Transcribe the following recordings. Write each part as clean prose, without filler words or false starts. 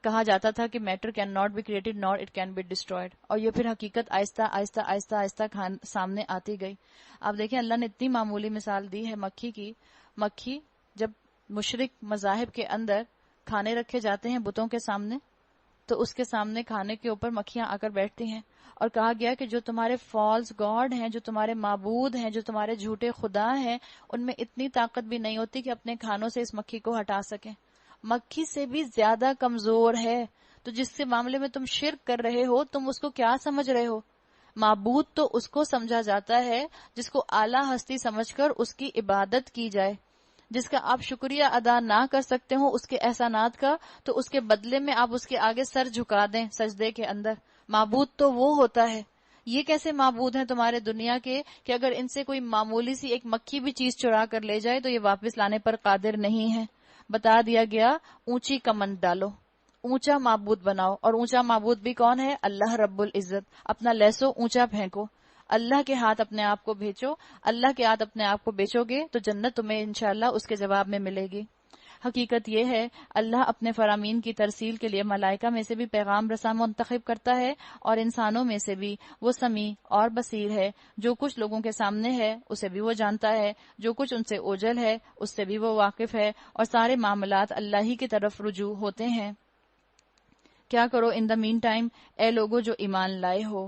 کہا جاتا تھا کہ matter can not be created nor it can be destroyed, اور یہ پھر حقیقت آہستہ آہستہ آہستہ آہستہ سامنے آتی گئی. آپ دیکھیں اللہ نے اتنی معمولی مثال دی ہے مکھی کی. مکھی جب مشرک مذاہب کے اندر کھانے رکھے جاتے ہیں بتوں کے سامنے، تو اس کے سامنے کھانے کے اوپر مکھیاں آ کر بیٹھتی ہیں، اور کہا گیا کہ جو تمہارے فالس گاڈ ہیں، جو تمہارے معبود ہیں، جو تمہارے جھوٹے خدا ہیں، ان میں اتنی طاقت بھی نہیں ہوتی کہ اپنے کھانوں سے اس مکھی کو ہٹا سکیں. مکھی سے بھی زیادہ کمزور ہے. تو جس سے معاملے میں تم شرک کر رہے ہو، تم اس کو کیا سمجھ رہے ہو؟ معبود تو اس کو سمجھا جاتا ہے جس کو اعلیٰ ہستی سمجھ کر اس کی عبادت کی جائے، جس کا آپ شکریہ ادا نہ کر سکتے ہو اس کے احسانات کا، تو اس کے بدلے میں آپ اس کے آگے سر جھکا دیں سجدے کے اندر. معبود تو وہ ہوتا ہے. یہ کیسے معبود ہیں تمہارے دنیا کے کہ اگر ان سے کوئی معمولی سی ایک مکھی بھی چیز چرا کر لے جائے تو یہ واپس لانے پر قادر نہیں ہے. بتا دیا گیا اونچی کمند ڈالو، اونچا معبود بناؤ، اور اونچا معبود بھی کون ہے؟ اللہ رب العزت. اپنا لہسو اونچا پھینکو، اللہ کے ہاتھ اپنے آپ کو بھیجو، اللہ کے ہاتھ اپنے آپ کو بیچو گے تو جنت تمہیں انشاءاللہ اس کے جواب میں ملے گی. حقیقت یہ ہے اللہ اپنے فرامین کی ترسیل کے لیے ملائکہ میں سے بھی پیغام رساں منتخب کرتا ہے، اور انسانوں میں سے بھی وہ سمیع اور بصیر ہے. جو کچھ لوگوں کے سامنے ہے اسے بھی وہ جانتا ہے، جو کچھ ان سے اوجھل ہے اس سے بھی وہ واقف ہے، اور سارے معاملات اللہ ہی کی طرف رجوع ہوتے ہیں. کیا کرو ان دا مین ٹائم، اے لوگو جو ایمان لائے ہو،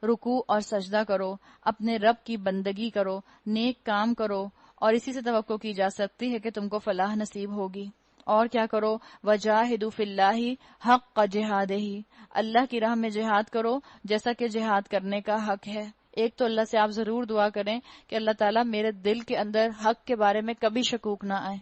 رکوع اور سجدہ کرو، اپنے رب کی بندگی کرو، نیک کام کرو، اور اسی سے توقع کی جا سکتی ہے کہ تم کو فلاح نصیب ہوگی. اور کیا کرو؟ وجاہدوا فی اللہ حق جہادہ، اللہ کی راہ میں جہاد کرو جیسا کہ جہاد کرنے کا حق ہے. ایک تو اللہ سے آپ ضرور دعا کریں کہ اللہ تعالیٰ میرے دل کے اندر حق کے بارے میں کبھی شکوک نہ آئے،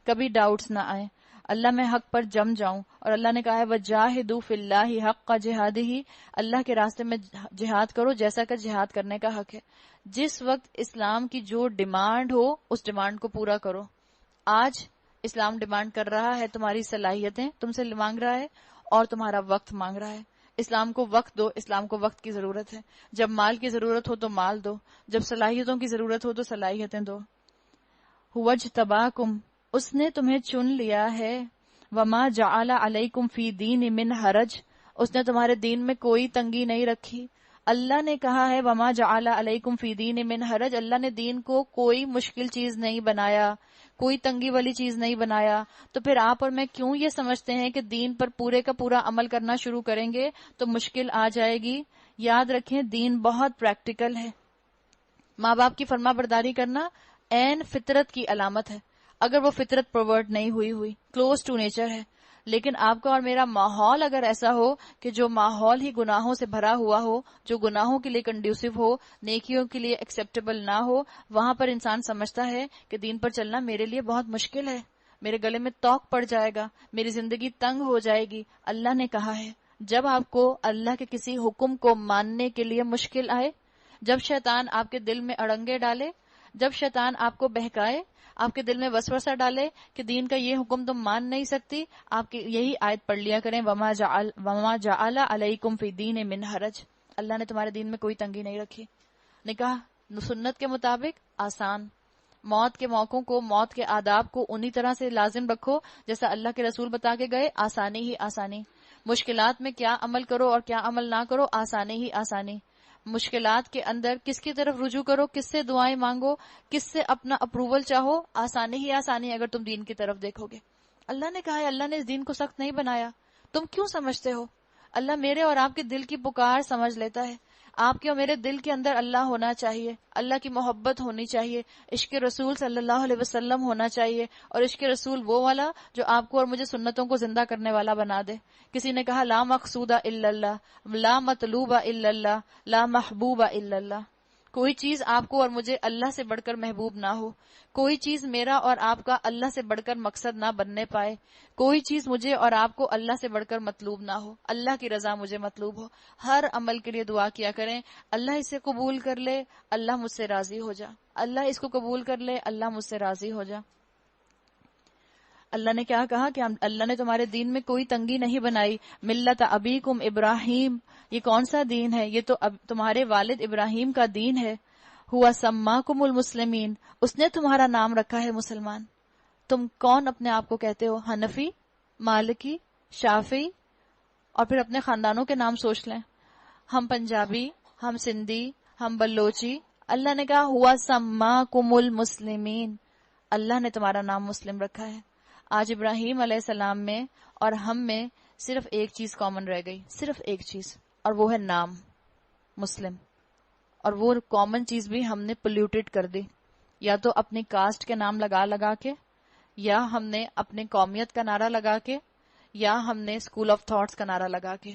کبھی ڈاؤٹس نہ آئے، اللہ میں حق پر جم جاؤں. اور اللہ نے کہا ہے وجاہدوا فی اللہ حق جہادہ، اللہ کے راستے میں جہاد کرو جیسا کہ جہاد کرنے کا حق ہے. جس وقت اسلام کی جو ڈیمانڈ ہو اس ڈیمانڈ کو پورا کرو. آج اسلام ڈیمانڈ کر رہا ہے تمہاری صلاحیتیں تم سے مانگ رہا ہے، اور تمہارا وقت مانگ رہا ہے. اسلام کو وقت دو، اسلام کو وقت کی ضرورت ہے. جب مال کی ضرورت ہو تو مال دو، جب صلاحیتوں کی ضرورت ہو تو صلاحیتیں دو. هو اجتباکم، اس نے تمہیں چن لیا ہے. وما جعل علیکم فی دین من حرج، اس نے تمہارے دین میں کوئی تنگی نہیں رکھی. اللہ نے کہا ہے وما جعل علیکم فی دین من حرج، اللہ نے دین کو کوئی مشکل چیز نہیں بنایا، کوئی تنگی والی چیز نہیں بنایا. تو پھر آپ اور میں کیوں یہ سمجھتے ہیں کہ دین پر پورے کا پورا عمل کرنا شروع کریں گے تو مشکل آ جائے گی؟ یاد رکھیں دین بہت پریکٹیکل ہے. ماں باپ کی فرما برداری کرنا عین فطرت کی علامت ہے، اگر وہ فطرت پرورٹ نہیں ہوئی کلوز ٹو نیچر ہے. لیکن آپ کا اور میرا ماحول اگر ایسا ہو کہ جو ماحول ہی گناہوں سے بھرا ہوا ہو، جو گناہوں کے لیے کنڈیوسو ہو، نیکیوں کے لیے ایکسیپٹیبل نہ ہو، وہاں پر انسان سمجھتا ہے کہ دین پر چلنا میرے لیے بہت مشکل ہے، میرے گلے میں توق پڑ جائے گا، میری زندگی تنگ ہو جائے گی. اللہ نے کہا ہے جب آپ کو اللہ کے کسی حکم کو ماننے کے لیے مشکل آئے، جب شیطان آپ کے دل میں اڑنگے ڈالے، جب شیطان آپ کو بہکائے، آپ کے دل میں وسوسہ ڈالے کہ دین کا یہ حکم تم مان نہیں سکتی، آپ کی یہی آیت پڑھ لیا کریں وما جعل علیکم فی دین من حرج، اللہ نے تمہارے دین میں کوئی تنگی نہیں رکھی. نکاح سنت کے مطابق آسان، موت کے موقعوں کو، موت کے آداب کو انہی طرح سے لازم رکھو جیسا اللہ کے رسول بتا کے گئے، آسانی ہی آسانی. مشکلات میں کیا عمل کرو اور کیا عمل نہ کرو، آسانی ہی آسانی. مشکلات کے اندر کس کی طرف رجوع کرو، کس سے دعائیں مانگو، کس سے اپنا اپروول چاہو، آسانی ہی آسانی اگر تم دین کی طرف دیکھو گے. اللہ نے کہا ہے اللہ نے اس دین کو سخت نہیں بنایا، تم کیوں سمجھتے ہو؟ اللہ میرے اور آپ کے دل کی پکار سمجھ لیتا ہے. آپ کے اور میرے دل کے اندر اللہ ہونا چاہیے، اللہ کی محبت ہونی چاہیے، عشق رسول صلی اللہ علیہ وسلم ہونا چاہیے، اور عشق رسول وہ والا جو آپ کو اور مجھے سنتوں کو زندہ کرنے والا بنا دے. کسی نے کہا لا مقصود الا اللہ، لا مطلوب الا اللہ، لا محبوب الا اللہ. کوئی چیز آپ کو اور مجھے اللہ سے بڑھ کر محبوب نہ ہو، کوئی چیز میرا اور آپ کا اللہ سے بڑھ کر مقصد نہ بننے پائے، کوئی چیز مجھے اور آپ کو اللہ سے بڑھ کر مطلوب نہ ہو، اللہ کی رضا مجھے مطلوب ہو. ہر عمل کے لیے دعا کیا کریں اللہ اسے قبول کر لے، اللہ مجھ سے راضی ہو جا، اللہ اس کو قبول کر لے، اللہ مجھ سے راضی ہو جا. اللہ نے کیا کہا کہ اللہ نے تمہارے دین میں کوئی تنگی نہیں بنائی. ملت ابیکم ابراہیم، یہ کون سا دین ہے؟ یہ تو تمہارے والد ابراہیم کا دین ہے. ہوا سماکم المسلمین، اس نے تمہارا نام رکھا ہے مسلمان. تم کون اپنے آپ کو کہتے ہو؟ حنفی، مالکی، شافعی، اور پھر اپنے خاندانوں کے نام سوچ لیں. ہم پنجابی، ہم سندھی، ہم بلوچی. اللہ نے کہا ہوا سماکم المسلمین، اللہ نے تمہارا نام مسلم رکھا ہے. آج ابراہیم علیہ السلام میں اور ہم میں صرف ایک چیز کامن رہ گئی، صرف ایک چیز، اور وہ ہے نام مسلم. اور وہ کامن چیز بھی ہم نے پولیوٹیڈ کر دی، یا تو اپنی کاسٹ کے نام لگا لگا کے، یا ہم نے اپنے قومیت کا نعرہ لگا کے، یا ہم نے اسکول آف تھاٹس کا نعرہ لگا کے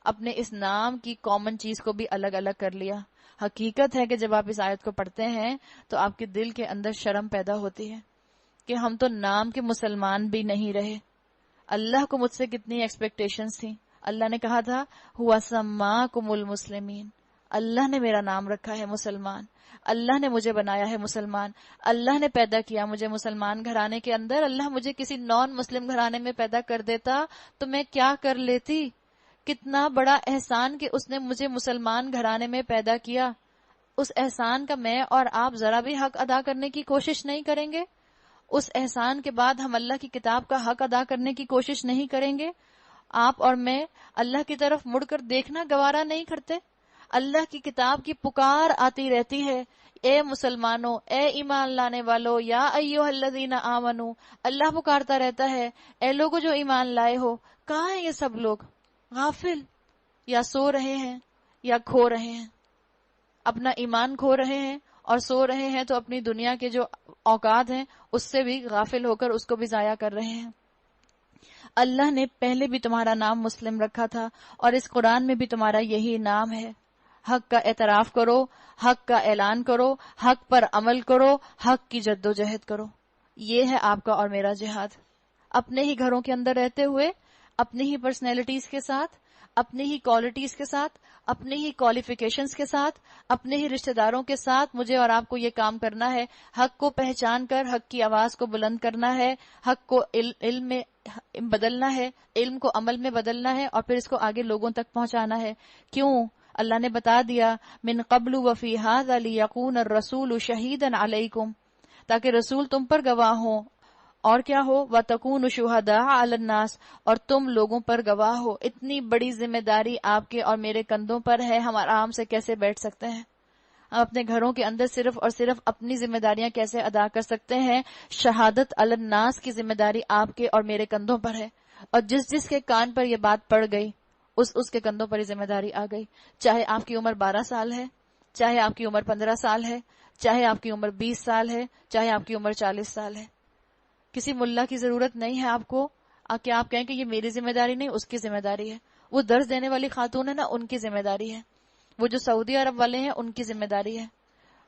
اپنے اس نام کی کامن چیز کو بھی الگ الگ کر لیا. حقیقت ہے کہ جب آپ اس آیت کو پڑھتے ہیں تو آپ کے دل کے اندر شرم پیدا ہوتی ہے کہ ہم تو نام کے مسلمان بھی نہیں رہے. اللہ کو مجھ سے کتنی ایکسپیکٹیشنز تھیں. اللہ نے کہا تھا ہوا سماکم المسلمین، اللہ نے میرا نام رکھا ہے مسلمان، اللہ نے مجھے بنایا ہے مسلمان، اللہ نے پیدا کیا مجھے مسلمان گھرانے کے اندر. اللہ مجھے کسی نان مسلم گھرانے میں پیدا کر دیتا تو میں کیا کر لیتی. کتنا بڑا احسان کہ اس نے مجھے مسلمان گھرانے میں پیدا کیا. اس احسان کا میں اور آپ ذرا بھی حق ادا کرنے کی کوشش نہیں کریں گے. اس احسان کے بعد ہم اللہ کی کتاب کا حق ادا کرنے کی کوشش نہیں کریں گے. آپ اور میں اللہ کی طرف مڑ کر دیکھنا گوارا نہیں کرتے. اللہ کی کتاب کی پکار آتی رہتی ہے، اے مسلمانوں، اے ایمان لانے والو، یا ایھا الذین آمنو. اللہ پکارتا رہتا ہے اے لوگوں جو ایمان لائے ہو. کہاں ہیں یہ سب لوگ؟ غافل، یا سو رہے ہیں یا کھو رہے ہیں. اپنا ایمان کھو رہے ہیں اور سو رہے ہیں، تو اپنی دنیا کے جو اوقات ہیں اس سے بھی غافل ہو کر اس کو بھی ضائع کر رہے ہیں. اللہ نے پہلے بھی تمہارا نام مسلم رکھا تھا اور اس قرآن میں بھی تمہارا یہی نام ہے. حق کا اعتراف کرو، حق کا اعلان کرو، حق پر عمل کرو، حق کی جد و جہد کرو. یہ ہے آپ کا اور میرا جہاد. اپنے ہی گھروں کے اندر رہتے ہوئے، اپنی ہی پرسنالٹیز کے ساتھ، اپنی ہی کوالٹیز کے ساتھ، اپنی ہی کوالیفیکیشنز کے ساتھ، اپنے ہی رشتہ داروں کے ساتھ مجھے اور آپ کو یہ کام کرنا ہے. حق کو پہچان کر حق کی آواز کو بلند کرنا ہے، حق کو علم میں بدلنا ہے، علم کو عمل میں بدلنا ہے، اور پھر اس کو آگے لوگوں تک پہنچانا ہے. کیوں؟ اللہ نے بتا دیا من قبل وفی ھذا لیکون الرسول شہیدا علیکم، تاکہ رسول تم پر گواہ ہوں. اور کیا ہو؟ وَتَكُونُوا شُهَدَاءَ عَلَى النَّاسِ، اور تم لوگوں پر گواہ ہو. اتنی بڑی ذمہ داری آپ کے اور میرے کندھوں پر ہے، ہم آرام سے کیسے بیٹھ سکتے ہیں؟ ہم اپنے گھروں کے اندر صرف اور صرف اپنی ذمہ داریاں کیسے ادا کر سکتے ہیں؟ شہادت علی الناس کی ذمہ داری آپ کے اور میرے کندھوں پر ہے. اور جس جس کے کان پر یہ بات پڑ گئی اس کے کندھوں پر یہ ذمہ داری آ گئی. چاہے آپ کی عمر 12 سال ہے، چاہے آپ کی عمر 15 سال ہے، چاہے آپ کی عمر 20 سال ہے، چاہے آپ کی عمر 40 سال ہے. کسی ملا کی ضرورت نہیں ہے آپ کو کہ آپ کہیں کہ یہ میری ذمہ داری نہیں، اس کی ذمہ داری ہے. وہ درس دینے والی خاتون ہے نا، ان کی ذمہ داری ہے. وہ جو سعودی عرب والے ہیں ان کی ذمہ داری ہے.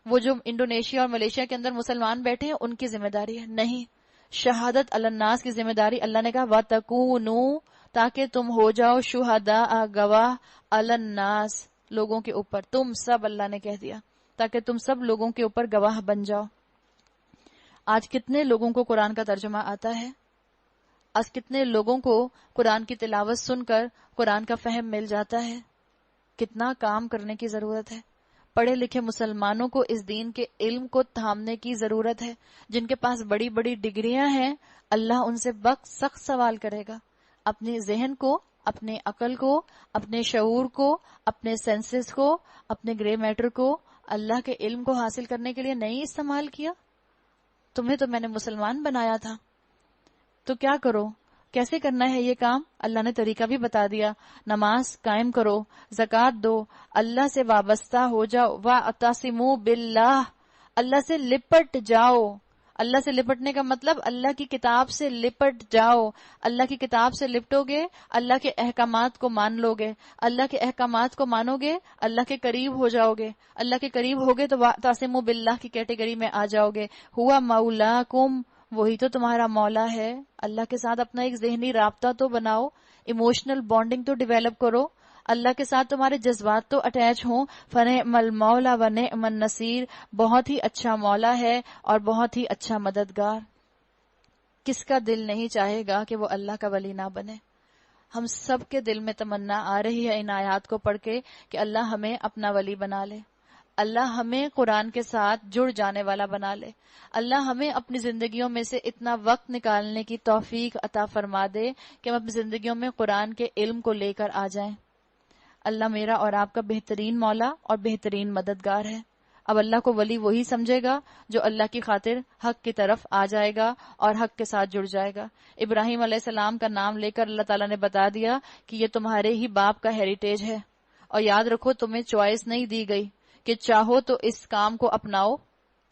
وہ جو انڈونیشیا اور ملیشیا کے اندر مسلمان بیٹھے ہیں ان کی ذمہ داری ہے. نہیں، شہادت علی الناس کی ذمہ داری اللہ نے کہا وَتَكُونُوا، تاکہ تم ہو جاؤ شہداء، گواہ، علی الناس، لوگوں کے اوپر. تم سب، اللہ نے کہہ دیا، تاکہ تم سب لوگوں کے اوپر گواہ بن جاؤ. آج کتنے لوگوں کو قرآن کا ترجمہ آتا ہے؟ آج کتنے لوگوں کو قرآن کی تلاوت سن کر قرآن کا فہم مل جاتا ہے؟ کتنا کام کرنے کی ضرورت ہے. پڑھے لکھے مسلمانوں کو اس دین کے علم کو تھامنے کی ضرورت ہے. جن کے پاس بڑی بڑی ڈگریاں ہیں اللہ ان سے سخت سوال کرے گا. اپنے ذہن کو، اپنے عقل کو، اپنے شعور کو، اپنے سینسز کو، اپنے گرے میٹر کو اللہ کے علم کو حاصل کرنے کے لیے نہیں استعمال کیا. تمہیں تو میں نے مسلمان بنایا تھا، تو کیا کرو؟ کیسے کرنا ہے یہ کام؟ اللہ نے طریقہ بھی بتا دیا. نماز قائم کرو، زکوٰۃ دو، اللہ سے وابستہ ہو جاؤ. وَاعْتَصِمُوا بِاللَّهِ، اللہ سے لپٹ جاؤ. اللہ سے لپٹنے کا مطلب اللہ کی کتاب سے لپٹ جاؤ. اللہ کی کتاب سے لپٹو گے، اللہ کے احکامات کو مان لو گے. اللہ کے احکامات کو مانو گے، اللہ کے قریب ہو جاؤ گے. اللہ کے قریب ہوگے تو وَاعْتَصِمُوا بِاللَّهِ کی کیٹیگری میں آ جاؤ گے. ہوا مولاکم، وہی تو تمہارا مولا ہے. اللہ کے ساتھ اپنا ایک ذہنی رابطہ تو بناؤ، ایموشنل بانڈنگ تو ڈیولپ کرو. اللہ کے ساتھ تمہارے جذبات تو اٹیچ ہوں. فنعم المولا ونعم النصیر، بہت ہی اچھا مولا ہے اور بہت ہی اچھا مددگار. کس کا دل نہیں چاہے گا کہ وہ اللہ کا ولی نہ بنے؟ ہم سب کے دل میں تمنا آ رہی ہے ان آیات کو پڑھ کے کہ اللہ ہمیں اپنا ولی بنا لے. اللہ ہمیں قرآن کے ساتھ جڑ جانے والا بنا لے. اللہ ہمیں اپنی زندگیوں میں سے اتنا وقت نکالنے کی توفیق عطا فرما دے کہ ہم اپنی زندگیوں میں قرآن کے علم کو لے کر آ جائیں. اللہ میرا اور آپ کا بہترین مولا اور بہترین مددگار ہے. اب اللہ کو ولی وہی سمجھے گا جو اللہ کی خاطر حق کی طرف آ جائے گا اور حق کے ساتھ جڑ جائے گا. ابراہیم علیہ السلام کا نام لے کر اللہ تعالیٰ نے بتا دیا کہ یہ تمہارے ہی باپ کا ہیریٹیج ہے. اور یاد رکھو تمہیں چوائس نہیں دی گئی کہ چاہو تو اس کام کو اپناؤ،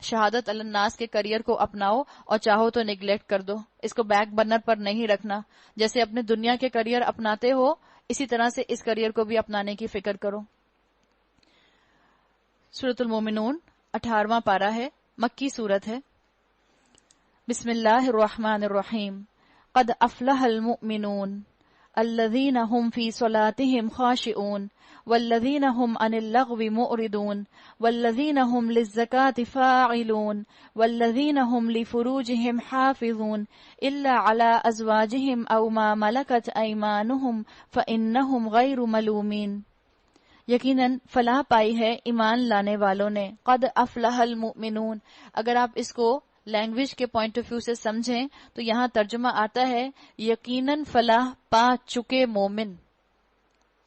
شہادت الناس کے کریئر کو اپناؤ، اور چاہو تو نیگلیکٹ کر دو. اس کو بیک برنر پر نہیں رکھنا. جیسے اپنے دنیا کے کریئر اپناتے ہو اسی طرح سے اس کریئر کو بھی اپنانے کی فکر کرو. سورۃ المومنون 18واں پارہ ہے، مکی سورت ہے. بسم اللہ الرحمن الرحیم. قد افلح المؤمنون الذین هم فی صلاتهم خاشعون والذین هم عن اللغو معرضون والذین هم للزکاة فاعلون والذین هم لفروجهم حافظون الا على ازواجهم او ما ملکت ایمانهم فانهم غیر ملومین. یقیناً فلاح پائی ہے ایمان لانے والوں نے. قد افلح المؤمنون، اگر آپ اس کو لینگویج کے پوائنٹ آف ویو سے سمجھیں تو یہاں ترجمہ آتا ہے یقیناً فلاح پا چکے مومن.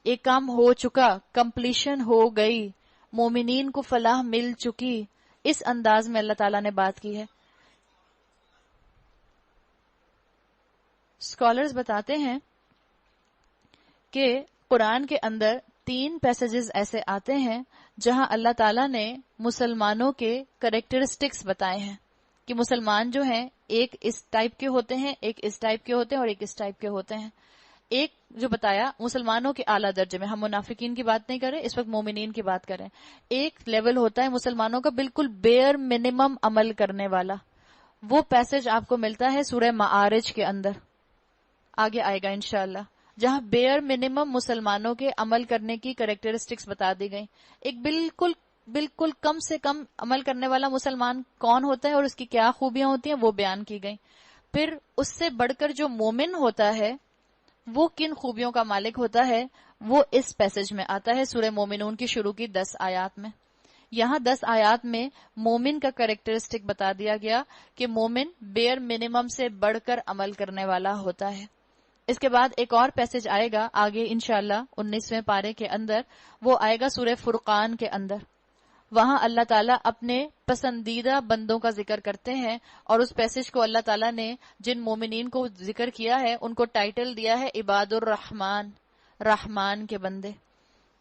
ایک کام ہو چکا، کمپلیشن ہو گئی، مومنین کو فلاح مل چکی. اس انداز میں اللہ تعالیٰ نے بات کی ہے. اسکالرز بتاتے ہیں کہ قرآن کے اندر 3 پیسجز ایسے آتے ہیں جہاں اللہ تعالیٰ نے مسلمانوں کے کریکٹرسٹکس بتائے ہیں کہ مسلمان جو ہیں ایک اس ٹائپ کے ہوتے ہیں، ایک اس ٹائپ کے ہوتے ہیں اور ایک اس ٹائپ کے ہوتے ہیں. ایک جو بتایا مسلمانوں کے اعلیٰ درجے میں، ہم منافقین کی بات نہیں کریں اس وقت، مومنین کی بات کریں. ایک لیول ہوتا ہے مسلمانوں کا بالکل بیئر منیمم عمل کرنے والا. وہ پیسج آپ کو ملتا ہے سورہ معارج کے اندر، آگے آئے گا انشاءاللہ، جہاں بیئر منیمم مسلمانوں کے عمل کرنے کی کریکٹرسٹکس بتا دی گئی. ایک بالکل کم سے کم عمل کرنے والا مسلمان کون ہوتا ہے اور اس کی کیا خوبیاں ہوتی ہیں وہ بیان کی گئی. پھر اس سے بڑھ کر جو مومن ہوتا ہے وہ کن خوبیوں کا مالک ہوتا ہے وہ اس پیسج میں آتا ہے سورہ مومنون کی شروع کی 10 آیات میں. یہاں 10 آیات میں مومن کا کریکٹرسٹک بتا دیا گیا کہ مومن بیئر منیمم سے بڑھ کر عمل کرنے والا ہوتا ہے. اس کے بعد ایک اور پیسج آئے گا آگے انشاءاللہ 19ویں پارے کے اندر، وہ آئے گا سورہ فرقان کے اندر. وہاں اللہ تعالیٰ اپنے پسندیدہ بندوں کا ذکر کرتے ہیں اور اس پیسج کو اللہ تعالیٰ نے جن مومنین کو ذکر کیا ہے ان کو ٹائٹل دیا ہے عباد الرحمن، رحمان کے بندے.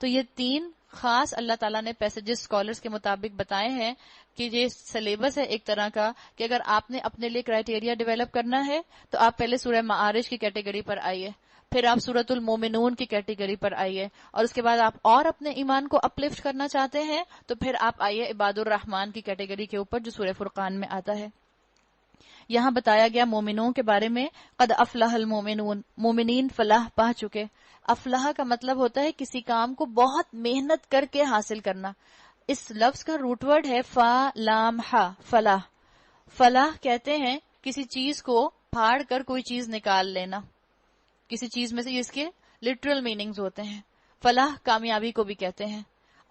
تو یہ 3 خاص اللہ تعالیٰ نے پیسجز اسکالرز کے مطابق بتائے ہیں کہ یہ سلیبس ہے ایک طرح کا کہ اگر آپ نے اپنے لیے کرائٹیریا ڈیولپ کرنا ہے تو آپ پہلے سورہ معارج کی کیٹیگری پر آئیے، پھر آپ سورۃ المومنون کی کیٹیگری پر آئیے، اور اس کے بعد آپ اور اپنے ایمان کو اپلفٹ کرنا چاہتے ہیں تو پھر آپ آئیے عباد الرحمن کی کیٹیگری کے اوپر جو سورہ فرقان میں آتا ہے. یہاں بتایا گیا مومنوں کے بارے میں قد افلح المومنون، مومنین فلاح پا چکے. افلاح کا مطلب ہوتا ہے کسی کام کو بہت محنت کر کے حاصل کرنا. اس لفظ کا روٹ ورڈ ہے فا لام ہا، فلاح. فلاح کہتے ہیں کسی چیز کو پھاڑ کر کوئی چیز نکال لینا، کسی چیز میں سے اس کے لٹرل میننگز ہوتے ہیں. فلاح کامیابی کو بھی کہتے ہیں،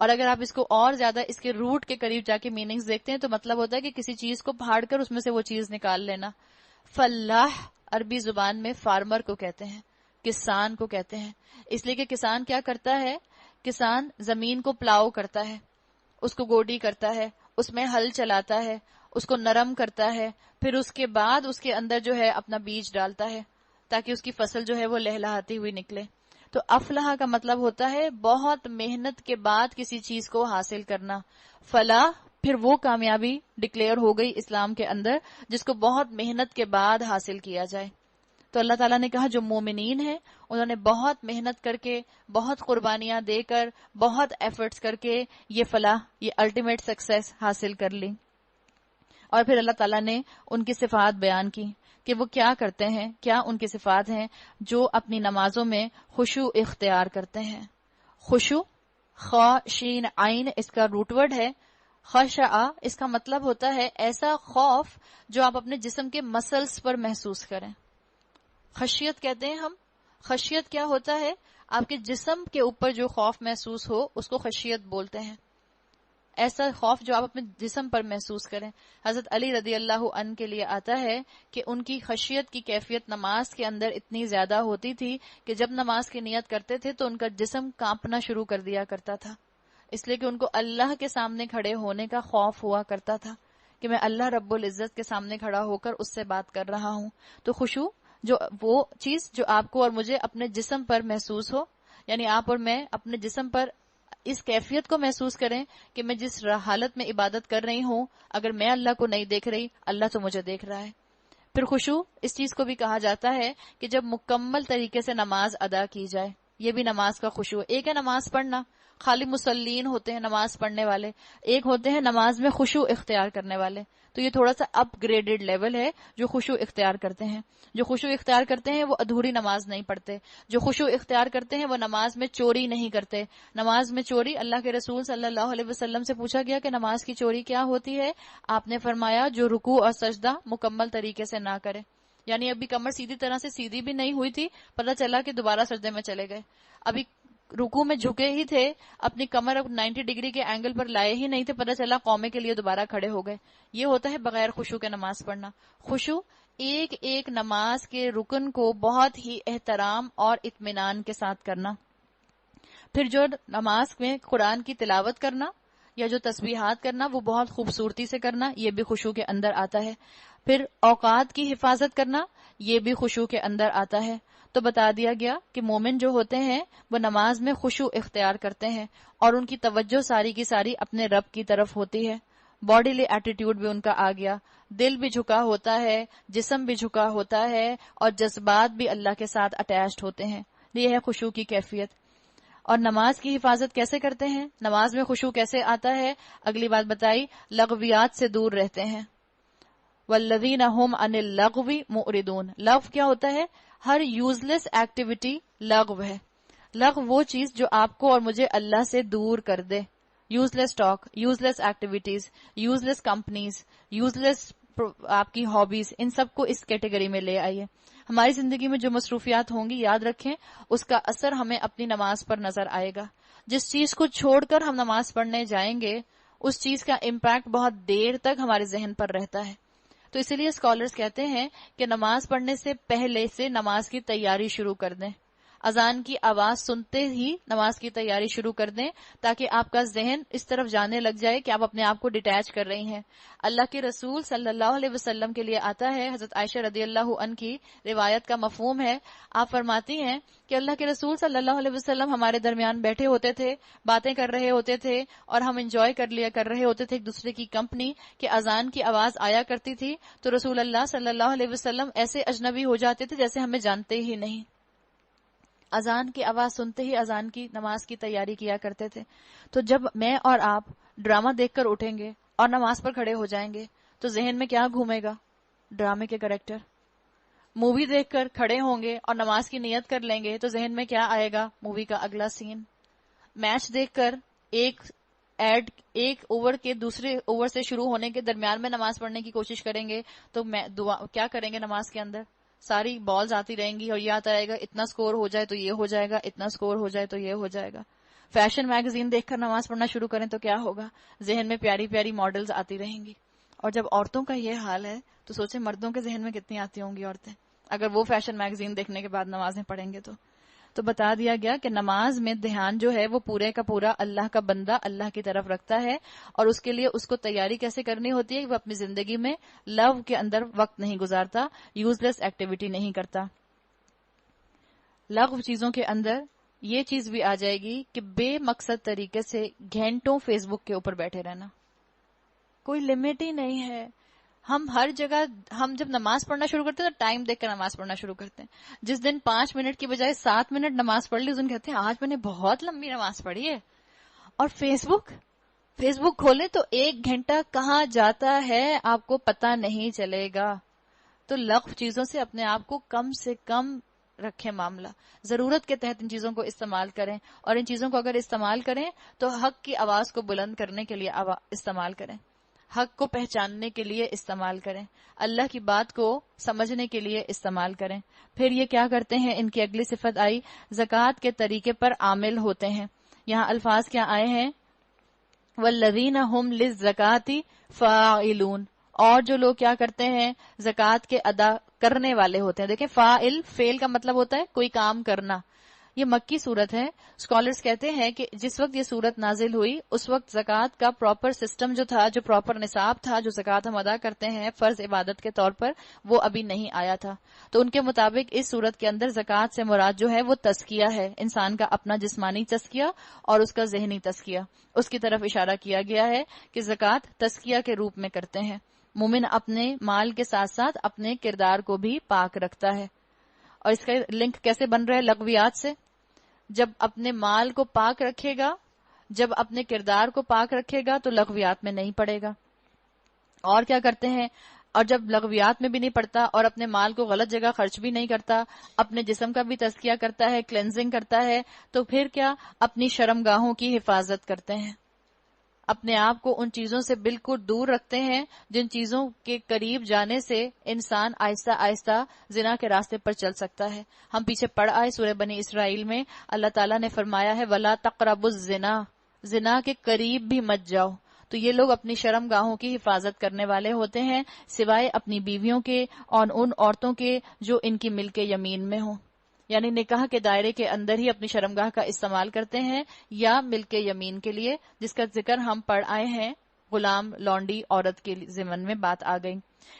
اور اگر آپ اس کو اور زیادہ اس کے روٹ کے قریب جا کے میننگز دیکھتے ہیں تو مطلب ہوتا ہے کہ کسی چیز کو پھاڑ کر اس میں سے وہ چیز نکال لینا. فلاح عربی زبان میں فارمر کو کہتے ہیں، کسان کو کہتے ہیں. اس لیے کہ کسان کیا کرتا ہے، کسان زمین کو پلاؤ کرتا ہے، اس کو گوڈی کرتا ہے، اس میں ہل چلاتا ہے، اس کو نرم کرتا ہے، پھر اس کے بعد اس کے اندر جو ہے اپنا بیج ڈالتا ہے تاکہ اس کی فصل جو ہے وہ لہلہاتی ہوئی نکلے. تو افلاح کا مطلب ہوتا ہے بہت محنت کے بعد کسی چیز کو حاصل کرنا. فلاح پھر وہ کامیابی ڈکلیئر ہو گئی اسلام کے اندر جس کو بہت محنت کے بعد حاصل کیا جائے. تو اللہ تعالیٰ نے کہا جو مومنین ہیں انہوں نے بہت محنت کر کے، بہت قربانیاں دے کر، بہت ایفرٹس کر کے یہ فلاح، یہ الٹیمیٹ سکسیس حاصل کر لی. اور پھر اللہ تعالیٰ نے ان کی صفات بیان کی کہ وہ کیا کرتے ہیں، کیا ان کی صفات ہیں، جو اپنی نمازوں میں خشوع اختیار کرتے ہیں. خشوع، خا شین عین اس کا روٹ ورڈ ہے. خشع اس کا مطلب ہوتا ہے ایسا خوف جو آپ اپنے جسم کے مسلز پر محسوس کریں. خشیت کہتے ہیں ہم. خشیت کیا ہوتا ہے؟ آپ کے جسم کے اوپر جو خوف محسوس ہو اس کو خشیت بولتے ہیں. ایسا خوف جو آپ اپنے جسم پر محسوس کریں. حضرت علی رضی اللہ عنہ کے لیے آتا ہے کہ ان کی خشیت کی کیفیت نماز کے اندر اتنی زیادہ ہوتی تھی کہ جب نماز کی نیت کرتے تھے تو ان کا جسم کانپنا شروع کر دیا کرتا تھا، اس لیے کہ ان کو اللہ کے سامنے کھڑے ہونے کا خوف ہوا کرتا تھا کہ میں اللہ رب العزت کے سامنے کھڑا ہو کر اس سے بات کر رہا ہوں. تو خشوع جو وہ چیز جو آپ کو اور مجھے اپنے جسم پر محسوس ہو، یعنی آپ اور میں اپنے جسم پر اس کیفیت کو محسوس کریں کہ میں جس حالت میں عبادت کر رہی ہوں، اگر میں اللہ کو نہیں دیکھ رہی، اللہ تو مجھے دیکھ رہا ہے. پھر خشوع اس چیز کو بھی کہا جاتا ہے کہ جب مکمل طریقے سے نماز ادا کی جائے، یہ بھی نماز کا خشوع. ایک ہے نماز پڑھنا، خالی مسلین ہوتے ہیں نماز پڑھنے والے، ایک ہوتے ہیں نماز میں خشوع اختیار کرنے والے. تو یہ تھوڑا سا اپ گریڈڈ لیول ہے جو خشوع اختیار کرتے ہیں. جو خشوع اختیار کرتے ہیں وہ ادھوری نماز نہیں پڑھتے. جو خشوع اختیار کرتے ہیں وہ نماز میں چوری نہیں کرتے. نماز میں چوری، اللہ کے رسول صلی اللہ علیہ وسلم سے پوچھا گیا کہ نماز کی چوری کیا ہوتی ہے؟ آپ نے فرمایا جو رکوع اور سجدہ مکمل طریقے سے نہ کرے. یعنی ابھی کمر سیدھی طرح سے سیدھی بھی نہیں ہوئی تھی، پتہ چلا کہ دوبارہ سجدے میں چلے گئے. ابھی رکوع میں جھکے ہی تھے، اپنی کمر 90 ڈگری کے اینگل پر لائے ہی نہیں تھے، پتہ چلا قومے کے لیے دوبارہ کھڑے ہو گئے. یہ ہوتا ہے بغیر خشوع کے نماز پڑھنا. خشوع ایک ایک نماز کے رکن کو بہت ہی احترام اور اطمینان کے ساتھ کرنا. پھر جو نماز میں قرآن کی تلاوت کرنا یا جو تسبیحات کرنا وہ بہت خوبصورتی سے کرنا، یہ بھی خشوع کے اندر آتا ہے. پھر اوقات کی حفاظت کرنا، یہ بھی خشوع کے اندر آتا ہے. تو بتا دیا گیا کہ مومن جو ہوتے ہیں وہ نماز میں خشوع اختیار کرتے ہیں اور ان کی توجہ ساری کی ساری اپنے رب کی طرف ہوتی ہے. باڈیلی ایٹیٹیوڈ بھی ان کا آ گیا، دل بھی جھکا ہوتا ہے، جسم بھی جھکا ہوتا ہے اور جذبات بھی اللہ کے ساتھ اٹیچڈ ہوتے ہیں. یہ ہے خشوع کی کیفیت. اور نماز کی حفاظت کیسے کرتے ہیں؟ نماز میں خشوع کیسے آتا ہے؟ اگلی بات بتائی، لغویات سے دور رہتے ہیں. والذین هم عن اللغو معرضون. لغو کیا ہوتا ہے؟ ہر یوز لیس ایکٹیویٹی لغو ہے. لغو وہ چیز جو آپ کو اور مجھے اللہ سے دور کر دے. Useless talk, useless activities, useless companies, useless آپ کی ہابیز، ان سب کو اس کیٹیگری میں لے آئیے. ہماری زندگی میں جو مصروفیات ہوں گی، یاد رکھیں اس کا اثر ہمیں اپنی نماز پر نظر آئے گا. جس چیز کو چھوڑ کر ہم نماز پڑھنے جائیں گے اس چیز کا امپیکٹ بہت دیر تک ہمارے ذہن پر رہتا ہے. تو اسی لیے اسکالرز کہتے ہیں کہ نماز پڑھنے سے پہلے سے نماز کی تیاری شروع کر دیں. اذان کی آواز سنتے ہی نماز کی تیاری شروع کر دیں تاکہ آپ کا ذہن اس طرف جانے لگ جائے کہ آپ اپنے آپ کو ڈیٹیچ کر رہی ہیں. اللہ کے رسول صلی اللہ علیہ وسلم کے لیے آتا ہے، حضرت عائشہ رضی اللہ عنہ کی روایت کا مفہوم ہے، آپ فرماتی ہیں کہ اللہ کے رسول صلی اللہ علیہ وسلم ہمارے درمیان بیٹھے ہوتے تھے، باتیں کر رہے ہوتے تھے اور ہم انجوائے کر رہے ہوتے تھے ایک دوسرے کی کمپنی، کہ اذان کی آواز آیا کرتی تھی تو رسول اللہ صلی اللہ علیہ وسلم ایسے اجنبی ہو جاتے تھے جیسے ہمیں جانتے ہی نہیں. اذان کی آواز سنتے ہی اذان کی نماز کی تیاری کیا کرتے تھے. تو جب میں اور آپ ڈرامہ دیکھ کر اٹھیں گے اور نماز پر کھڑے ہو جائیں گے تو ذہن میں کیا گھومے گا؟ ڈرامے کے کریکٹر. مووی دیکھ کر کھڑے ہوں گے اور نماز کی نیت کر لیں گے تو ذہن میں کیا آئے گا؟ مووی کا اگلا سین. میچ دیکھ کر ایک اوور کے دوسرے اوور سے شروع ہونے کے درمیان میں نماز پڑھنے کی کوشش کریں گے تو کیا کریں گے؟ نماز کے اندر ساری بالز آتی رہیں گی اور یہ آتا رہے گا اتنا سکور ہو جائے تو یہ ہو جائے گا، اتنا سکور ہو جائے تو یہ ہو جائے گا. فیشن میگزین دیکھ کر نماز پڑھنا شروع کریں تو کیا ہوگا؟ ذہن میں پیاری پیاری ماڈلز آتی رہیں گی. اور جب عورتوں کا یہ حال ہے تو سوچیں مردوں کے ذہن میں کتنی آتی ہوں گی عورتیں اگر وہ فیشن میگزین دیکھنے کے بعد نمازیں پڑھیں گے. تو بتا دیا گیا کہ نماز میں دھیان جو ہے وہ پورے کا پورا اللہ کا بندہ اللہ کی طرف رکھتا ہے اور اس کے لیے اس کو تیاری کیسے کرنی ہوتی ہے کہ وہ اپنی زندگی میں لو کے اندر وقت نہیں گزارتا، یوز لیس ایکٹیویٹی نہیں کرتا. لغو چیزوں کے اندر یہ چیز بھی آ جائے گی کہ بے مقصد طریقے سے گھنٹوں فیس بک کے اوپر بیٹھے رہنا. کوئی لمٹ ہی نہیں ہے. ہم ہر جگہ ہم جب نماز پڑھنا شروع کرتے ہیں تو ٹائم دیکھ کر نماز پڑھنا شروع کرتے ہیں. جس دن 5 منٹ کی بجائے 7 منٹ نماز پڑھ لی اس دن کہتے ہیں آج میں نے بہت لمبی نماز پڑھی ہے. اور فیس بک کھولیں تو 1 گھنٹہ کہاں جاتا ہے آپ کو پتہ نہیں چلے گا. تو لغو چیزوں سے اپنے آپ کو کم سے کم رکھیں. معاملہ ضرورت کے تحت ان چیزوں کو استعمال کریں اور ان چیزوں کو اگر استعمال کریں تو حق کی آواز کو بلند کرنے کے لیے استعمال کریں، حق کو پہچاننے کے لیے استعمال کریں، اللہ کی بات کو سمجھنے کے لیے استعمال کریں. پھر یہ کیا کرتے ہیں؟ ان کی اگلی صفت آئی زکوٰۃ کے طریقے پر عامل ہوتے ہیں. یہاں الفاظ کیا آئے ہیں؟ والذین هم للزکاۃ فاعلون، اور جو لوگ کیا کرتے ہیں زکوٰۃ کے ادا کرنے والے ہوتے ہیں. دیکھیں فاعل، فعل کا مطلب ہوتا ہے کوئی کام کرنا. یہ مکی صورت ہے. اسکالرز کہتے ہیں کہ جس وقت یہ صورت نازل ہوئی اس وقت زکوٰۃ کا پراپر سسٹم جو تھا، جو پراپر نصاب تھا، جو زکوٰۃ ہم ادا کرتے ہیں فرض عبادت کے طور پر، وہ ابھی نہیں آیا تھا. تو ان کے مطابق اس صورت کے اندر زکوٰۃ سے مراد جو ہے وہ تزکیہ ہے، انسان کا اپنا جسمانی تزکیہ اور اس کا ذہنی تزکیہ. اس کی طرف اشارہ کیا گیا ہے کہ زکوٰۃ تزکیہ کے روپ میں کرتے ہیں. مومن اپنے مال کے ساتھ ساتھ اپنے کردار کو بھی پاک رکھتا ہے. اور اس کا لنک کیسے بن رہا ہے لغویات سے؟ جب اپنے مال کو پاک رکھے گا، جب اپنے کردار کو پاک رکھے گا تو لغویات میں نہیں پڑے گا. اور کیا کرتے ہیں؟ اور جب لغویات میں بھی نہیں پڑتا اور اپنے مال کو غلط جگہ خرچ بھی نہیں کرتا، اپنے جسم کا بھی تزکیہ کرتا ہے، کلینزنگ کرتا ہے، تو پھر کیا؟ اپنی شرمگاہوں کی حفاظت کرتے ہیں، اپنے آپ کو ان چیزوں سے بالکل دور رکھتے ہیں جن چیزوں کے قریب جانے سے انسان آہستہ آہستہ زنا کے راستے پر چل سکتا ہے. ہم پیچھے پڑھ آئے سورہ بنی اسرائیل میں اللہ تعالیٰ نے فرمایا ہے وَلَا تَقْرَبُوا الزِّنَا، زنا کے قریب بھی مت جاؤ. تو یہ لوگ اپنی شرم گاہوں کی حفاظت کرنے والے ہوتے ہیں سوائے اپنی بیویوں کے اور ان عورتوں کے جو ان کی ملک یمین میں ہوں، یعنی نکاح کے دائرے کے اندر ہی اپنی شرمگاہ کا استعمال کرتے ہیں یا ملک یمین کے لیے، جس کا ذکر ہم پڑھ آئے ہیں. غلام لونڈی عورت کے ضمن میں بات آ گئی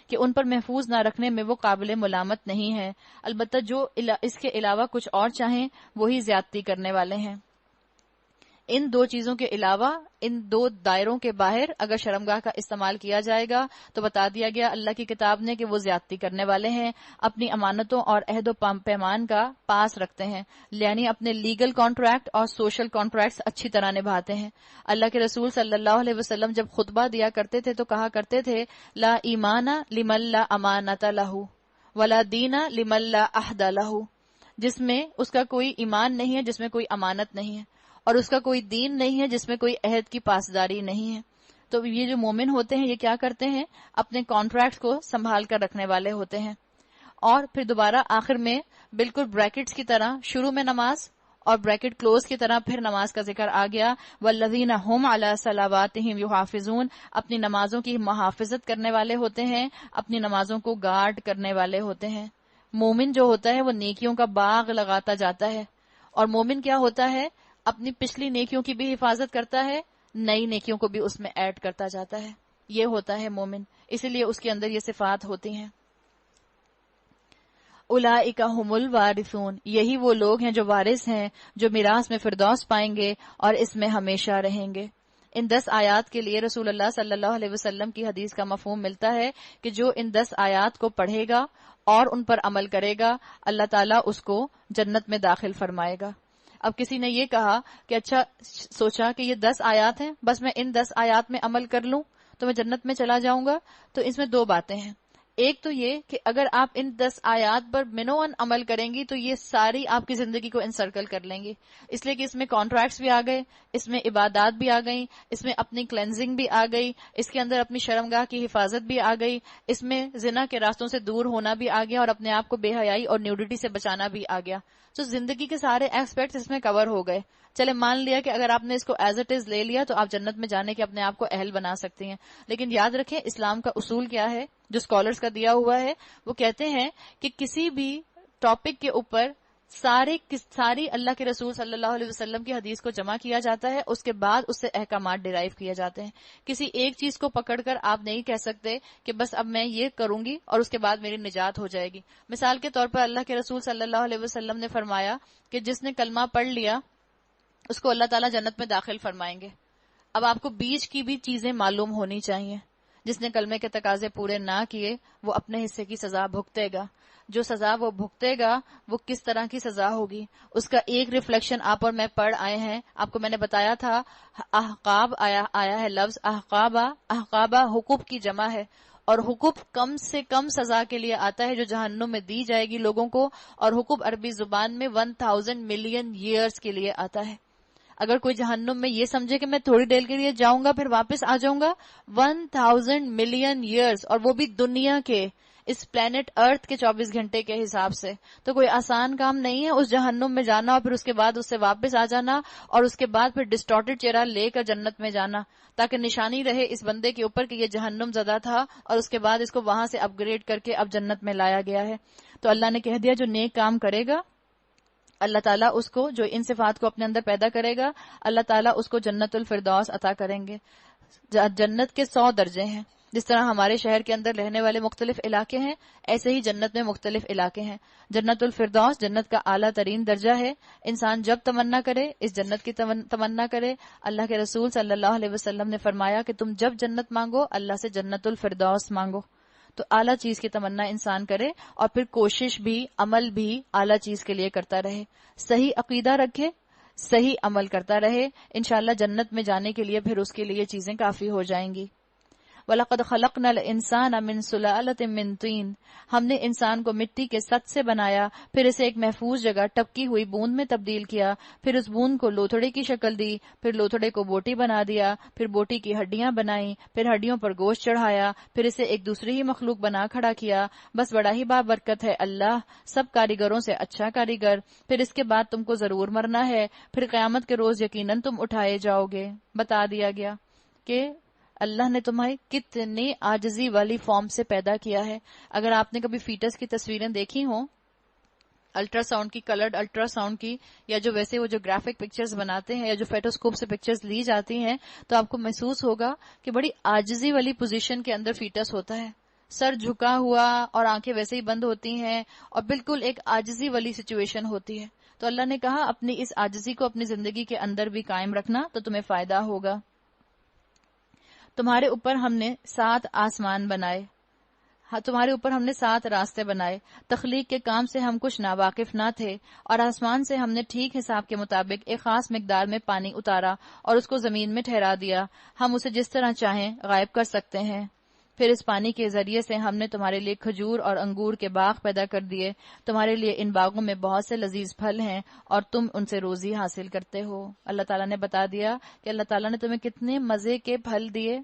کہ ان پر محفوظ نہ رکھنے میں وہ قابل ملامت نہیں ہے. البتہ جو اس کے علاوہ کچھ اور چاہیں وہی زیادتی کرنے والے ہیں. ان دو چیزوں کے علاوہ، ان دو دائروں کے باہر اگر شرمگاہ کا استعمال کیا جائے گا تو بتا دیا گیا اللہ کی کتاب نے کہ وہ زیادتی کرنے والے ہیں، اپنی امانتوں اور عہد و پیمان کا پاس رکھتے ہیں، یعنی اپنے لیگل کانٹریکٹ اور سوشل کانٹریکٹس اچھی طرح نبھاتے ہیں. اللہ کے رسول صلی اللہ علیہ وسلم جب خطبہ دیا کرتے تھے تو کہا کرتے تھے لا ایمان لمن لا امانت لہ ولا دین لمن لا عہد لہ، جس میں اس کا کوئی ایمان نہیں ہے جس میں کوئی امانت نہیں ہے، اور اس کا کوئی دین نہیں ہے جس میں کوئی عہد کی پاسداری نہیں ہے. تو یہ جو مومن ہوتے ہیں یہ کیا کرتے ہیں؟ اپنے کانٹریکٹ کو سنبھال کر رکھنے والے ہوتے ہیں. اور پھر دوبارہ آخر میں بالکل بریکٹس کی طرح شروع میں نماز اور بریکٹ کلوز کی طرح پھر نماز کا ذکر آ گیا. والذین هم علی صلواتہم یحافظون، اپنی نمازوں کی محافظت کرنے والے ہوتے ہیں، اپنی نمازوں کو گارڈ کرنے والے ہوتے ہیں. مومن جو ہوتا ہے وہ نیکیوں کا باغ لگاتا جاتا ہے، اور مومن کیا ہوتا ہے؟ اپنی پچھلی نیکیوں کی بھی حفاظت کرتا ہے، نئی نیکیوں کو بھی اس میں ایڈ کرتا جاتا ہے. یہ ہوتا ہے مومن، اسی لیے اس کے اندر یہ صفات ہوتی ہیں. اولئک هم الوارثون، یہی وہ لوگ ہیں جو وارث ہیں، جو میراث میں فردوس پائیں گے اور اس میں ہمیشہ رہیں گے. ان 10 آیات کے لیے رسول اللہ صلی اللہ علیہ وسلم کی حدیث کا مفہوم ملتا ہے کہ جو ان 10 آیات کو پڑھے گا اور ان پر عمل کرے گا اللہ تعالیٰ اس کو جنت میں داخل فرمائے گا. اب کسی نے یہ کہا کہ اچھا سوچا کہ یہ 10 آیات ہیں، بس میں ان 10 آیات میں عمل کر لوں تو میں جنت میں چلا جاؤں گا. تو اس میں 2 باتیں ہیں. ایک تو یہ کہ اگر آپ ان 10 آیات پر منوان عمل کریں گی تو یہ ساری آپ کی زندگی کو انسرکل کر لیں گی، اس لیے کہ اس میں کانٹریکٹس بھی آ گئے، اس میں عبادات بھی آ گئیں، اس میں اپنی کلینزنگ بھی آ گئی، اس کے اندر اپنی شرمگاہ کی حفاظت بھی آ گئی، اس میں زنا کے راستوں سے دور ہونا بھی آ گیا اور اپنے آپ کو بے حیائی اور نیوڈیٹی سے بچانا بھی آ گیا. تو زندگی کے سارے ایسپیکٹس اس میں کور ہو گئے. چلے مان لیا کہ اگر آپ نے اس کو ایز اٹ از لے لیا تو آپ جنت میں جانے کے اپنے آپ کو اہل بنا سکتے ہیں. لیکن یاد رکھیں اسلام کا اصول کیا ہے جو اسکالرز کا دیا ہوا ہے، وہ کہتے ہیں کہ کسی بھی ٹاپک کے اوپر ساری اللہ کے رسول صلی اللہ علیہ وسلم کی حدیث کو جمع کیا جاتا ہے، اس کے بعد اس سے احکامات ڈیرائیو کیے جاتے ہیں. کسی ایک چیز کو پکڑ کر آپ نہیں کہہ سکتے کہ بس اب میں یہ کروں گی اور اس کے بعد میری نجات ہو جائے گی. مثال کے طور پر اللہ کے رسول صلی اللہ علیہ وسلم نے فرمایا کہ جس نے کلمہ پڑھ لیا اس کو اللہ تعالیٰ جنت میں داخل فرمائیں گے. اب آپ کو بیچ کی بھی چیزیں معلوم ہونی چاہیے. جس نے کلمے کے تقاضے پورے نہ کیے وہ اپنے حصے کی سزا بھگتے گا. جو سزا وہ بھگتے گا وہ کس طرح کی سزا ہوگی اس کا ایک ریفلیکشن آپ اور میں پڑھ آئے ہیں. آپ کو میں نے بتایا تھا احقاب آیا ہے لفظ احقابہ حقوق کی جمع ہے، اور حقوق کم سے کم سزا کے لیے آتا ہے جو جہنم میں دی جائے گی لوگوں کو، اور حقوق عربی زبان میں 1000 ملین ایئرز کے لیے آتا ہے. اگر کوئی جہنم میں یہ سمجھے کہ میں تھوڑی دیر کے لیے جاؤں گا پھر واپس آ جاؤں گا، 1000 ملین ایئرز، اور وہ بھی دنیا کے اس پلانٹ ارتھ کے 24 گھنٹے کے حساب سے. تو کوئی آسان کام نہیں ہے اس جہنم میں جانا اور پھر اس کے بعد اس سے واپس آ جانا اور اس کے بعد پھر ڈسٹارٹڈ چہرہ لے کر جنت میں جانا، تاکہ نشانی رہے اس بندے کے اوپر کہ یہ جہنم زدہ تھا اور اس کے بعد اس کو وہاں سے اپ گریڈ کر کے اب جنت میں لایا گیا ہے. تو اللہ نے کہہ دیا جو نیک کام کرے گا اللہ تعالیٰ اس کو، جو ان صفات کو اپنے اندر پیدا کرے گا، اللہ تعالیٰ اس کو جنت الفردوس عطا کریں گے. جنت کے 100 درجے ہیں. جس طرح ہمارے شہر کے اندر رہنے والے مختلف علاقے ہیں، ایسے ہی جنت میں مختلف علاقے ہیں. جنت الفردوس جنت کا اعلیٰ ترین درجہ ہے. انسان جب تمنا کرے اس جنت کی تمنا کرے. اللہ کے رسول صلی اللہ علیہ وسلم نے فرمایا کہ تم جب جنت مانگو اللہ سے جنت الفردوس مانگو. تو اعلیٰ چیز کی تمنا انسان کرے اور پھر کوشش بھی، عمل بھی اعلیٰ چیز کے لیے کرتا رہے. صحیح عقیدہ رکھے، صحیح عمل کرتا رہے، انشاءاللہ جنت میں جانے کے لیے پھر اس کے لیے چیزیں کافی ہو جائیں گی. وَلَقَدْ خَلَقْنَا الْإِنسَانَ مِنْ سُلَالَةٍ مِّن طِينٍ، ہم نے انسان کو مٹی کے سط سے بنایا، پھر اسے ایک محفوظ جگہ ٹپکی ہوئی بوند میں تبدیل کیا، پھر اس بوند کو لوتھڑے کی شکل دی، پھر لوتھڑے کو بوٹی بنا دیا، پھر بوٹی کی ہڈیاں بنائیں، پھر ہڈیوں پر گوشت چڑھایا، پھر اسے ایک دوسری ہی مخلوق بنا کھڑا کیا. بس بڑا ہی بابرکت ہے اللہ، سب کاریگروں سے اچھا کاریگر. پھر اس کے بعد تم کو ضرور مرنا ہے، پھر قیامت کے روز یقیناً تم اٹھائے جاؤ گے. بتا دیا گیا کہ اللہ نے تمہیں کتنی عاجزی والی فارم سے پیدا کیا ہے. اگر آپ نے کبھی فیٹس کی تصویریں دیکھی ہوں، الٹرا ساؤنڈ کی، کلرڈ الٹرا ساؤنڈ کی، یا جو ویسے وہ جو گرافک پکچرز بناتے ہیں یا جو فیٹوسکوپ سے پکچرز لی جاتی ہیں، تو آپ کو محسوس ہوگا کہ بڑی عاجزی والی پوزیشن کے اندر فیٹس ہوتا ہے. سر جھکا ہوا اور آنکھیں ویسے ہی بند ہوتی ہیں اور بالکل ایک عاجزی والی سچویشن ہوتی ہے. تو اللہ نے کہا اپنی اس عاجزی کو اپنی زندگی کے اندر بھی قائم رکھنا تو تمہیں فائدہ ہوگا. تمہارے اوپر ہم نے 7 آسمان بنائے، تمہارے اوپر ہم نے 7 راستے بنائے. تخلیق کے کام سے ہم کچھ ناواقف نہ تھے، اور آسمان سے ہم نے ٹھیک حساب کے مطابق ایک خاص مقدار میں پانی اتارا اور اس کو زمین میں ٹھہرا دیا. ہم اسے جس طرح چاہیں غائب کر سکتے ہیں. پھر اس پانی کے ذریعے سے ہم نے تمہارے لیے کھجور اور انگور کے باغ پیدا کر دیے. تمہارے لیے ان باغوں میں بہت سے لذیذ پھل ہیں اور تم ان سے روزی حاصل کرتے ہو. اللہ تعالیٰ نے بتا دیا کہ اللہ تعالیٰ نے تمہیں کتنے مزے کے پھل دیے.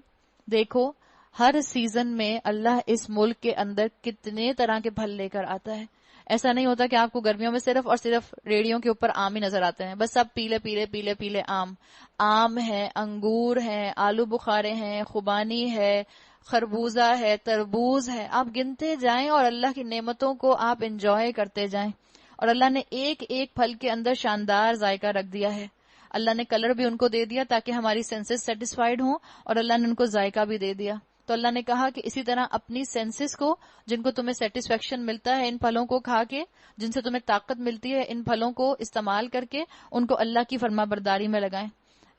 دیکھو ہر سیزن میں اللہ اس ملک کے اندر کتنے طرح کے پھل لے کر آتا ہے. ایسا نہیں ہوتا کہ آپ کو گرمیوں میں صرف اور صرف ریڑیوں کے اوپر آم ہی نظر آتے ہیں، بس سب پیلے پیلے پیلے پیلے آم ہے، انگور ہے، آلو بخارے ہیں، خوبانی ہے، خربوزہ ہے، تربوز ہے. آپ گنتے جائیں اور اللہ کی نعمتوں کو آپ انجوائے کرتے جائیں. اور اللہ نے ایک ایک پھل کے اندر شاندار ذائقہ رکھ دیا ہے. اللہ نے کلر بھی ان کو دے دیا تاکہ ہماری سینسز سیٹسفائیڈ ہوں، اور اللہ نے ان کو ذائقہ بھی دے دیا. تو اللہ نے کہا کہ اسی طرح اپنی سینسز کو، جن کو تمہیں سیٹسفیکشن ملتا ہے ان پھلوں کو کھا کے، جن سے تمہیں طاقت ملتی ہے ان پھلوں کو استعمال کر کے، ان کو اللہ کی فرما برداری میں لگائیں.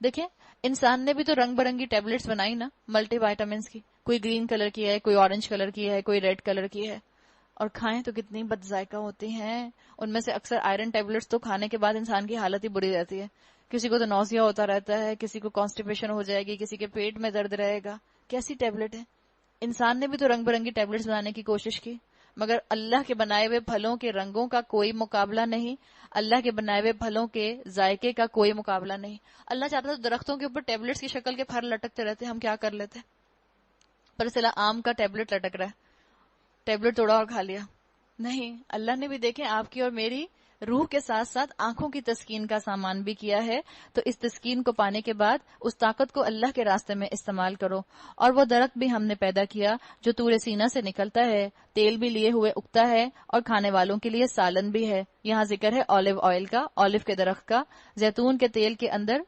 دیکھیں انسان نے بھی تو رنگ برنگی ٹیبلٹس بنائی نا، ملٹی وائٹامنس کی. کوئی گرین کلر کی ہے، کوئی اورنج کلر کی ہے، کوئی ریڈ کلر کی ہے، اور کھائیں تو کتنی بد ذائقہ ہوتی ہیں. ان میں سے اکثر آئرن ٹیبلٹس تو کھانے کے بعد انسان کی حالت ہی بری رہتی ہے. کسی کو تو نوزیا ہوتا رہتا ہے، کسی کو کانسٹیپیشن ہو جائے گی، کسی کے پیٹ میں درد رہے گا. کیسی ٹیبلٹ ہے؟ انسان نے بھی تو رنگ برنگی ٹیبلٹس بنانے کی کوشش کی، مگر اللہ کے بنائے ہوئے پھلوں کے رنگوں کا کوئی مقابلہ نہیں، اللہ کے بنائے ہوئے پھلوں کے ذائقے کا کوئی مقابلہ نہیں. اللہ چاہتا ہے درختوں کے اوپر ٹیبلٹس کی شکل کے پھل لٹکتے رہتے، ہم کیا کر لیتے؟ پر اصلا آم کا ٹیبلٹ لٹک رہا ہے، ٹیبلٹ توڑا اور کھا لیا. نہیں، اللہ نے بھی دیکھیں آپ کی اور میری روح کے ساتھ ساتھ آنکھوں کی تسکین کا سامان بھی کیا ہے. تو اس تسکین کو پانے کے بعد اس طاقت کو اللہ کے راستے میں استعمال کرو. اور وہ درخت بھی ہم نے پیدا کیا جو طور سینہ سے نکلتا ہے، تیل بھی لیے ہوئے اگتا ہے اور کھانے والوں کے لیے سالن بھی ہے. یہاں ذکر ہے اولیو آئل کا، اولیو کے درخت کا. زیتون کے تیل کے اندر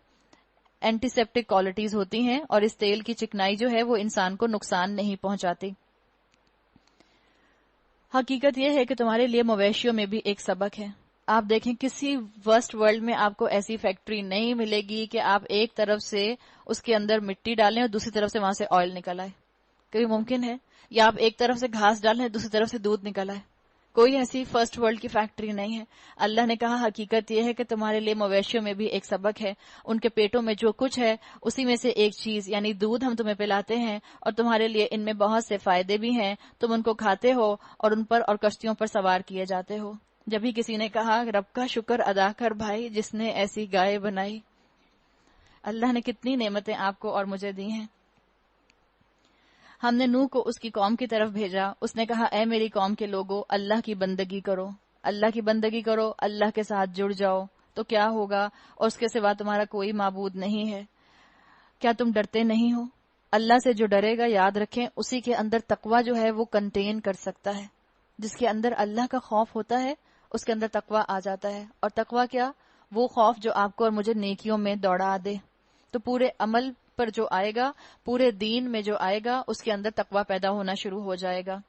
اینٹی سیپٹک کوالٹیز ہوتی ہیں اور اس تیل کی چکنائی جو ہے وہ انسان کو نقصان نہیں پہنچاتی. حقیقت یہ ہے کہ تمہارے لیے مویشیوں میں بھی ایک سبق ہے. آپ دیکھیں کسی ورسٹ ورلڈ میں آپ کو ایسی فیکٹری نہیں ملے گی کہ آپ ایک طرف سے اس کے اندر مٹی ڈالیں اور دوسری طرف سے وہاں سے آئل نکل آئے. کبھی ممکن ہے؟ یا آپ ایک طرف سے گھاس ڈالیں دوسری طرف سے دودھ نکل آئے؟ کوئی ایسی فرسٹ ورلڈ کی فیکٹری نہیں ہے. اللہ نے کہا حقیقت یہ ہے کہ تمہارے لیے مویشیوں میں بھی ایک سبق ہے. ان کے پیٹوں میں جو کچھ ہے اسی میں سے ایک چیز یعنی دودھ ہم تمہیں پلاتے ہیں، اور تمہارے لیے ان میں بہت سے فائدے بھی ہیں. تم ان کو کھاتے ہو اور ان پر اور کشتیوں پر سوار کیے جاتے ہو. جبھی کسی نے کہا رب کا شکر ادا کر بھائی جس نے ایسی گائے بنائی. اللہ نے کتنی نعمتیں آپ کو اور مجھے دی ہیں. ہم نے نوح کو اس کی قوم کی طرف بھیجا، اس نے کہا اے میری قوم کے لوگو، اللہ کی بندگی کرو، اللہ کی بندگی کرو، اللہ کے ساتھ جڑ جاؤ تو کیا ہوگا، اور اس کے سوا تمہارا کوئی معبود نہیں ہے، کیا تم ڈرتے نہیں ہو؟ اللہ سے جو ڈرے گا، یاد رکھیں اسی کے اندر تقوی جو ہے وہ کنٹین کر سکتا ہے. جس کے اندر اللہ کا خوف ہوتا ہے اس کے اندر تقوی آ جاتا ہے. اور تقوی کیا؟ وہ خوف جو آپ کو اور مجھے نیکیوں میں دوڑا دے. تو پورے عمل پر جو آئے گا، پورے دین میں جو آئے گا، اس کے اندر تقوی پیدا ہونا شروع ہو جائے گا.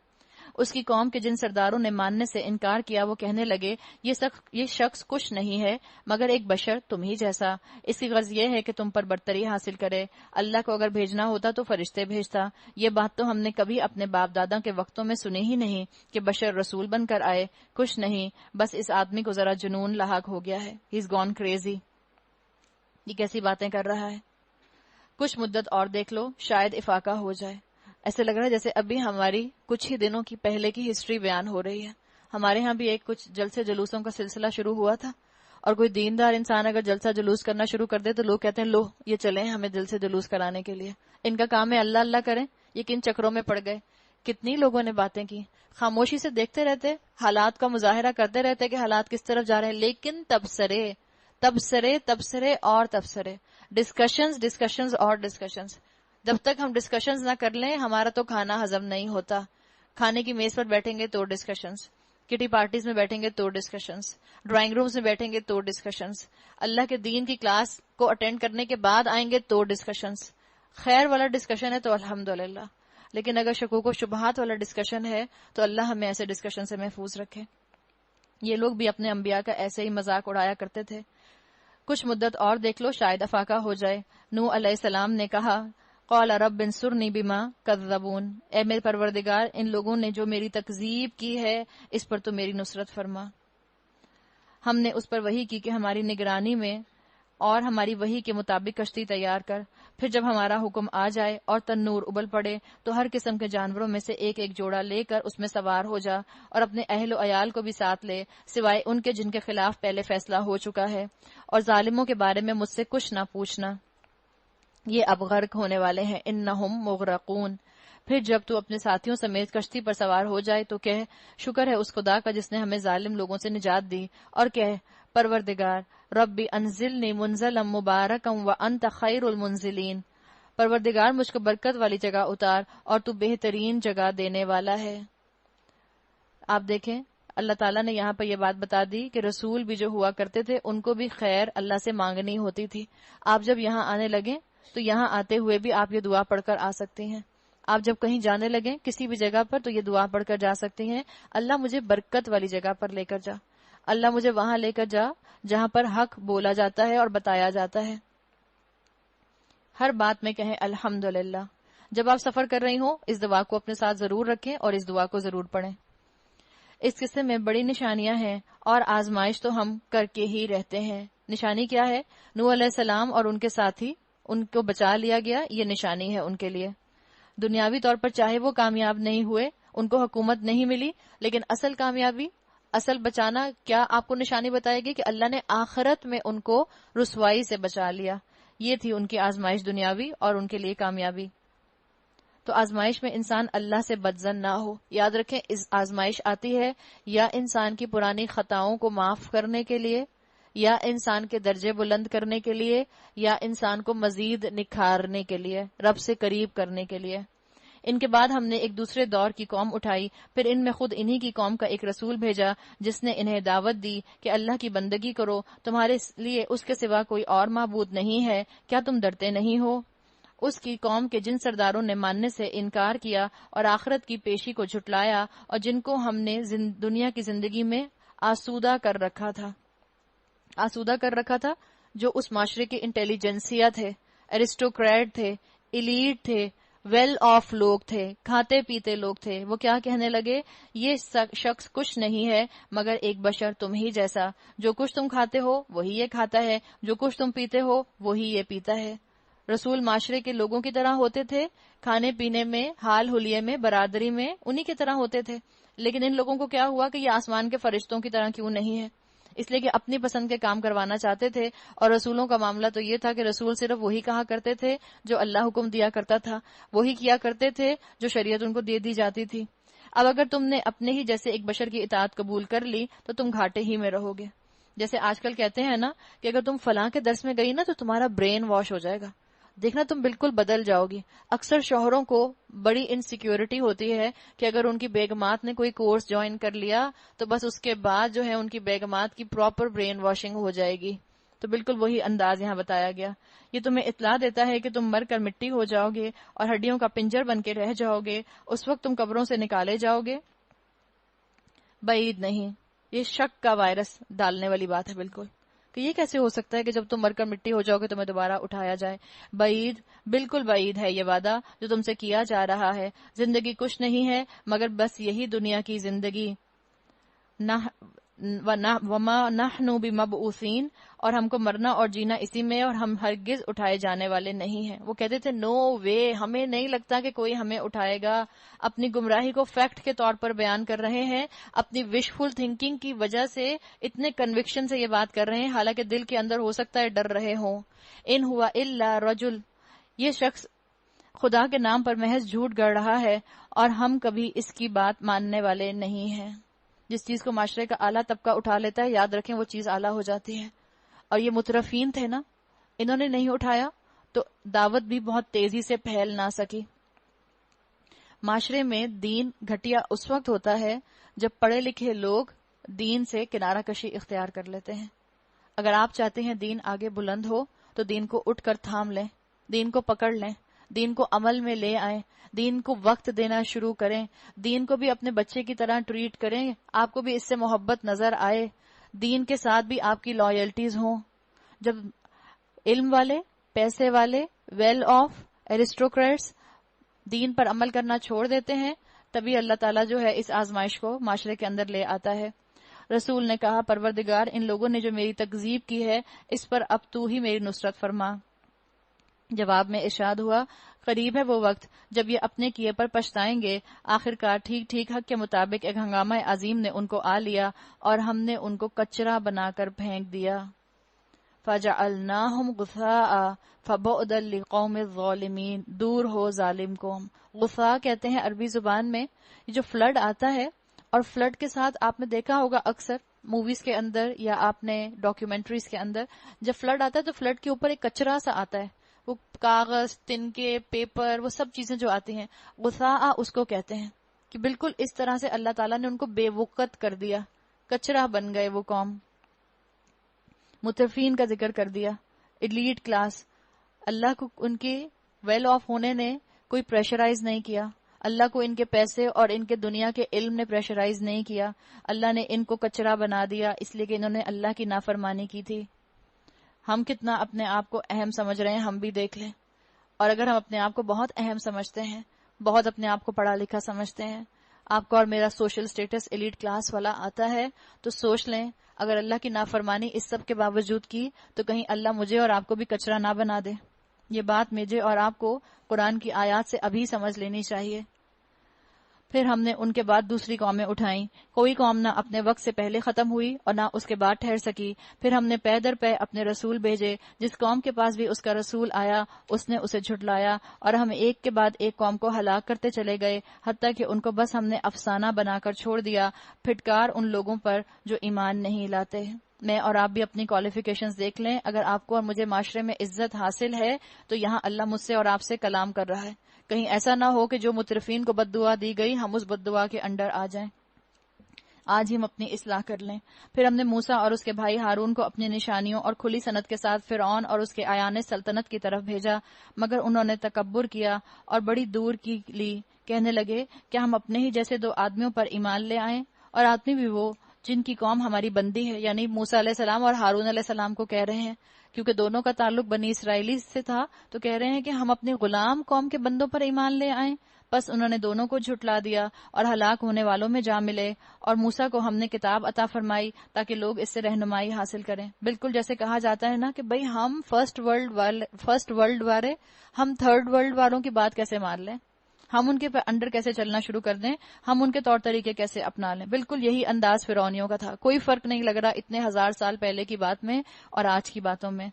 اس کی قوم کے جن سرداروں نے ماننے سے انکار کیا وہ کہنے لگے یہ شخص کچھ نہیں ہے مگر ایک بشر تم ہی جیسا، اس کی غرض یہ ہے کہ تم پر برتری حاصل کرے. اللہ کو اگر بھیجنا ہوتا تو فرشتے بھیجتا. یہ بات تو ہم نے کبھی اپنے باپ دادا کے وقتوں میں سنی ہی نہیں کہ بشر رسول بن کر آئے. کچھ نہیں، بس اس آدمی کو ذرا جنون لاحق ہو گیا ہے. ہی از گون کریزی. یہ کیسی باتیں کر رہا ہے. کچھ مدت اور دیکھ لو، شاید افاقہ ہو جائے. ایسے لگ رہا ہے جیسے ابھی ہماری کچھ ہی دنوں کی پہلے کی ہسٹری بیان ہو رہی ہے. ہمارے ہاں بھی ایک کچھ جلسے جلوسوں کا سلسلہ شروع ہوا تھا، اور کوئی دیندار انسان اگر جلسہ جلوس کرنا شروع کر دے تو لوگ کہتے ہیں لو یہ چلیں ہمیں جلسے جلوس کرانے کے لیے. ان کا کام ہے اللہ اللہ کریں. یہ کن چکروں میں پڑ گئے. کتنی لوگوں نے باتیں کی، خاموشی سے دیکھتے رہتے، حالات کا مظاہرہ کرتے رہتے کہ حالات کس طرف جا رہے ہیں، لیکن تبصرے اور تبصرے، ڈسکشنز اور ڈسکشنز. جب تک ہم ڈسکشنز نہ کر لیں ہمارا تو کھانا ہضم نہیں ہوتا. کھانے کی میز پر بیٹھیں گے تو ڈسکشنز، کٹی پارٹیز میں بیٹھیں گے تو ڈسکشنز، ڈرائنگ رومز میں بیٹھیں گے تو ڈسکشنز، اللہ کے دین کی کلاس کو اٹینڈ کرنے کے بعد آئیں گے تو ڈسکشنز. خیر والا ڈسکشن ہے تو الحمدللہ، لیکن اگر شکوک و شبہات والا ڈسکشن ہے تو اللہ ہمیں ایسے ڈسکشن سے محفوظ رکھے. یہ لوگ بھی اپنے انبیاء کا ایسے ہی مذاق اڑایا کرتے تھے. کچھ مدت اور دیکھ لو، شاید افاقہ ہو جائے. نوح علیہ السلام نے کہا قال رب انصرنی بما کذبون، اے میرے پروردگار ان لوگوں نے جو میری تکذیب کی ہے اس پر تو میری نصرت فرما. ہم نے اس پر وحی کی کہ ہماری نگرانی میں اور ہماری وحی کے مطابق کشتی تیار کر، پھر جب ہمارا حکم آ جائے اور تنور ابل پڑے تو ہر قسم کے جانوروں میں سے ایک ایک جوڑا لے کر اس میں سوار ہو جا، اور اپنے اہل و عیال کو بھی ساتھ لے، سوائے ان کے جن کے خلاف پہلے فیصلہ ہو چکا ہے، اور ظالموں کے بارے میں مجھ سے کچھ نہ پوچھنا، یہ اب غرق ہونے والے ہیں. انہم مغرقون. پھر جب تو اپنے ساتھیوں سمیت کشتی پر سوار ہو جائے تو کہہ شکر ہے اس خدا کا جس نے ہمیں ظالم لوگوں سے نجات دی، اور کہہ پروردگار ربی انزلنی منزلا مبارکا وانت خیر المنزلین، پروردگار مجھ کو برکت والی جگہ اتار اور تو بہترین جگہ دینے والا ہے. آپ دیکھیں اللہ تعالیٰ نے یہاں پر یہ بات بتا دی کہ رسول بھی جو ہوا کرتے تھے ان کو بھی خیر اللہ سے مانگنی ہوتی تھی. آپ جب یہاں آنے لگیں تو یہاں آتے ہوئے بھی آپ یہ دعا پڑھ کر آ سکتے ہیں. آپ جب کہیں جانے لگیں کسی بھی جگہ پر تو یہ دعا پڑھ کر جا سکتے ہیں، اللہ مجھے برکت والی جگہ پر لے کر جا، اللہ مجھے وہاں لے کر جا جہاں پر حق بولا جاتا ہے اور بتایا جاتا ہے. ہر بات میں کہیں الحمدللہ. جب آپ سفر کر رہی ہوں اس دعا کو اپنے ساتھ ضرور رکھیں اور اس دعا کو ضرور پڑھیں. اس قصے میں بڑی نشانیاں ہیں اور آزمائش تو ہم کر کے ہی رہتے ہیں. نشانی کیا ہے؟ نوح علیہ السلام اور ان کے ساتھی، ان کو بچا لیا گیا، یہ نشانی ہے ان کے لیے. دنیاوی طور پر چاہے وہ کامیاب نہیں ہوئے، ان کو حکومت نہیں ملی، لیکن اصل کامیابی، اصل بچانا کیا آپ کو نشانی بتائے گی کہ اللہ نے آخرت میں ان کو رسوائی سے بچا لیا. یہ تھی ان کی آزمائش دنیاوی اور ان کے لیے کامیابی. تو آزمائش میں انسان اللہ سے بدظن نہ ہو. یاد رکھیں اس آزمائش آتی ہے یا انسان کی پرانی خطاؤں کو معاف کرنے کے لیے، یا انسان کے درجے بلند کرنے کے لیے، یا انسان کو مزید نکھارنے کے لیے، رب سے قریب کرنے کے لیے. ان کے بعد ہم نے ایک دوسرے دور کی قوم اٹھائی، پھر ان میں خود انہی کی قوم کا ایک رسول بھیجا جس نے انہیں دعوت دی کہ اللہ کی بندگی کرو، تمہارے لیے اس کے سوا کوئی اور معبود نہیں ہے، کیا تم ڈرتے نہیں ہو؟ اس کی قوم کے جن سرداروں نے ماننے سے انکار کیا اور آخرت کی پیشی کو جھٹلایا، اور جن کو ہم نے دنیا کی زندگی میں آسودہ کر رکھا تھا، جو اس معاشرے کے انٹیلیجنسیا تھے، ایرسٹوکریٹ تھے، ایلیٹ تھے، ویل آف لوگ تھے، کھاتے پیتے لوگ تھے، وہ کیا کہنے لگے؟ یہ شخص کچھ نہیں ہے مگر ایک بشر تم ہی جیسا، جو کچھ تم کھاتے ہو وہی یہ کھاتا ہے، جو کچھ تم پیتے ہو وہی یہ پیتا ہے. رسول معاشرے کے لوگوں کی طرح ہوتے تھے، کھانے پینے میں، حال حلیے میں، برادری میں انہی کی طرح ہوتے تھے، لیکن ان لوگوں کو کیا ہوا کہ یہ آسمان کے فرشتوں کی طرح کیوں نہیں ہے؟ اس لیے کہ اپنی پسند کے کام کروانا چاہتے تھے، اور رسولوں کا معاملہ تو یہ تھا کہ رسول صرف وہی کہا کرتے تھے جو اللہ حکم دیا کرتا تھا، وہی کیا کرتے تھے جو شریعت ان کو دے دی جاتی تھی۔ اب اگر تم نے اپنے ہی جیسے ایک بشر کی اطاعت قبول کر لی تو تم گھاٹے ہی میں رہو گے۔ جیسے آج کل کہتے ہیں نا کہ اگر تم فلاں کے درس میں گئی نا تو تمہارا برین واش ہو جائے گا، دیکھنا تم بالکل بدل جاؤ گی۔ اکثر شوہروں کو بڑی انسیکیورٹی ہوتی ہے کہ اگر ان کی بیگمات نے کوئی کورس جوائن کر لیا تو بس اس کے بعد جو ہے ان کی بیگمات کی پراپر برین واشنگ ہو جائے گی۔ تو بالکل وہی انداز یہاں بتایا گیا۔ یہ تمہیں اطلاع دیتا ہے کہ تم مر کر مٹی ہو جاؤ گے اور ہڈیوں کا پنجر بن کے رہ جاؤ گے، اس وقت تم قبروں سے نکالے جاؤ گے۔ بعید نہیں، یہ شک کا وائرس ڈالنے والی بات ہے بالکل، کہ یہ کیسے ہو سکتا ہے کہ جب تم مر کر مٹی ہو جاؤ گے تمہیں دوبارہ اٹھایا جائے۔ بعید، بالکل بعید ہے یہ وعدہ جو تم سے کیا جا رہا ہے۔ زندگی کچھ نہیں ہے مگر بس یہی دنیا کی زندگی، وما نحن بمبعوثین، اور ہم کو مرنا اور جینا اسی میں، اور ہم ہرگز اٹھائے جانے والے نہیں ہیں۔ وہ کہتے تھے نو وے، ہمیں نہیں لگتا کہ کوئی ہمیں اٹھائے گا۔ اپنی گمراہی کو فیکٹ کے طور پر بیان کر رہے ہیں، اپنی وشفل تھنکنگ کی وجہ سے اتنے کنوکشن سے یہ بات کر رہے ہیں، حالانکہ دل کے اندر ہو سکتا ہے ڈر رہے ہوں۔ ان ہوا الا رجل، یہ شخص خدا کے نام پر محض جھوٹ گڑھ رہا ہے اور ہم کبھی اس کی بات ماننے والے نہیں ہیں۔ جس چیز کو معاشرے کا اعلیٰ طبقہ اٹھا لیتا ہے، یاد رکھیں وہ چیز اعلیٰ ہو جاتی ہے۔ اور یہ مترفین تھے نا، انہوں نے نہیں اٹھایا تو دعوت بھی بہت تیزی سے پھیل نہ سکی۔ معاشرے میں دین گھٹیا اس وقت ہوتا ہے جب پڑھے لکھے لوگ دین سے کنارہ کشی اختیار کر لیتے ہیں۔ اگر آپ چاہتے ہیں دین آگے بلند ہو تو دین کو اٹھ کر تھام لیں، دین کو پکڑ لیں، دین کو عمل میں لے آئیں، دین کو وقت دینا شروع کریں، دین کو بھی اپنے بچے کی طرح ٹریٹ کریں، آپ کو بھی اس سے محبت نظر آئے، دین کے ساتھ بھی آپ کی لائلٹیز ہوں۔ جب علم والے، پیسے والے، ویل آف ایرسٹوکریٹس دین پر عمل کرنا چھوڑ دیتے ہیں، تبھی اللہ تعالیٰ جو ہے اس آزمائش کو معاشرے کے اندر لے آتا ہے۔ رسول نے کہا پروردگار، ان لوگوں نے جو میری تکذیب کی ہے اس پر اب تو ہی میری نصرت فرما۔ جواب میں ارشاد ہوا، قریب ہے وہ وقت جب یہ اپنے کیے پر پچھتائیں گے۔ آخرکار ٹھیک ٹھیک حق کے مطابق ایک ہنگامہ عظیم نے ان کو آ لیا اور ہم نے ان کو کچرا بنا کر پھینک دیا۔ فَجَعَلْنَاهُمْ غُثَاءً فَبُعْدًا لِقَوْمِ الظَّالِمِينَ، دور ہو ظالم قوم۔ غثاء کہتے ہیں عربی زبان میں یہ جو فلڈ آتا ہے، اور فلڈ کے ساتھ آپ نے دیکھا ہوگا اکثر موویز کے اندر یا آپ نے ڈاکیومنٹریز کے اندر، جب فلڈ آتا ہے تو فلڈ کے اوپر ایک کچرا سا آتا ہے، وہ کاغذ، تنکے، پیپر، وہ سب چیزیں جو آتی ہیں، غثاء اس کو کہتے ہیں، کہ بالکل اس طرح سے اللہ تعالیٰ نے ان کو بے وقت کر دیا، کچرا بن گئے وہ قوم۔ مترفین کا ذکر کر دیا، ایلیٹ کلاس۔ اللہ کو ان کے ویل آف ہونے نے کوئی پریشرائز نہیں کیا، اللہ کو ان کے پیسے اور ان کے دنیا کے علم نے پریشرائز نہیں کیا، اللہ نے ان کو کچرا بنا دیا اس لیے کہ انہوں نے اللہ کی نافرمانی کی تھی۔ ہم کتنا اپنے آپ کو اہم سمجھ رہے ہیں ہم بھی دیکھ لیں، اور اگر ہم اپنے آپ کو بہت اہم سمجھتے ہیں، بہت اپنے آپ کو پڑھا لکھا سمجھتے ہیں، آپ کا اور میرا سوشل سٹیٹس ایلیٹ کلاس والا آتا ہے، تو سوچ لیں اگر اللہ کی نافرمانی اس سب کے باوجود کی تو کہیں اللہ مجھے اور آپ کو بھی کچرا نہ بنا دے۔ یہ بات مجھے اور آپ کو قرآن کی آیات سے ابھی سمجھ لینی چاہیے۔ پھر ہم نے ان کے بعد دوسری قومیں اٹھائیں، کوئی قوم نہ اپنے وقت سے پہلے ختم ہوئی اور نہ اس کے بعد ٹھہر سکی۔ پھر ہم نے پے در پے اپنے رسول بھیجے، جس قوم کے پاس بھی اس کا رسول آیا اس نے اسے جھٹلایا، اور ہم ایک کے بعد ایک قوم کو ہلاک کرتے چلے گئے، حتیٰ کہ ان کو بس ہم نے افسانہ بنا کر چھوڑ دیا۔ پھٹکار ان لوگوں پر جو ایمان نہیں لاتے۔ میں اور آپ بھی اپنی کوالیفیکیشنز دیکھ لیں، اگر آپ کو اور مجھے معاشرے میں عزت حاصل ہے تو یہاں اللہ مجھ سے اور آپ سے کلام کر رہا ہے، کہیں ایسا نہ ہو کہ جو مترفین کو بد دعا دی گئی ہم اس بد دعا کے انڈر آ جائیں۔ آج ہی ہم اپنی اصلاح کر لیں۔ پھر ہم نے موسیٰ اور اس کے بھائی ہارون کو اپنی نشانیوں اور کھلی سند کے ساتھ فرعون اور اس کے ایان سلطنت کی طرف بھیجا، مگر انہوں نے تکبر کیا اور بڑی دور کی لی، کہنے لگے کہ ہم اپنے ہی جیسے دو آدمیوں پر ایمان لے آئیں، اور آدمی بھی وہ جن کی قوم ہماری بندی ہے، یعنی موسیٰ علیہ السلام اور ہارون علیہ السلام کو کہہ رہے ہیں، کیونکہ دونوں کا تعلق بنی اسرائیلی سے تھا، تو کہہ رہے ہیں کہ ہم اپنے غلام قوم کے بندوں پر ایمان لے آئیں۔ بس انہوں نے دونوں کو جھٹلا دیا اور ہلاک ہونے والوں میں جا ملے، اور موسیٰ کو ہم نے کتاب عطا فرمائی تاکہ لوگ اس سے رہنمائی حاصل کریں۔ بالکل جیسے کہا جاتا ہے نا کہ بھئی ہم فرسٹ ورلڈ والے، ہم تھرڈ ورلڈ والوں کی بات کیسے مان لیں؟ ہم ان کے انڈر کیسے چلنا شروع کر دیں، ہم ان کے طور طریقے کیسے اپنا لیں. بالکل یہی انداز فرعونیوں کا تھا. کوئی فرق نہیں لگ رہا اتنے 1000 سال پہلے کی بات میں اور آج کی باتوں میں.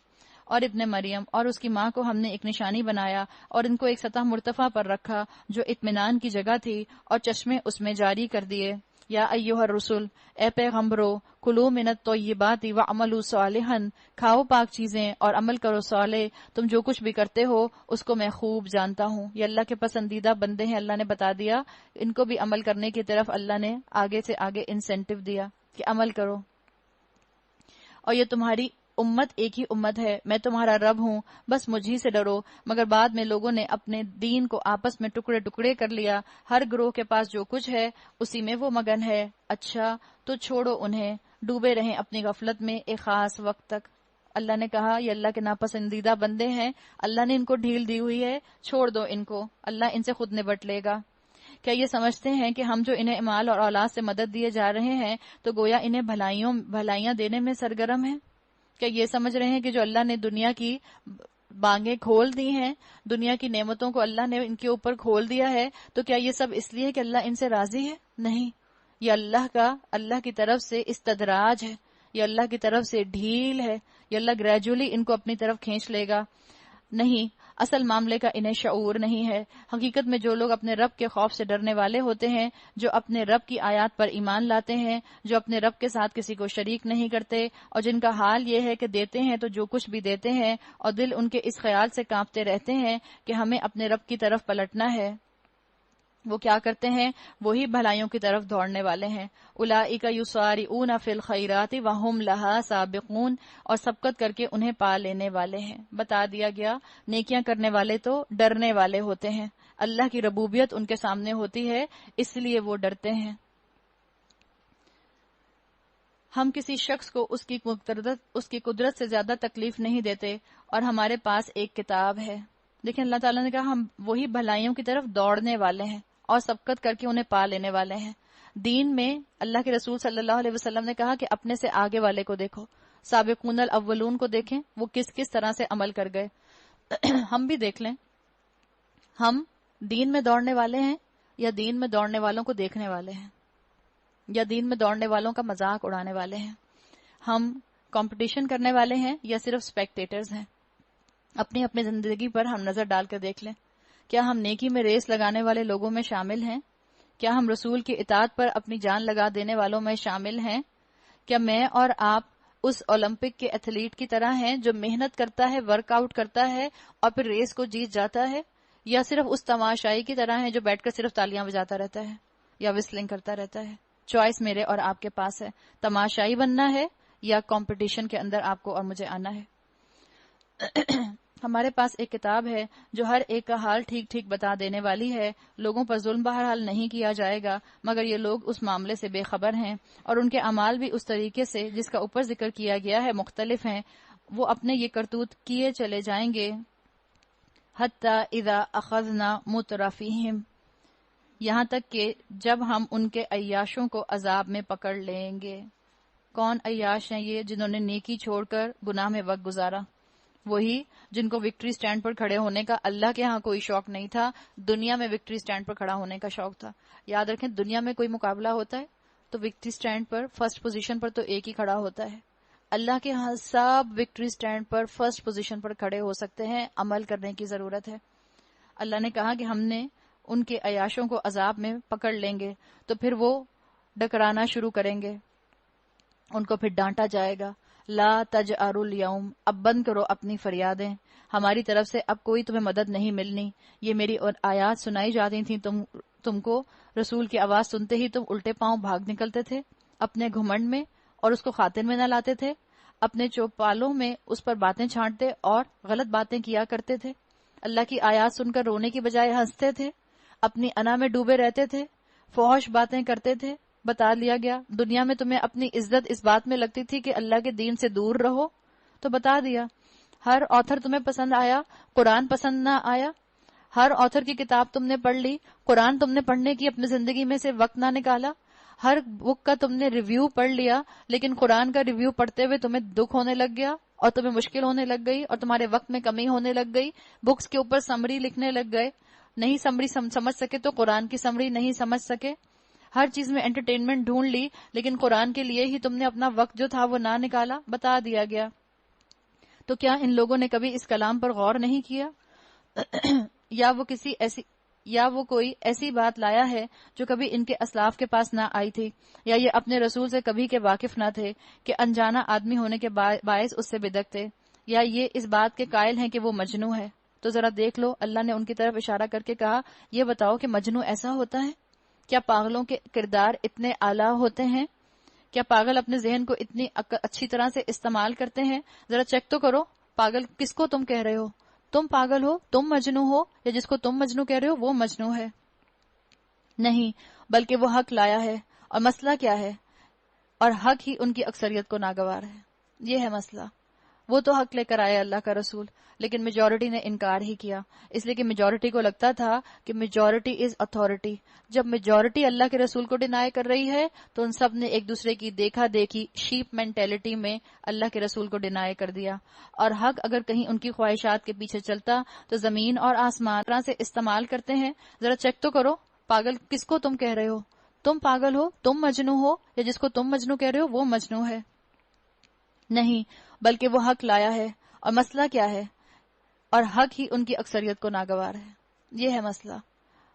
اور ابن مریم اور اس کی ماں کو ہم نے ایک نشانی بنایا اور ان کو ایک سطح مرتفع پر رکھا جو اطمینان کی جگہ تھی، اور چشمے اس میں جاری کر دیے. یا ایھا الرسل، اے پیغمبرو، کلوا من الطیبات وعملوا صالحا، کھاؤ پاک چیزیں اور عمل کرو صالح، تم جو کچھ بھی کرتے ہو اس کو میں خوب جانتا ہوں. یہ اللہ کے پسندیدہ بندے ہیں، اللہ نے بتا دیا. ان کو بھی عمل کرنے کی طرف اللہ نے آگے سے آگے انسینٹیو دیا کہ عمل کرو. اور یہ تمہاری امت ایک ہی امت ہے، میں تمہارا رب ہوں، بس مجھی سے ڈرو. مگر بعد میں لوگوں نے اپنے دین کو آپس میں ٹکڑے ٹکڑے کر لیا، ہر گروہ کے پاس جو کچھ ہے اسی میں وہ مگن ہے. اچھا تو چھوڑو انہیں، ڈوبے رہیں اپنی غفلت میں ایک خاص وقت تک. اللہ نے کہا یہ اللہ کے ناپسندیدہ بندے ہیں، اللہ نے ان کو ڈھیل دی ہوئی ہے، چھوڑ دو ان کو، اللہ ان سے خود نبٹ لے گا. کیا یہ سمجھتے ہیں کہ ہم جو انہیں مال اور اولاد سے مدد دیے جا رہے ہیں تو گویا انہیں بھلائیاں دینے میں سرگرم ہیں؟ کیا یہ سمجھ رہے ہیں کہ جو اللہ نے دنیا کی بانگیں کھول دی ہیں، دنیا کی نعمتوں کو اللہ نے ان کے اوپر کھول دیا ہے، تو کیا یہ سب اس لیے کہ اللہ ان سے راضی ہے؟ نہیں، یہ اللہ کی طرف سے استدراج ہے، یہ اللہ کی طرف سے ڈھیل ہے، یہ اللہ گریجولی ان کو اپنی طرف کھینچ لے گا. نہیں، اصل معاملے کا انہیں شعور نہیں ہے. حقیقت میں جو لوگ اپنے رب کے خوف سے ڈرنے والے ہوتے ہیں، جو اپنے رب کی آیات پر ایمان لاتے ہیں، جو اپنے رب کے ساتھ کسی کو شریک نہیں کرتے، اور جن کا حال یہ ہے کہ دیتے ہیں تو جو کچھ بھی دیتے ہیں اور دل ان کے اس خیال سے کانپتے رہتے ہیں کہ ہمیں اپنے رب کی طرف پلٹنا ہے، وہ کیا کرتے ہیں؟ وہی بھلائیوں کی طرف دوڑنے والے ہیں. اولئک یسارعون فی الخیرات وہم لہا سابقون، اور سبقت کر کے انہیں پا لینے والے ہیں. بتا دیا گیا نیکیاں کرنے والے تو ڈرنے والے ہوتے ہیں، اللہ کی ربوبیت ان کے سامنے ہوتی ہے اس لیے وہ ڈرتے ہیں. ہم کسی شخص کو اس کی قدرت سے زیادہ تکلیف نہیں دیتے، اور ہمارے پاس ایک کتاب ہے. لیکن اللہ تعالیٰ نے کہا ہم وہی بھلائیوں کی طرف دوڑنے والے ہیں اور سبقت کر کے انہیں پا لینے والے ہیں. دین میں اللہ کے رسول صلی اللہ علیہ وسلم نے کہا کہ اپنے سے آگے والے کو دیکھو، سابقون الاولون کو دیکھیں وہ کس طرح سے عمل کر گئے. ہم بھی دیکھ لیں، ہم دین میں دوڑنے والے ہیں یا دین میں دوڑنے والوں کو دیکھنے والے ہیں، یا دین میں دوڑنے والوں کا مذاق اڑانے والے ہیں. ہم کمپٹیشن کرنے والے ہیں یا صرف سپیکٹیٹرز ہیں. اپنی اپنی زندگی پر ہم نظر ڈال کر دیکھ لیں، کیا ہم نیکی میں ریس لگانے والے لوگوں میں شامل ہیں؟ کیا ہم رسول کی اطاعت پر اپنی جان لگا دینے والوں میں شامل ہیں؟ کیا میں اور آپ اس اولمپک کے ایتھلیٹ کی طرح ہیں جو محنت کرتا ہے، ورک آؤٹ کرتا ہے اور پھر ریس کو جیت جاتا ہے، یا صرف اس تماشائی کی طرح ہیں جو بیٹھ کر صرف تالیاں بجاتا رہتا ہے یا وسلنگ کرتا رہتا ہے؟ چوائس میرے اور آپ کے پاس ہے، تماشائی بننا ہے یا کمپٹیشن کے اندر آپ کو اور مجھے آنا ہے. ہمارے پاس ایک کتاب ہے جو ہر ایک کا حال ٹھیک ٹھیک بتا دینے والی ہے. لوگوں پر ظلم بہرحال نہیں کیا جائے گا، مگر یہ لوگ اس معاملے سے بے خبر ہیں، اور ان کے اعمال بھی اس طریقے سے جس کا اوپر ذکر کیا گیا ہے مختلف ہیں. وہ اپنے یہ کرتوت کیے چلے جائیں گے حتی اذا اخذنا مترفیہم، یہاں تک کہ جب ہم ان کے عیاشوں کو عذاب میں پکڑ لیں گے. کون عیاش ہیں؟ یہ جنہوں نے نیکی چھوڑ کر گناہ میں وقت گزارا، وہی جن کو وکٹری سٹینڈ پر کھڑے ہونے کا اللہ کے ہاں کوئی شوق نہیں تھا، دنیا میں وکٹری سٹینڈ پر کھڑا ہونے کا شوق تھا. یاد رکھیں دنیا میں کوئی مقابلہ ہوتا ہے تو وکٹری سٹینڈ پر فرسٹ پوزیشن پر تو ایک ہی کھڑا ہوتا ہے. اللہ کے ہاں سب وکٹری سٹینڈ پر فرسٹ پوزیشن پر کھڑے ہو سکتے ہیں، عمل کرنے کی ضرورت ہے. اللہ نے کہا کہ ہم نے ان کے عیاشوں کو عذاب میں پکڑ لیں گے تو پھر وہ ڈکرانا شروع کریں گے، ان کو پھر ڈانٹا جائے گا. لا تجأروا اليوم، اب بند کرو اپنی فریادیں، ہماری طرف سے اب کوئی تمہیں مدد نہیں ملنی. یہ میری آیات سنائی جاتی تھیں تم کو، رسول کی آواز سنتے ہی تم الٹے پاؤں بھاگ نکلتے تھے اپنے گھمنڈ میں، اور اس کو خاطر میں نہ لاتے تھے. اپنے چوپالوں میں اس پر باتیں چھانٹتے اور غلط باتیں کیا کرتے تھے. اللہ کی آیات سن کر رونے کی بجائے ہنستے تھے، اپنی انا میں ڈوبے رہتے تھے، فحش باتیں کرتے تھے. بتا لیا گیا دنیا میں تمہیں اپنی عزت اس بات میں لگتی تھی کہ اللہ کے دین سے دور رہو، تو بتا دیا ہر آتھر تمہیں پسند آیا، قرآن پسند نہ آیا. ہر آتھر کی کتاب تم نے پڑھ لی، قرآن تم نے پڑھنے کی اپنی زندگی میں سے وقت نہ نکالا. ہر بک کا تم نے ریویو پڑھ لیا، لیکن قرآن کا ریویو پڑھتے ہوئے تمہیں دکھ ہونے لگ گیا اور تمہیں مشکل ہونے لگ گئی اور تمہارے وقت میں کمی ہونے لگ گئی. بکس کے اوپر سمری لکھنے لگ گئے، نہیں سمجھ سکے تو قرآن کی سمری نہیں سمجھ سکے. ہر چیز میں انٹرٹینمنٹ ڈھونڈ لی لیکن قرآن کے لیے ہی تم نے اپنا وقت جو تھا وہ نہ نکالا. بتا دیا گیا. تو کیا ان لوگوں نے کبھی اس کلام پر غور نہیں کیا؟ یا وہ کوئی ایسی بات لایا ہے جو کبھی ان کے اسلاف کے پاس نہ آئی تھی، یا یہ اپنے رسول سے کبھی کے واقف نہ تھے کہ انجانا آدمی ہونے کے باعث اس سے بدکتے، یا یہ اس بات کے قائل ہیں کہ وہ مجنوں ہے. تو ذرا دیکھ لو، اللہ نے ان کی طرف اشارہ کر کے کہا یہ بتاؤ کہ مجنوں ایسا ہوتا ہے؟ کیا پاگلوں کے کردار اتنے اعلیٰ ہوتے ہیں؟ کیا پاگل اپنے ذہن کو اتنی اچھی طرح سے استعمال کرتے ہیں؟ ذرا چیک تو کرو. پاگل کس کو تم کہہ رہے ہو؟ تم پاگل ہو، تم مجنوں ہو، یا جس کو تم مجنوں کہہ رہے ہو وہ مجنوں ہے؟ نہیں، بلکہ وہ حق لایا ہے. اور مسئلہ کیا ہے؟ اور حق ہی ان کی اکثریت کو ناگوار ہے. یہ ہے مسئلہ. وہ تو حق لے کر آئے اللہ کا رسول، لیکن میجورٹی نے انکار ہی کیا، اس لیے کہ میجورٹی کو لگتا تھا کہ میجورٹی از اتھارٹی. جب میجورٹی اللہ کے رسول کو ڈینائی کر رہی ہے تو ان سب نے ایک دوسرے کی دیکھا دیکھی شیپ مینٹیلٹی میں اللہ کے رسول کو ڈینائی کر دیا. اور حق اگر کہیں ان کی خواہشات کے پیچھے چلتا تو زمین اور آسمان طرح سے استعمال کرتے ہیں. ذرا چیک تو کرو. پاگل کس کو تم کہہ رہے ہو؟ تم پاگل ہو، تم مجنوں ہو، یا جس کو تم مجنوں کہہ رہے ہو وہ مجنوں ہے. نہیں، بلکہ وہ حق لایا ہے. اور مسئلہ کیا ہے؟ اور حق ہی ان کی اکثریت کو ناگوار ہے. یہ ہے مسئلہ.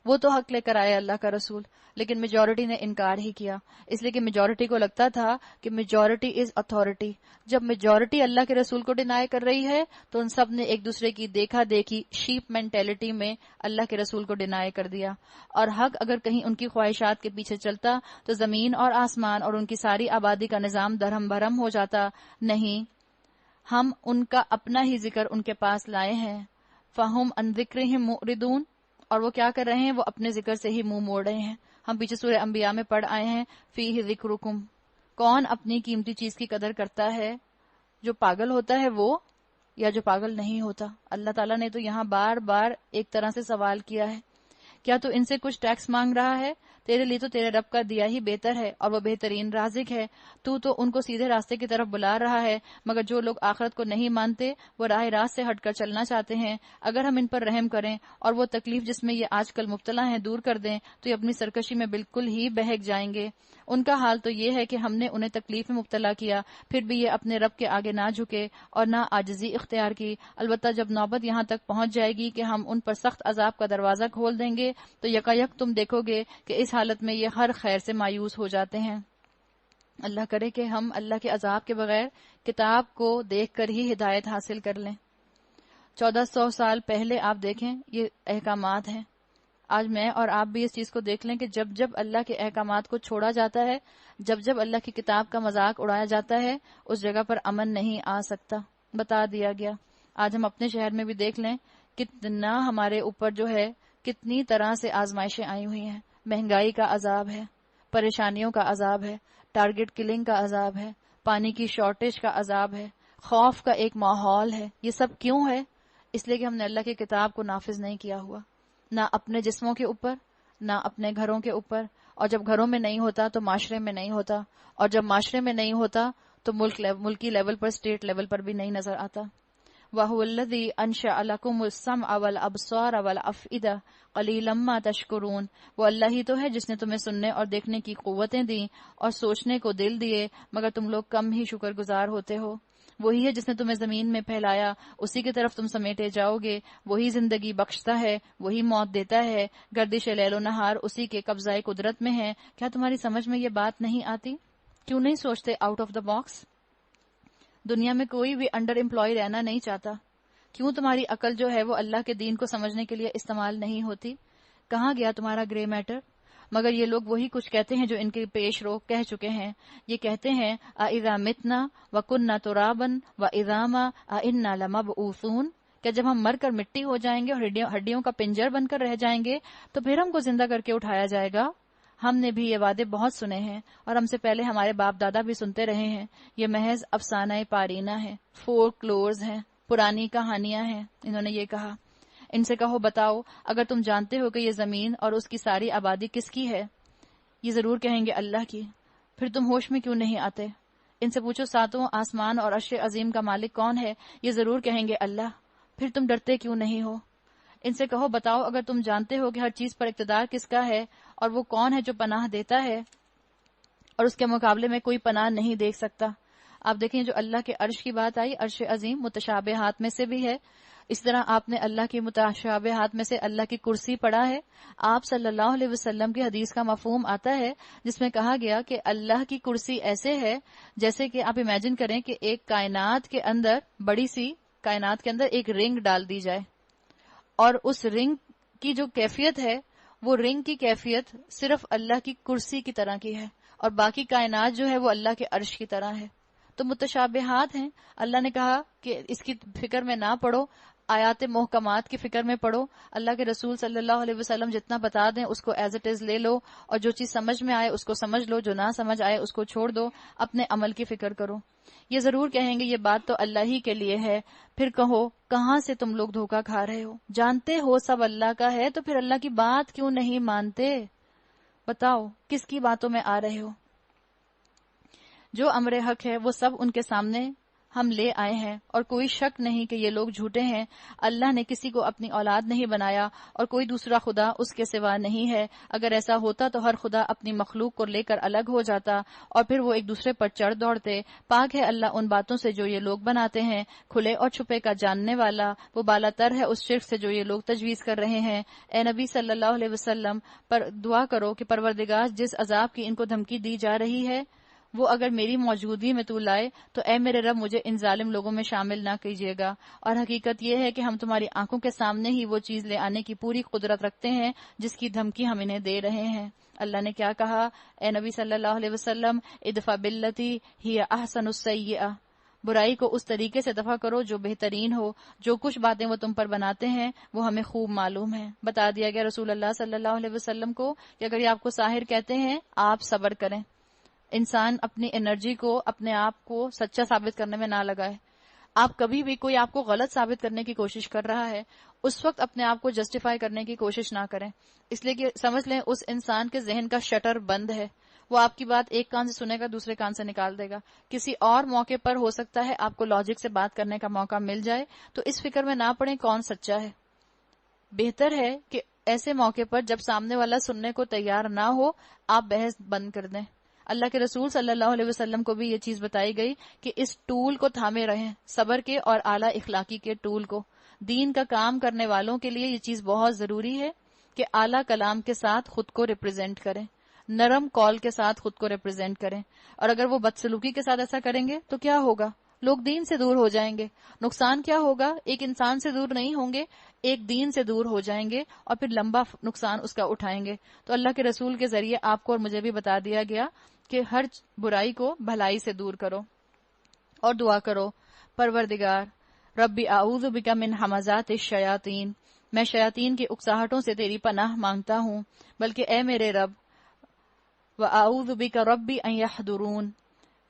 وہ تو حق لے کر آئے اللہ کا رسول، لیکن میجورٹی نے انکار ہی کیا، اس لیے کہ میجورٹی کو لگتا تھا کہ میجورٹی از اتھارٹی. جب میجورٹی اللہ کے رسول کو ڈینائی کر رہی ہے تو ان سب نے ایک دوسرے کی دیکھا دیکھی شیپ مینٹیلٹی میں اللہ کے رسول کو ڈینائی کر دیا. اور حق اگر کہیں ان کی خواہشات کے پیچھے چلتا تو زمین اور آسمان اور ان کی ساری آبادی کا نظام درہم بھرم ہو جاتا. نہیں، ہم ان کا اپنا ہی ذکر ان کے پاس لائے ہیں. فہم ان ذکرہم معرضون، اور وہ کیا کر رہے ہیں؟ وہ اپنے ذکر سے ہی منہ موڑ رہے ہیں. ہم پیچھے سورہ انبیاء میں پڑھ آئے ہیں فیہ ذکرکم. کون اپنی قیمتی چیز کی قدر کرتا ہے؟ جو پاگل ہوتا ہے وہ، یا جو پاگل نہیں ہوتا؟ اللہ تعالیٰ نے تو یہاں بار بار ایک طرح سے سوال کیا ہے. کیا تو ان سے کچھ ٹیکس مانگ رہا ہے؟ تیرے لیے تو تیرے رب کا دیا ہی بہتر ہے اور وہ بہترین رازق ہے. تو ان کو سیدھے راستے کی طرف بلا رہا ہے، مگر جو لوگ آخرت کو نہیں مانتے وہ راہ راست سے ہٹ کر چلنا چاہتے ہیں. اگر ہم ان پر رحم کریں اور وہ تکلیف جس میں یہ آج کل مبتلا ہیں دور کر دیں تو یہ اپنی سرکشی میں بالکل ہی بہک جائیں گے. ان کا حال تو یہ ہے کہ ہم نے انہیں تکلیف میں مبتلا کیا، پھر بھی یہ اپنے رب کے آگے نہ جھکے اور نہ عاجزی اختیار کی. البتہ جب نوبت یہاں تک پہنچ جائے گی کہ ہم ان پر سخت عذاب کا دروازہ کھول دیں گے تو یکایک تم دیکھو گے کہ اس حالت میں یہ ہر خیر سے مایوس ہو جاتے ہیں. اللہ کرے کہ ہم اللہ کے عذاب کے بغیر کتاب کو دیکھ کر ہی ہدایت حاصل کر لیں. 1400 سال پہلے آپ دیکھیں یہ احکامات ہیں. آج میں اور آپ بھی اس چیز کو دیکھ لیں کہ جب جب اللہ کے احکامات کو چھوڑا جاتا ہے، جب جب اللہ کی کتاب کا مذاق اڑایا جاتا ہے، اس جگہ پر امن نہیں آ سکتا. بتا دیا گیا. آج ہم اپنے شہر میں بھی دیکھ لیں کتنا ہمارے اوپر جو ہے کتنی طرح سے آزمائشیں آئی ہوئی ہیں. مہنگائی کا عذاب ہے، پریشانیوں کا عذاب ہے، ٹارگٹ کلنگ کا عذاب ہے، پانی کی شارٹیج کا عذاب ہے، خوف کا ایک ماحول ہے. یہ سب کیوں ہے؟ اس لیے کہ ہم نے اللہ کی کتاب کو نافذ نہیں کیا ہوا، نہ اپنے جسموں کے اوپر، نہ اپنے گھروں کے اوپر. اور جب گھروں میں نہیں ہوتا تو معاشرے میں نہیں ہوتا، اور جب معاشرے میں نہیں ہوتا تو ملکی لیول پر، اسٹیٹ لیول پر بھی نہیں نظر آتا. وَهُوَ الَّذِي أَنشَأَ لَكُمُ السَّمْعَ وَالْأَبْصَارَ وَالْأَفْئِدَةَ قَلِيلًا مَا تَشْكُرُونَ. وہ اللہ ہی تو ہے جس نے تمہیں سننے اور دیکھنے کی قوتیں دیں اور سوچنے کو دل دیے، مگر تم لوگ کم ہی شکر گزار ہوتے ہو. وہی ہے جس نے تمہیں زمین میں پھیلایا، اسی کی طرف تم سمیٹے جاؤ گے. وہی زندگی بخشتا ہے، وہی موت دیتا ہے. گردش لیل و نہار اسی کے قبضۂ قدرت میں ہے. کیا تمہاری سمجھ میں یہ بات نہیں آتی؟ کیوں نہیں سوچتے آؤٹ آف دا باکس؟ دنیا میں کوئی بھی انڈر امپلائی رہنا نہیں چاہتا. کیوں تمہاری عقل جو ہے وہ اللہ کے دین کو سمجھنے کے لیے استعمال نہیں ہوتی؟ کہاں گیا تمہارا گرے میٹر؟ مگر یہ لوگ وہی کچھ کہتے ہیں جو ان کے پیش رو کہہ چکے ہیں. یہ کہتے ہیں اَإِذَا مِتْنَا وَكُنَّا تُرَابًا وَإِظَامًا أَإِنَّا لَمَبْعُوثُونَ. کہ جب ہم مر کر مٹی ہو جائیں گے اور ہڈیوں کا پنجر بن کر رہ جائیں گے تو پھر ہم کو زندہ کر کے اٹھایا جائے گا. ہم نے بھی یہ وعدے بہت سنے ہیں اور ہم سے پہلے ہمارے باپ دادا بھی سنتے رہے ہیں. یہ محض افسانہ پارینہ ہے، فولک لورز ہیں، پرانی کہانیاں ہیں. انہوں نے یہ کہا. ان سے کہو بتاؤ اگر تم جانتے ہو کہ یہ زمین اور اس کی ساری آبادی کس کی ہے؟ یہ ضرور کہیں گے اللہ کی. پھر تم ہوش میں کیوں نہیں آتے؟ ان سے پوچھو ساتوں آسمان اور عرش عظیم کا مالک کون ہے؟ یہ ضرور کہیں گے اللہ. پھر تم ڈرتے کیوں نہیں ہو؟ ان سے کہو بتاؤ اگر تم جانتے ہو کہ ہر چیز پر اقتدار کس کا ہے اور وہ کون ہے جو پناہ دیتا ہے اور اس کے مقابلے میں کوئی پناہ نہیں دیکھ سکتا. آپ دیکھیں جو اللہ کے عرش کی بات آئی، عرش عظیم متشابہات میں سے بھی ہے. اس طرح آپ نے اللہ کی متشابہات میں سے اللہ کی کرسی پڑھا ہے. آپ صلی اللہ علیہ وسلم کی حدیث کا مفہوم آتا ہے جس میں کہا گیا کہ اللہ کی کرسی ایسے ہے جیسے کہ آپ امیجن کریں کہ ایک کائنات کے اندر، بڑی سی کائنات کے اندر ایک رنگ ڈال دی جائے، اور اس رنگ کی جو کیفیت ہے وہ رنگ کی کیفیت صرف اللہ کی کرسی کی طرح کی ہے، اور باقی کائنات جو ہے وہ اللہ کے عرش کی طرح ہے. تو متشابہات ہیں. اللہ نے کہا کہ اس کی فکر میں نہ پڑو، آیات محکمات کی فکر میں پڑھو. اللہ کے رسول صلی اللہ علیہ وسلم جتنا بتا دیں اس کو ایز اٹ از لے لو، اور جو چیز سمجھ میں آئے اس کو سمجھ لو، جو نہ سمجھ آئے اس کو چھوڑ دو، اپنے عمل کی فکر کرو. یہ ضرور کہیں گے یہ بات تو اللہ ہی کے لیے ہے. پھر کہو کہاں سے تم لوگ دھوکہ کھا رہے ہو؟ جانتے ہو سب اللہ کا ہے تو پھر اللہ کی بات کیوں نہیں مانتے؟ بتاؤ کس کی باتوں میں آ رہے ہو؟ جو امر حق ہے وہ سب ان کے سامنے ہم لے آئے ہیں، اور کوئی شک نہیں کہ یہ لوگ جھوٹے ہیں. اللہ نے کسی کو اپنی اولاد نہیں بنایا اور کوئی دوسرا خدا اس کے سوا نہیں ہے. اگر ایسا ہوتا تو ہر خدا اپنی مخلوق کو لے کر الگ ہو جاتا اور پھر وہ ایک دوسرے پر چڑھ دوڑتے. پاک ہے اللہ ان باتوں سے جو یہ لوگ بناتے ہیں، کھلے اور چھپے کا جاننے والا. وہ بالا تر ہے اس شرک سے جو یہ لوگ تجویز کر رہے ہیں. اے نبی صلی اللہ علیہ وسلم پر دعا کرو کہ پروردگار جس عذاب کی ان کو دھمکی دی جا رہی ہے وہ اگر میری موجودگی میں تو لائے تو اے میرے رب مجھے ان ظالم لوگوں میں شامل نہ کیجیے گا. اور حقیقت یہ ہے کہ ہم تمہاری آنکھوں کے سامنے ہی وہ چیز لے آنے کی پوری قدرت رکھتے ہیں جس کی دھمکی ہم انہیں دے رہے ہیں. اللہ نے کیا کہا؟ اے نبی صلی اللہ علیہ وسلم ادفع باللتی ہی احسن السیئہ، برائی کو اس طریقے سے دفع کرو جو بہترین ہو. جو کچھ باتیں وہ تم پر بناتے ہیں وہ ہمیں خوب معلوم ہے. بتا دیا گیا رسول اللہ صلی اللہ علیہ وسلم کو کہ اگر یہ آپ کو ساحر کہتے ہیں آپ صبر کریں. انسان اپنی انرجی کو اپنے آپ کو سچا ثابت کرنے میں نہ لگائے. آپ کبھی بھی کوئی آپ کو غلط ثابت کرنے کی کوشش کر رہا ہے اس وقت اپنے آپ کو جسٹیفائی کرنے کی کوشش نہ کریں، اس لیے کہ سمجھ لیں اس انسان کے ذہن کا شٹر بند ہے. وہ آپ کی بات ایک کان سے سنے گا دوسرے کان سے نکال دے گا. کسی اور موقع پر ہو سکتا ہے آپ کو لاجک سے بات کرنے کا موقع مل جائے تو اس فکر میں نہ پڑیں کون سچا ہے. بہتر ہے کہ ایسے موقع پر جب سامنے والا سننے کو تیار نہ ہو آپ بحث بند کر دیں. اللہ کے رسول صلی اللہ علیہ وسلم کو بھی یہ چیز بتائی گئی کہ اس ٹول کو تھامے رہیں، صبر کے اور اعلیٰ اخلاقی کے ٹول کو. دین کا کام کرنے والوں کے لیے یہ چیز بہت ضروری ہے کہ اعلیٰ کلام کے ساتھ خود کو ریپرزینٹ کریں، نرم کال کے ساتھ خود کو ریپرزینٹ کریں. اور اگر وہ بدسلوکی کے ساتھ ایسا کریں گے تو کیا ہوگا؟ لوگ دین سے دور ہو جائیں گے. نقصان کیا ہوگا؟ ایک انسان سے دور نہیں ہوں گے، ایک دین سے دور ہو جائیں گے اور پھر لمبا نقصان اس کا اٹھائیں گے. تو اللہ کے رسول کے ذریعے آپ کو اور مجھے بھی بتا دیا گیا کہ ہر برائی کو بھلائی سے دور کرو اور دعا کرو پروردگار ربی اعوذ بک من ہمزات الشیاطین، میں شیاطین کی اکساہٹوں سے تیری پناہ مانگتا ہوں. بلکہ اے میرے رب واعوذ بک ربی ان یحضرون،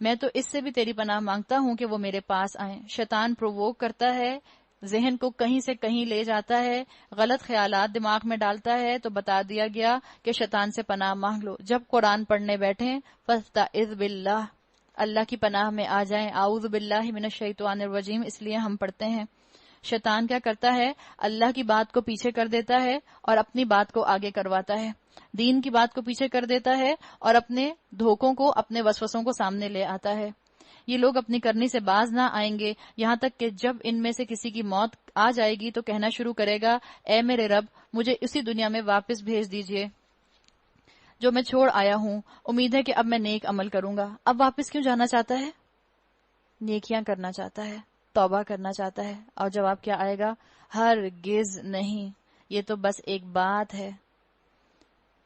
میں تو اس سے بھی تیری پناہ مانگتا ہوں کہ وہ میرے پاس آئیں. شیطان پرووک کرتا ہے، ذہن کو کہیں سے کہیں لے جاتا ہے، غلط خیالات دماغ میں ڈالتا ہے. تو بتا دیا گیا کہ شیطان سے پناہ مانگ لو. جب قرآن پڑھنے بیٹھیں فاستعذ باللہ، اللہ کی پناہ میں آ جائیں. اعوذ باللہ من الشیطان الرجیم اس لیے ہم پڑھتے ہیں. شیطان کیا کرتا ہے؟ اللہ کی بات کو پیچھے کر دیتا ہے اور اپنی بات کو آگے کرواتا ہے. دین کی بات کو پیچھے کر دیتا ہے اور اپنے دھوکوں کو، اپنے وسوسوں کو سامنے لے آتا ہے. یہ لوگ اپنی کرنی سے باز نہ آئیں گے یہاں تک کہ جب ان میں سے کسی کی موت آ جائے گی تو کہنا شروع کرے گا اے میرے رب مجھے اسی دنیا میں واپس بھیج دیجئے جو میں چھوڑ آیا ہوں. امید ہے کہ اب میں نیک عمل کروں گا. اب واپس کیوں جانا چاہتا ہے؟ نیکیاں کرنا چاہتا ہے، توبہ کرنا چاہتا ہے. اور جواب کیا آئے گا؟ ہرگز نہیں، یہ تو بس ایک بات ہے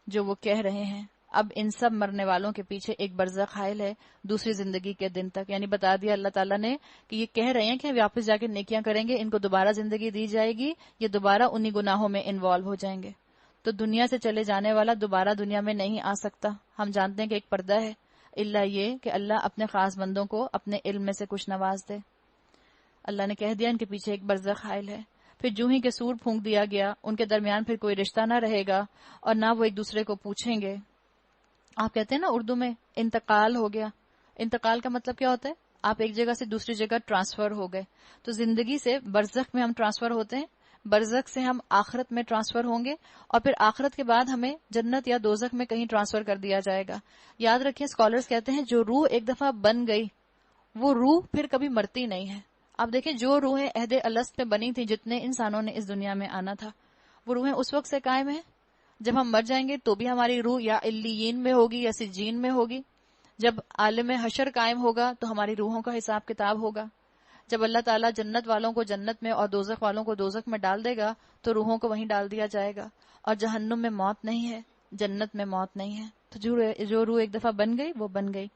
جو وہ کہہ رہے ہیں. اب ان سب مرنے والوں کے پیچھے ایک برزخ حائل ہے دوسری زندگی کے دن تک. یعنی بتا دیا اللہ تعالیٰ نے کہ یہ کہہ رہے ہیں کہ واپس جا کے نیکیاں کریں گے، ان کو دوبارہ زندگی دی جائے گی، یہ دوبارہ انہی گناہوں میں انوالو ہو جائیں گے. تو دنیا سے چلے جانے والا دوبارہ دنیا میں نہیں آ سکتا. ہم جانتے ہیں کہ ایک پردہ ہے، الا یہ کہ اللہ اپنے خاص بندوں کو اپنے علم میں سے کچھ نواز دے. اللہ نے کہہ دیا ان کے پیچھے ایک برزخ حائل ہے. پھر جو ہی کہ سور پھونک دیا گیا ان کے درمیان پھر کوئی رشتہ نہ رہے گا اور نہ وہ ایک دوسرے کو پوچھیں گے. آپ کہتے ہیں نا اردو میں انتقال ہو گیا. انتقال کا مطلب کیا ہوتا ہے؟ آپ ایک جگہ سے دوسری جگہ ٹرانسفر ہو گئے. تو زندگی سے برزخ میں ہم ٹرانسفر ہوتے ہیں. برزخ سے ہم آخرت میں ٹرانسفر ہوں گے اور پھر آخرت کے بعد ہمیں جنت یا دوزخ میں کہیں ٹرانسفر کر دیا جائے گا. یاد رکھیں اسکالرز کہتے ہیں جو روح ایک دفعہ بن گئی وہ روح پھر کبھی مرتی نہیں ہے. آپ دیکھیں جو روحیں عہد الست میں بنی تھی جتنے انسانوں نے اس دنیا میں آنا تھا وہ روحیں اس وقت سے قائم ہیں. جب ہم مر جائیں گے تو بھی ہماری روح یا علیین میں ہوگی یا سجین میں ہوگی. جب عالم حشر قائم ہوگا تو ہماری روحوں کا حساب کتاب ہوگا. جب اللہ تعالیٰ جنت والوں کو جنت میں اور دوزخ والوں کو دوزخ میں ڈال دے گا تو روحوں کو وہیں ڈال دیا جائے گا. اور جہنم میں موت نہیں ہے, جنت میں موت نہیں ہے. تو جو روح ایک دفعہ بن گئی وہ بن گئی.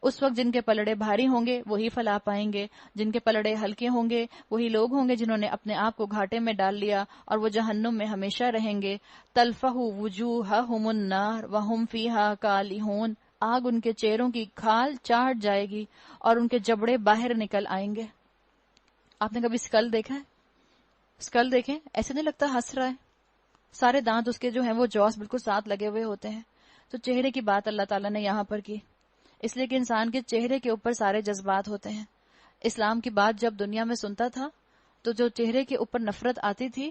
اس وقت جن کے پلڑے بھاری ہوں گے وہی فلاح پائیں گے, جن کے پلڑے ہلکے ہوں گے وہی لوگ ہوں گے جنہوں نے اپنے آپ کو گھاٹے میں ڈال لیا اور وہ جہنم میں ہمیشہ رہیں گے. تلفح وجوہہم النار وہم فیہا کالحون, آگ ان کے چہروں کی کھال چاٹ جائے گی اور ان کے جبڑے باہر نکل آئیں گے. آپ نے کبھی اسکل دیکھا ہے؟ اسکل دیکھیں, ایسے نہیں لگتا ہنس رہا ہے, سارے دانت اس کے جو ہیں وہ جوس بالکل ساتھ لگے ہوئے ہوتے ہیں. تو چہرے کی بات اللہ تعالیٰ نے یہاں پر کی, اس لیے کہ انسان کے چہرے کے اوپر سارے جذبات ہوتے ہیں. اسلام کی بات جب دنیا میں سنتا تھا تو جو چہرے کے اوپر نفرت آتی تھی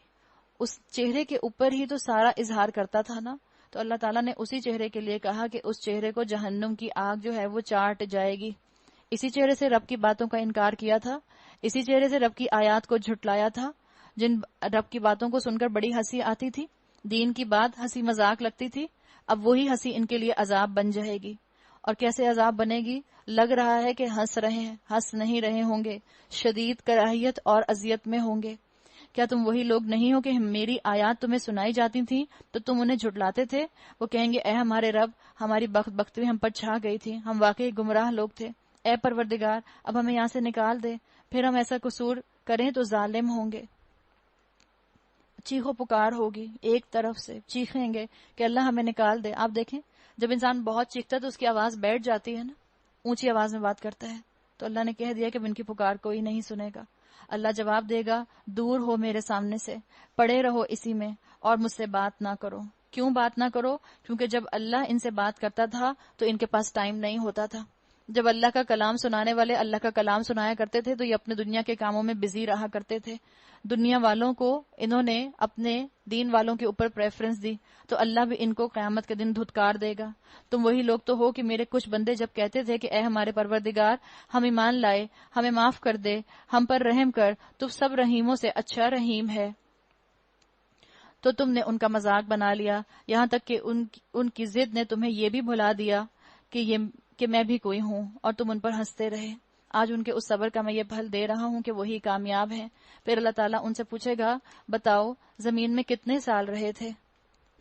اس چہرے کے اوپر ہی تو سارا اظہار کرتا تھا نا. تو اللہ تعالیٰ نے اسی چہرے کے لیے کہا کہ اس چہرے کو جہنم کی آگ جو ہے وہ چاٹ جائے گی. اسی چہرے سے رب کی باتوں کا انکار کیا تھا, اسی چہرے سے رب کی آیات کو جھٹلایا تھا. جن رب کی باتوں کو سن کر بڑی ہنسی آتی تھی, دین کی بات ہنسی مذاق لگتی تھی, اب وہی ہنسی ان کے لیے عذاب بن جائے گی. اور کیسے عذاب بنے گی؟ لگ رہا ہے کہ ہنس رہے ہیں, ہنس نہیں رہے ہوں گے, شدید کراہیت اور اذیت میں ہوں گے. کیا تم وہی لوگ نہیں ہو کہ میری آیات تمہیں سنائی جاتی تھیں تو تم انہیں جھٹلاتے تھے؟ وہ کہیں گے اے ہمارے رب, ہماری بختی ہم پر چھا گئی تھی, ہم واقعی گمراہ لوگ تھے. اے پروردگار, اب ہمیں یہاں سے نکال دے, پھر ہم ایسا قصور کریں تو ظالم ہوں گے. چیخو پکار ہوگی, ایک طرف سے چیخیں گے کہ اللہ ہمیں نکال دے. آپ دیکھیں جب انسان بہت چیختا ہے تو اس کی آواز بیٹھ جاتی ہے نا, اونچی آواز میں بات کرتا ہے. تو اللہ نے کہہ دیا کہ ان کی پکار کوئی نہیں سنے گا. اللہ جواب دے گا, دور ہو میرے سامنے سے, پڑے رہو اسی میں اور مجھ سے بات نہ کرو. کیوں بات نہ کرو؟ کیونکہ جب اللہ ان سے بات کرتا تھا تو ان کے پاس ٹائم نہیں ہوتا تھا. جب اللہ کا کلام سنانے والے اللہ کا کلام سنایا کرتے تھے تو یہ اپنے دنیا کے کاموں میں بزی رہا کرتے تھے. دنیا والوں کو انہوں نے اپنے دین والوں کے اوپر پریفرنس دی تو اللہ بھی ان کو قیامت کے دن دھتکار دے گا. تم وہی لوگ تو ہو کہ میرے کچھ بندے جب کہتے تھے کہ اے ہمارے پروردگار ہم ایمان لائے, ہمیں معاف کر دے, ہم پر رحم کر, تو سب رحیموں سے اچھا رحیم ہے, تو تم نے ان کا مذاق بنا لیا, یہاں تک کہ ان کی ضد نے تمہیں یہ بھی بھلا دیا کہ میں بھی کوئی ہوں, اور تم ان پر ہنستے رہے. آج ان کے اس صبر کا میں یہ پھل دے رہا ہوں کہ وہی کامیاب ہیں. پھر اللہ تعالیٰ ان سے پوچھے گا, بتاؤ زمین میں کتنے سال رہے تھے؟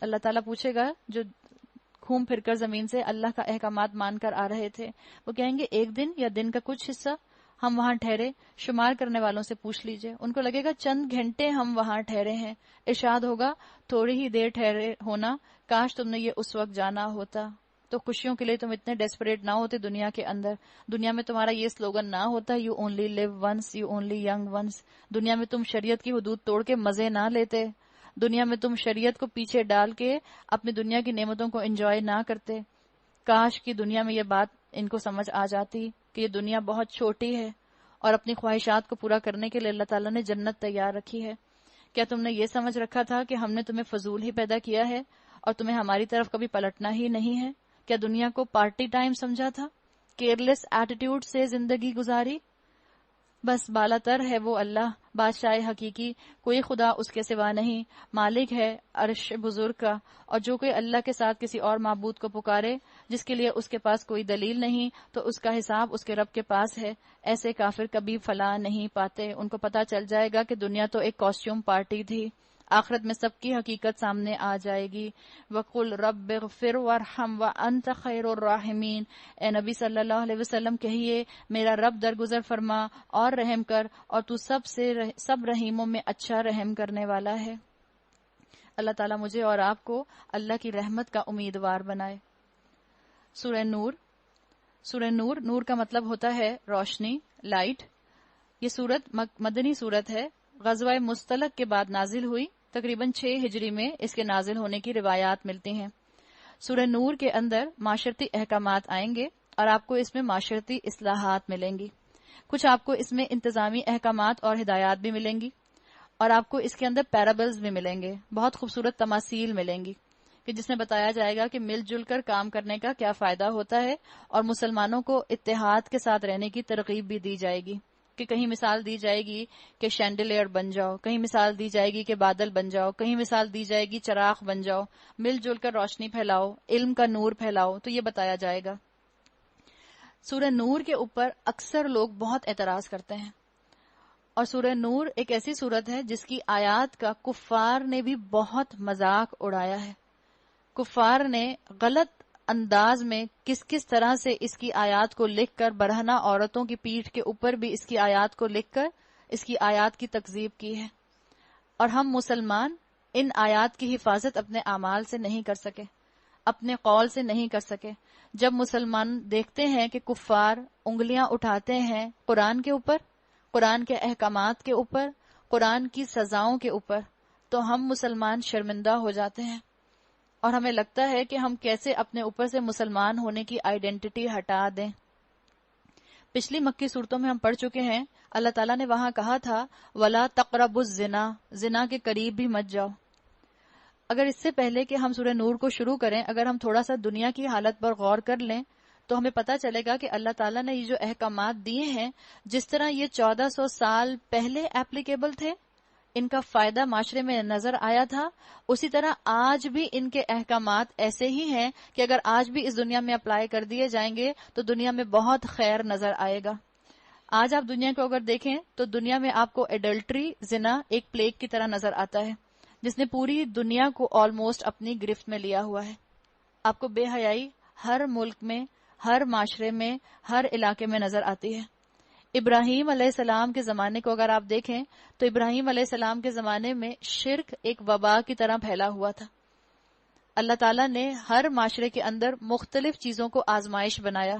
اللہ تعالیٰ پوچھے گا جو گھوم پھر کر زمین سے اللہ کا احکامات مان کر آ رہے تھے. وہ کہیں گے ایک دن یا دن کا کچھ حصہ ہم وہاں ٹھہرے. شمار کرنے والوں سے پوچھ لیجئے, ان کو لگے گا چند گھنٹے ہم وہاں ٹھہرے ہیں. ارشاد ہوگا تھوڑی ہی دیر ٹھہرے ہونا, کاش تم نے یہ اس وقت جانا ہوتا. تو خوشیوں کے لیے تم اتنے ڈیسپریٹ نہ ہوتے دنیا کے اندر. دنیا میں تمہارا یہ سلوگن نہ ہوتا you only live once, you only young once. دنیا میں تم شریعت کی حدود توڑ کے مزے نہ لیتے. دنیا میں تم شریعت کو پیچھے ڈال کے اپنی دنیا کی نعمتوں کو انجوائے نہ کرتے. کاش کی دنیا میں یہ بات ان کو سمجھ آ جاتی کہ یہ دنیا بہت چھوٹی ہے اور اپنی خواہشات کو پورا کرنے کے لیے اللہ تعالیٰ نے جنت تیار رکھی ہے. کیا تم نے یہ سمجھ رکھا تھا کہ ہم نے تمہیں فضول ہی پیدا کیا ہے اور تمہیں ہماری طرف کبھی پلٹنا ہی نہیں ہے؟ کیا دنیا کو پارٹی ٹائم سمجھا تھا؟ کیئرلیس ایٹیٹیوڈ سے زندگی گزاری؟ بس بالا تر ہے وہ اللہ, بادشاہ حقیقی, کوئی خدا اس کے سوا نہیں, مالک ہے عرش بزرگ کا. اور جو کوئی اللہ کے ساتھ کسی اور معبود کو پکارے جس کے لیے اس کے پاس کوئی دلیل نہیں تو اس کا حساب اس کے رب کے پاس ہے. ایسے کافر کبھی فلاح نہیں پاتے. ان کو پتا چل جائے گا کہ دنیا تو ایک کاسٹیوم پارٹی تھی, آخرت میں سب کی حقیقت سامنے آ جائے گی. وَقُلْ رَبِّ اغْفِرْ وَارْحَمْ وَأَنْتَ خَيْرُ الرَّاحِمِينَ. اے نبی صلی اللہ علیہ وسلم کہیے, میرا رب درگزر فرما اور رحم کر, اور تو سب رحیموں میں اچھا رحم کرنے والا ہے. اللہ تعالیٰ مجھے اور آپ کو اللہ کی رحمت کا امیدوار بنائے. سورہ نور. سورہ نور, نور کا مطلب ہوتا ہے روشنی, لائٹ. یہ سورت مدنی سورت ہے, غزوہ مستلق کے بعد نازل ہوئی. تقریباً 6 ہجری میں اس کے نازل ہونے کی روایات ملتی ہیں. سورہ نور کے اندر معاشرتی احکامات آئیں گے اور آپ کو اس میں معاشرتی اصلاحات ملیں گی. کچھ آپ کو اس میں انتظامی احکامات اور ہدایات بھی ملیں گی. اور آپ کو اس کے اندر پیرابلز بھی ملیں گے، بہت خوبصورت تماثیل ملیں گی کہ جس میں بتایا جائے گا کہ مل جل کر کام کرنے کا کیا فائدہ ہوتا ہے، اور مسلمانوں کو اتحاد کے ساتھ رہنے کی ترغیب بھی دی جائے گی کہ کہیں مثال دی جائے گی کہ شینڈلیئر بن جاؤ، کہیں مثال دی جائے گی کہ بادل بن جاؤ، کہیں مثال دی جائے گی چراغ بن جاؤ، مل جل کر روشنی پھیلاؤ، علم کا نور پھیلاؤ، تو یہ بتایا جائے گا۔ سورہ نور کے اوپر اکثر لوگ بہت اعتراض کرتے ہیں، اور سورہ نور ایک ایسی سورت ہے جس کی آیات کا کفار نے بھی بہت مذاق اڑایا ہے۔ کفار نے غلط انداز میں کس کس طرح سے اس کی آیات کو لکھ کر برہنہ عورتوں کی پیٹھ کے اوپر بھی اس کی آیات کو لکھ کر اس کی آیات کی تکذیب کی ہے، اور ہم مسلمان ان آیات کی حفاظت اپنے اعمال سے نہیں کر سکے، اپنے قول سے نہیں کر سکے۔ جب مسلمان دیکھتے ہیں کہ کفار انگلیاں اٹھاتے ہیں قرآن کے اوپر، قرآن کے احکامات کے اوپر، قرآن کی سزاؤں کے اوپر، تو ہم مسلمان شرمندہ ہو جاتے ہیں، اور ہمیں لگتا ہے کہ ہم کیسے اپنے اوپر سے مسلمان ہونے کی آئیڈینٹی ہٹا دیں۔ پچھلی مکی صورتوں میں ہم پڑھ چکے ہیں، اللہ تعالیٰ نے وہاں کہا تھا وَلَا تَقْرَبُوا الزِّنَا، زنا کے قریب بھی مت جاؤ۔ اگر اس سے پہلے کہ ہم سورہ نور کو شروع کریں، اگر ہم تھوڑا سا دنیا کی حالت پر غور کر لیں تو ہمیں پتہ چلے گا کہ اللہ تعالیٰ نے یہ جو احکامات دیے ہیں، جس طرح یہ 1400 سال پہلے ایپلیکیبل تھے، ان کا فائدہ معاشرے میں نظر آیا تھا، اسی طرح آج بھی ان کے احکامات ایسے ہی ہیں کہ اگر آج بھی اس دنیا میں اپلائی کر دیے جائیں گے تو دنیا میں بہت خیر نظر آئے گا۔ آج آپ دنیا کو اگر دیکھیں تو دنیا میں آپ کو ایڈلٹری، زنا ایک پلیگ کی طرح نظر آتا ہے جس نے پوری دنیا کو آلموسٹ اپنی گرفت میں لیا ہوا ہے۔ آپ کو بے حیائی ہر ملک میں، ہر معاشرے میں، ہر علاقے میں نظر آتی ہے۔ ابراہیم علیہ السلام کے زمانے کو اگر آپ دیکھیں تو ابراہیم علیہ السلام کے زمانے میں شرک ایک وبا کی طرح پھیلا ہوا تھا۔ اللہ تعالیٰ نے ہر معاشرے کے اندر مختلف چیزوں کو آزمائش بنایا۔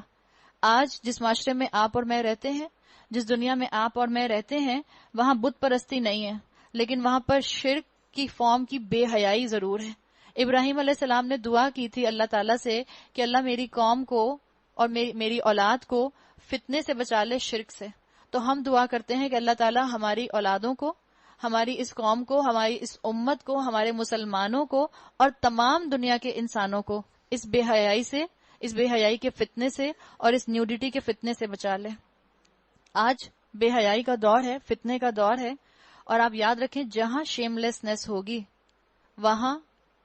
آج جس معاشرے میں آپ اور میں رہتے ہیں، جس دنیا میں آپ اور میں رہتے ہیں، وہاں بت پرستی نہیں ہے، لیکن وہاں پر شرک کی فارم کی بے حیائی ضرور ہے۔ ابراہیم علیہ السلام نے دعا کی تھی اللہ تعالیٰ سے کہ اللہ میری قوم کو اور میری اولاد کو فتنے سے بچا لے، شرک سے۔ تو ہم دعا کرتے ہیں کہ اللہ تعالیٰ ہماری اولادوں کو، ہماری اس قوم کو، ہماری اس امت کو، ہمارے مسلمانوں کو اور تمام دنیا کے انسانوں کو اس بے حیائی سے، اس بے حیائی کے فتنے سے اور اس نیوڈیٹی کے فتنے سے بچا لے۔ آج بے حیائی کا دور ہے، فتنے کا دور ہے، اور آپ یاد رکھیں جہاں شیم لیسنس ہوگی وہاں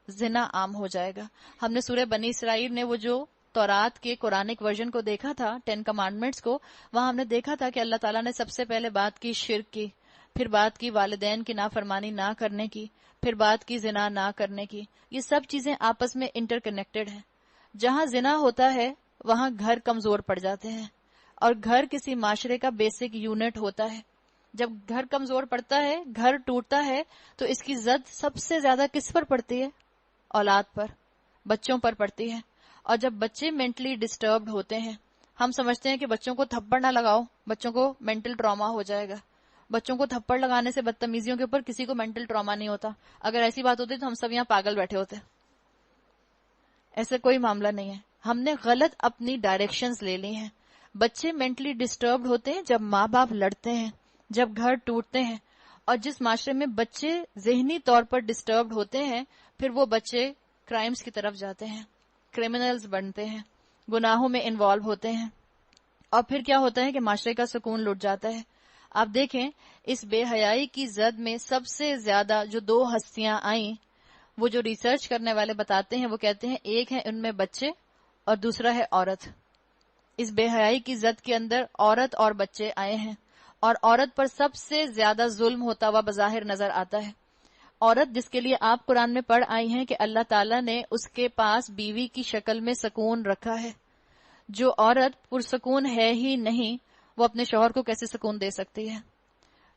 زنا عام ہو جائے گا۔ ہم نے سورہ بنی اسرائیل نے وہ جو تورات کے قرآنک ورژن کو دیکھا تھا، 10 کمانڈمنٹس کو، وہاں ہم نے دیکھا تھا کہ اللہ تعالیٰ نے سب سے پہلے بات کی شرک کی، پھر بات کی والدین کی نافرمانی نہ کرنے کی، پھر بات کی زنا نہ کرنے کی۔ یہ سب چیزیں آپس میں انٹر کنیکٹڈ ہیں۔ جہاں زنا ہوتا ہے وہاں گھر کمزور پڑ جاتے ہیں، اور گھر کسی معاشرے کا بیسک یونٹ ہوتا ہے۔ جب گھر کمزور پڑتا ہے، گھر ٹوٹتا ہے، تو اس کی زد سب سے زیادہ کس پر پڑتی ہے؟ اولاد پر، بچوں پر پڑتی ہے۔ اور جب بچے مینٹلی ڈسٹربڈ ہوتے ہیں، ہم سمجھتے ہیں کہ بچوں کو تھپڑ نہ لگاؤ، بچوں کو مینٹل ٹراما ہو جائے گا۔ بچوں کو تھپڑ لگانے سے، بدتمیزیوں کے اوپر کسی کو مینٹل ٹراما نہیں ہوتا۔ اگر ایسی بات ہوتی تو ہم سب یہاں پاگل بیٹھے ہوتے۔ ایسا کوئی معاملہ نہیں ہے، ہم نے غلط اپنی ڈائریکشنز لے لی ہیں۔ بچے مینٹلی ڈسٹربڈ ہوتے ہیں جب ماں باپ لڑتے ہیں، جب گھر ٹوٹتے ہیں، اور جس معاشرے میں بچے ذہنی طور پر ڈسٹربڈ ہوتے ہیں، پھر وہ بچے کرائمز کی طرف جاتے ہیں، کرمنلز بنتے ہیں، گناہوں میں انوالو ہوتے ہیں، اور پھر کیا ہوتا ہے کہ معاشرے کا سکون لٹ جاتا ہے۔ آپ دیکھیں اس بے حیائی کی زد میں سب سے زیادہ جو 2 ہستیاں آئیں، وہ جو ریسرچ کرنے والے بتاتے ہیں، وہ کہتے ہیں ایک ہے ان میں بچے اور دوسرا ہے عورت۔ اس بے حیائی کی زد کے اندر عورت اور بچے آئے ہیں، اور عورت پر سب سے زیادہ ظلم ہوتا ہوا بظاہر نظر آتا ہے۔ عورت جس کے لیے آپ قرآن میں پڑھ آئی ہیں کہ اللہ تعالیٰ نے اس کے پاس بیوی کی شکل میں سکون رکھا ہے۔ جو عورت پرسکون ہے ہی نہیں، وہ اپنے شوہر کو کیسے سکون دے سکتی ہے؟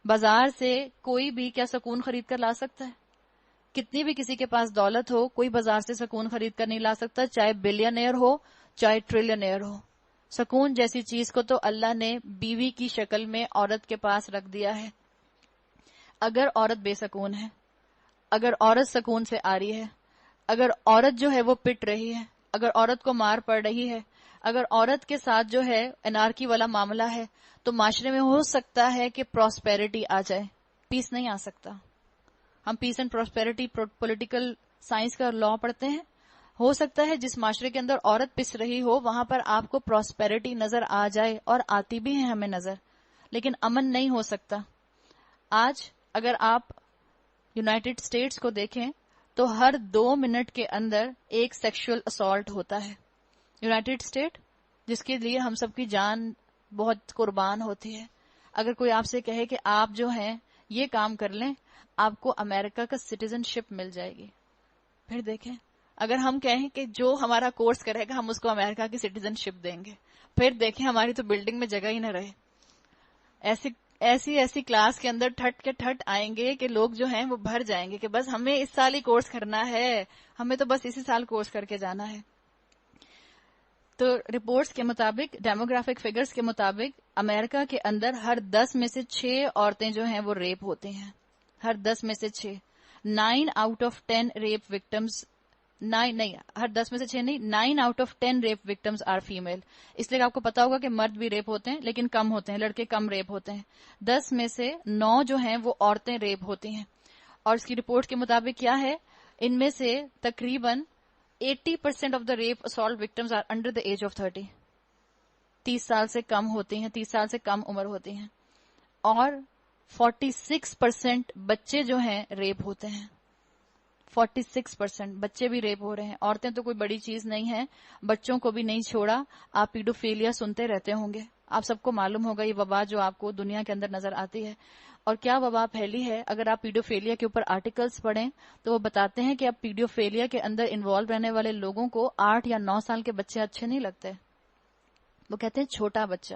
بازار سے کوئی بھی کیا سکون خرید کر لا سکتا ہے؟ کتنی بھی کسی کے پاس دولت ہو، کوئی بازار سے سکون خرید کر نہیں لا سکتا، چاہے بلینئر ہو چاہے ٹریلینئر ہو۔ سکون جیسی چیز کو تو اللہ نے بیوی کی شکل میں عورت کے پاس رکھ دیا ہے۔ اگر عورت بے سکون ہے، اگر عورت سکون سے آ رہی ہے، اگر عورت جو ہے وہ پٹ رہی ہے، اگر عورت کو مار پڑ رہی ہے، اگر عورت کے ساتھ جو ہے انارکی والا معاملہ ہے، تو معاشرے میں ہو سکتا ہے کہ پراسپیرٹی آ جائے، پیس نہیں آ سکتا۔ ہم پیس اینڈ پراسپیرٹی پولیٹیکل سائنس کا لا پڑھتے ہیں. ہو سکتا ہے جس معاشرے کے اندر عورت پس رہی ہو وہاں پر آپ کو پراسپیرٹی نظر آ جائے, اور آتی بھی ہے ہمیں نظر, لیکن امن نہیں ہو سکتا. آج اگر آپ یونائٹڈ اسٹیٹس کو دیکھیں تو ہر 2 منٹ کے اندر ایک سیکشل اسالٹ ہوتا ہے. یونائٹڈ اسٹیٹ جس کے لیے ہم سب کی جان بہت قربان ہوتی ہے, اگر کوئی آپ سے کہے کہ آپ جو ہیں یہ کام کر لیں آپ کو امریکہ کا سٹیزن شپ مل جائے گی. پھر دیکھیں اگر ہم کہیں کہ جو ہمارا کورس کرے گا ہم اس کو امریکہ کی سٹیزن شپ دیں گے, پھر دیکھیں ہماری تو بلڈنگ میں جگہ ہی نہ رہے. ایسی کلاس کے اندر ٹھٹ کے ٹھٹ آئیں گے کہ لوگ جو ہیں وہ بھر جائیں گے کہ بس ہمیں اس سال ہی کورس کرنا ہے, ہمیں تو بس اسی سال کورس کر کے جانا ہے. تو رپورٹس کے مطابق, ڈیموگرافک فگرز کے مطابق امریکہ کے اندر ہر 10 میں سے 6 عورتیں جو ہیں وہ ریپ ہوتی ہیں. ہر 10 میں سے 6. 9 آؤٹ آف 10 ریپ وکٹمز, ہر 10 میں سے 6 نہیں, 9 out of 10 rape victims are female. اس لیے آپ کو پتا ہوگا کہ مرد بھی ریپ ہوتے ہیں لیکن کم ہوتے ہیں, لڑکے کم ریپ ہوتے ہیں. 10 میں سے 9 جو ہیں وہ عورتیں ریپ ہوتی ہیں. اور اس کی رپورٹ کے مطابق کیا ہے, ان میں سے تقریباً 80% of the rape assault victims are under the age of 30. 30 سال سے کم ہوتی ہیں, 30 سال سے کم عمر ہوتی ہیں. اور 46% بچے جو ہیں ریپ ہوتے ہیں. 46% بچے بھی ریپ ہو رہے ہیں. عورتیں تو کوئی بڑی چیز نہیں ہے, بچوں کو بھی نہیں چھوڑا. آپ پیڈوفیلیا سنتے رہتے ہوں گے, آپ سب کو معلوم ہوگا یہ وبا جو آپ کو دنیا کے اندر نظر آتی ہے. اور کیا وبا پھیلی ہے, اگر آپ پیڈوفیلیا کے اوپر آرٹیکلز پڑھیں تو وہ بتاتے ہیں کہ اب پیڈوفیلیا کے اندر انوالو رہنے والے لوگوں کو 8 یا 9 سال کے بچے اچھے نہیں لگتے. وہ کہتے ہیں چھوٹا بچہ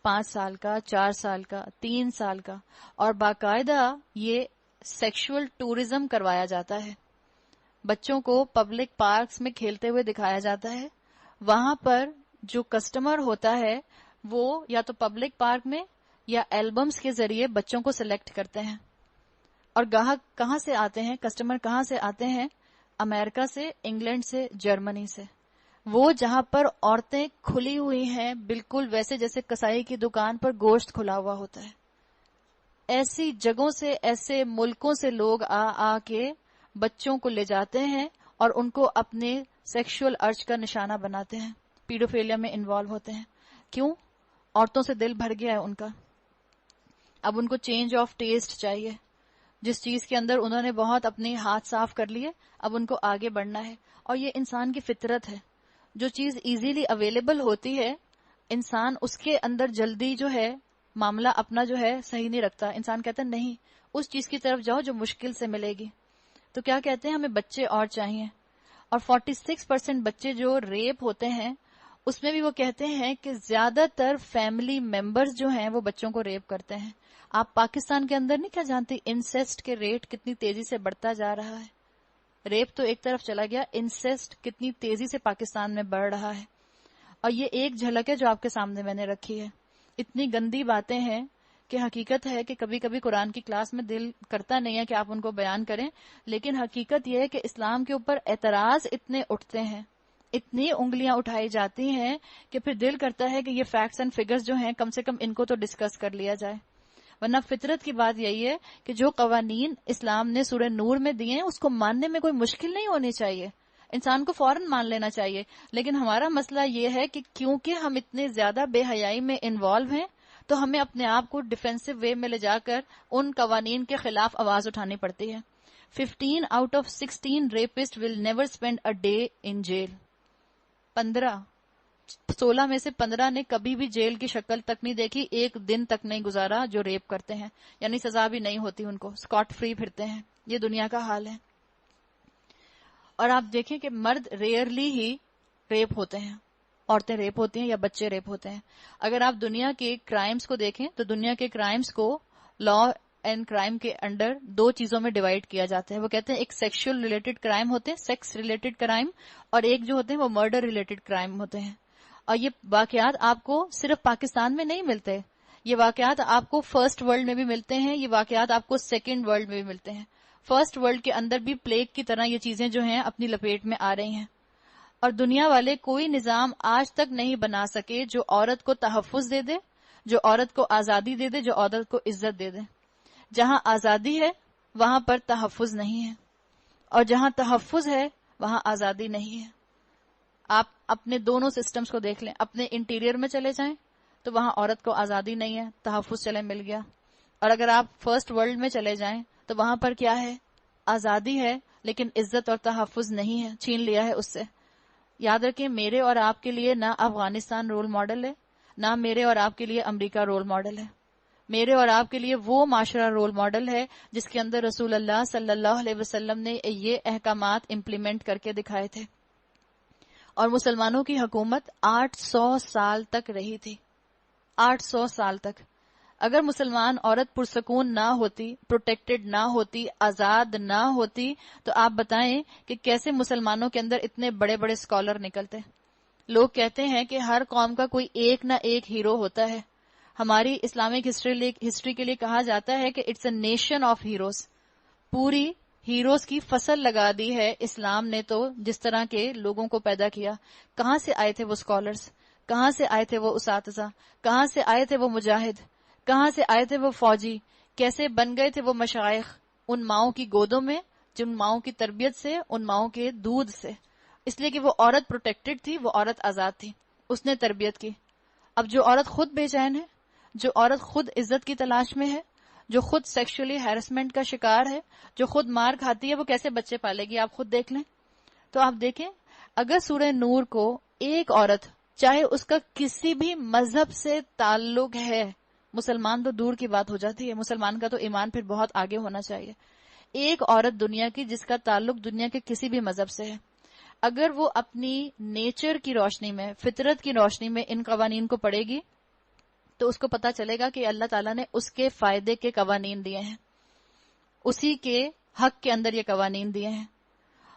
5 سال کا, 4 سال کا, 3 سال کا. اور باقاعدہ یہ سیکشول ٹورزم کروایا جاتا ہے. بچوں کو پبلک پارکس میں کھیلتے ہوئے دکھایا جاتا ہے. وہاں پر جو کسٹمر ہوتا ہے وہ یا تو پبلک پارک میں یا البمز کے ذریعے بچوں کو سلیکٹ کرتے ہیں. اور گاہک کہاں سے آتے ہیں, کسٹمر کہاں سے آتے ہیں, امریکہ سے, انگلینڈ سے, جرمنی سے. وہ جہاں پر عورتیں کھلی ہوئی ہیں بالکل ویسے جیسے کسائی کی دکان پر گوشت کھلا ہوا ہوتا ہے. ایسی جگہوں سے, ایسے ملکوں سے لوگ آ کے بچوں کو لے جاتے ہیں اور ان کو اپنے سیکشول ارج کا نشانہ بناتے ہیں, پیڈوفیلیا میں انوالو ہوتے ہیں. کیوں؟ عورتوں سے دل بھر گیا ہے ان کا. اب ان کو چینج آف ٹیسٹ چاہیے. جس چیز کے اندر انہوں نے بہت اپنے ہاتھ صاف کر لیے اب ان کو آگے بڑھنا ہے. اور یہ انسان کی فطرت ہے. جو چیز ایزیلی اویلیبل ہوتی ہے انسان اس کے اندر جلدی جو ہے معاملہ اپنا جو ہے صحیح نہیں رکھتا. انسان کہتا ہے نہیں اس چیز کی طرف جاؤ جو مشکل سے ملے گی. تو کیا کہتے ہیں, ہمیں بچے اور چاہیے. اور 46% بچے جو ریپ ہوتے ہیں اس میں بھی وہ کہتے ہیں کہ زیادہ تر فیملی ممبرز جو ہیں وہ بچوں کو ریپ کرتے ہیں. آپ پاکستان کے اندر نہیں کیا جانتی انسیسٹ کے ریٹ کتنی تیزی سے بڑھتا جا رہا ہے. ریپ تو ایک طرف چلا گیا, انسیسٹ کتنی تیزی سے پاکستان میں بڑھ رہا ہے. اور یہ ایک جھلک ہے جو آپ کے سامنے میں نے رکھی ہے. اتنی گندی باتیں ہیں کہ حقیقت ہے کہ کبھی کبھی قرآن کی کلاس میں دل کرتا نہیں ہے کہ آپ ان کو بیان کریں, لیکن حقیقت یہ ہے کہ اسلام کے اوپر اعتراض اتنے اٹھتے ہیں, اتنی انگلیاں اٹھائی جاتی ہیں کہ پھر دل کرتا ہے کہ یہ فیکٹس اینڈ فگرز جو ہیں کم سے کم ان کو تو ڈسکس کر لیا جائے. ورنہ فطرت کی بات یہی ہے کہ جو قوانین اسلام نے سورہ نور میں دیے ہیں اس کو ماننے میں کوئی مشکل نہیں ہونی چاہیے, انسان کو فوراً مان لینا چاہیے. لیکن ہمارا مسئلہ یہ ہے کہ کیونکہ ہم اتنے زیادہ بے حیائی میں انوالو ہیں تو ہمیں اپنے آپ کو ڈیفینسو وے میں لے جا کر ان قوانین کے خلاف آواز اٹھانی پڑتی ہے. 15 out of 16 rapist will never spend a day in jail. 16 میں سے 15 نے کبھی بھی جیل کی شکل تک نہیں دیکھی, ایک دن تک نہیں گزارا جو ریپ کرتے ہیں, یعنی سزا بھی نہیں ہوتی ان کو, اسکاٹ فری پھرتے ہیں. یہ دنیا کا حال ہے. اور آپ دیکھیں کہ مرد ریئرلی ہی ریپ ہوتے ہیں, عورتیں ریپ ہوتی ہیں یا بچے ریپ ہوتے ہیں. اگر آپ دنیا کے کرائمز کو دیکھیں تو دنیا کے کرائمز کو لا اینڈ کرائم کے انڈر 2 چیزوں میں ڈیوائڈ کیا جاتا ہے. وہ کہتے ہیں ایک سیکشل ریلیٹڈ کرائم ہوتے ہیں, سیکس ریلیٹڈ کرائم, اور ایک جو ہوتے ہیں وہ مرڈر ریلیٹڈ کرائم ہوتے ہیں. اور یہ واقعات آپ کو صرف پاکستان میں نہیں ملتے, یہ واقعات آپ کو فرسٹ ورلڈ میں بھی ملتے ہیں, یہ واقعات آپ کو سیکنڈ ورلڈ میں بھی ملتے ہیں. فرسٹ ورلڈ کے اندر بھی پلیگ کی طرح یہ چیزیں جو ہیں اپنی لپیٹ میں آ رہی ہیں. اور دنیا والے کوئی نظام آج تک نہیں بنا سکے جو عورت کو تحفظ دے دے, جو عورت کو آزادی دے دے, جو عورت کو عزت دے دے. جہاں آزادی ہے وہاں پر تحفظ نہیں ہے، اور جہاں تحفظ ہے وہاں آزادی نہیں ہے. آپ اپنے دونوں سسٹمز کو دیکھ لیں. اپنے انٹیریئر میں چلے جائیں تو وہاں عورت کو آزادی نہیں ہے، تحفظ چلے مل گیا. اور اگر آپ فرسٹ ورلڈ میں چلے جائیں تو وہاں پر کیا ہے؟ آزادی ہے، لیکن عزت اور تحفظ نہیں ہے، چھین لیا ہے اس سے. یاد رکھیں، میرے اور آپ کے لیے نہ افغانستان رول ماڈل ہے، نہ میرے اور آپ کے لیے امریکہ رول ماڈل ہے. میرے اور آپ کے لیے وہ معاشرہ رول ماڈل ہے جس کے اندر رسول اللہ صلی اللہ علیہ وسلم نے یہ احکامات امپلیمنٹ کر کے دکھائے تھے. اور مسلمانوں کی حکومت 800 سال تک رہی تھی. 800 سال تک. اگر مسلمان عورت پرسکون نہ ہوتی، پروٹیکٹڈ نہ ہوتی، آزاد نہ ہوتی، تو آپ بتائیں کہ کیسے مسلمانوں کے اندر اتنے بڑے بڑے اسکالر نکلتے. لوگ کہتے ہیں کہ ہر قوم کا کوئی ایک نہ ایک ہیرو ہوتا ہے. ہماری اسلامک ہسٹری کے لیے کہا جاتا ہے کہ it's a nation of heroes. پوری ہیروز کی فصل لگا دی ہے اسلام نے. تو جس طرح کے لوگوں کو پیدا کیا، کہاں سے آئے تھے وہ اسکالرس؟ کہاں سے آئے تھے وہ اساتذہ؟ کہاں سے آئے تھے وہ مجاہد؟ کہاں سے آئے تھے وہ فوجی؟ کیسے بن گئے تھے وہ مشائخ؟ ان ماؤں کی گودوں میں، جن ماؤں کی تربیت سے، ان ماؤں کے دودھ سے. اس لیے کہ وہ عورت پروٹیکٹڈ تھی، وہ عورت آزاد تھی، اس نے تربیت کی. اب جو عورت خود بے چین ہے، جو عورت خود عزت کی تلاش میں ہے، جو خود سیکشولی ہیرسمنٹ کا شکار ہے، جو خود مار کھاتی ہے، وہ کیسے بچے پالے گی؟ آپ خود دیکھ لیں. تو آپ دیکھیں، اگر سورہ نور کو ایک عورت، چاہے اس کا کسی بھی مذہب سے تعلق ہے، مسلمان تو دور کی بات ہو جاتی ہے، مسلمان کا تو ایمان پھر بہت آگے ہونا چاہیے، ایک عورت دنیا کی جس کا تعلق دنیا کے کسی بھی مذہب سے ہے، اگر وہ اپنی نیچر کی روشنی میں، فطرت کی روشنی میں ان قوانین کو پڑھے گی تو اس کو پتا چلے گا کہ اللہ تعالیٰ نے اس کے فائدے کے قوانین دیے ہیں، اسی کے حق کے اندر یہ قوانین دیے ہیں.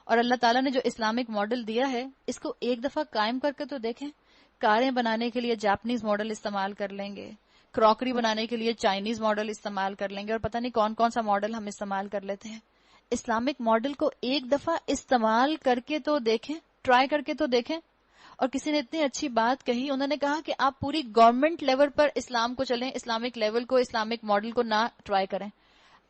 اور اللہ تعالیٰ نے جو اسلامک ماڈل دیا ہے، اس کو ایک دفعہ قائم کر کے تو دیکھیں. کاریں بنانے کے لیے جاپنیز ماڈل استعمال کر لیں گے، کراکری بنانے کے لیے چائنیز ماڈل استعمال کر لیں گے، اور پتہ نہیں کون کون سا ماڈل ہم استعمال کر لیتے ہیں. اسلامک ماڈل کو ایک دفعہ استعمال کر کے تو دیکھیں، ٹرائی کر کے تو دیکھیں. اور کسی نے اتنی اچھی بات کہی، انہوں نے کہا کہ آپ پوری گورنمنٹ لیول پر اسلام کو چلیں، اسلامک لیول کو، اسلامک ماڈل کو نہ ٹرائی کریں.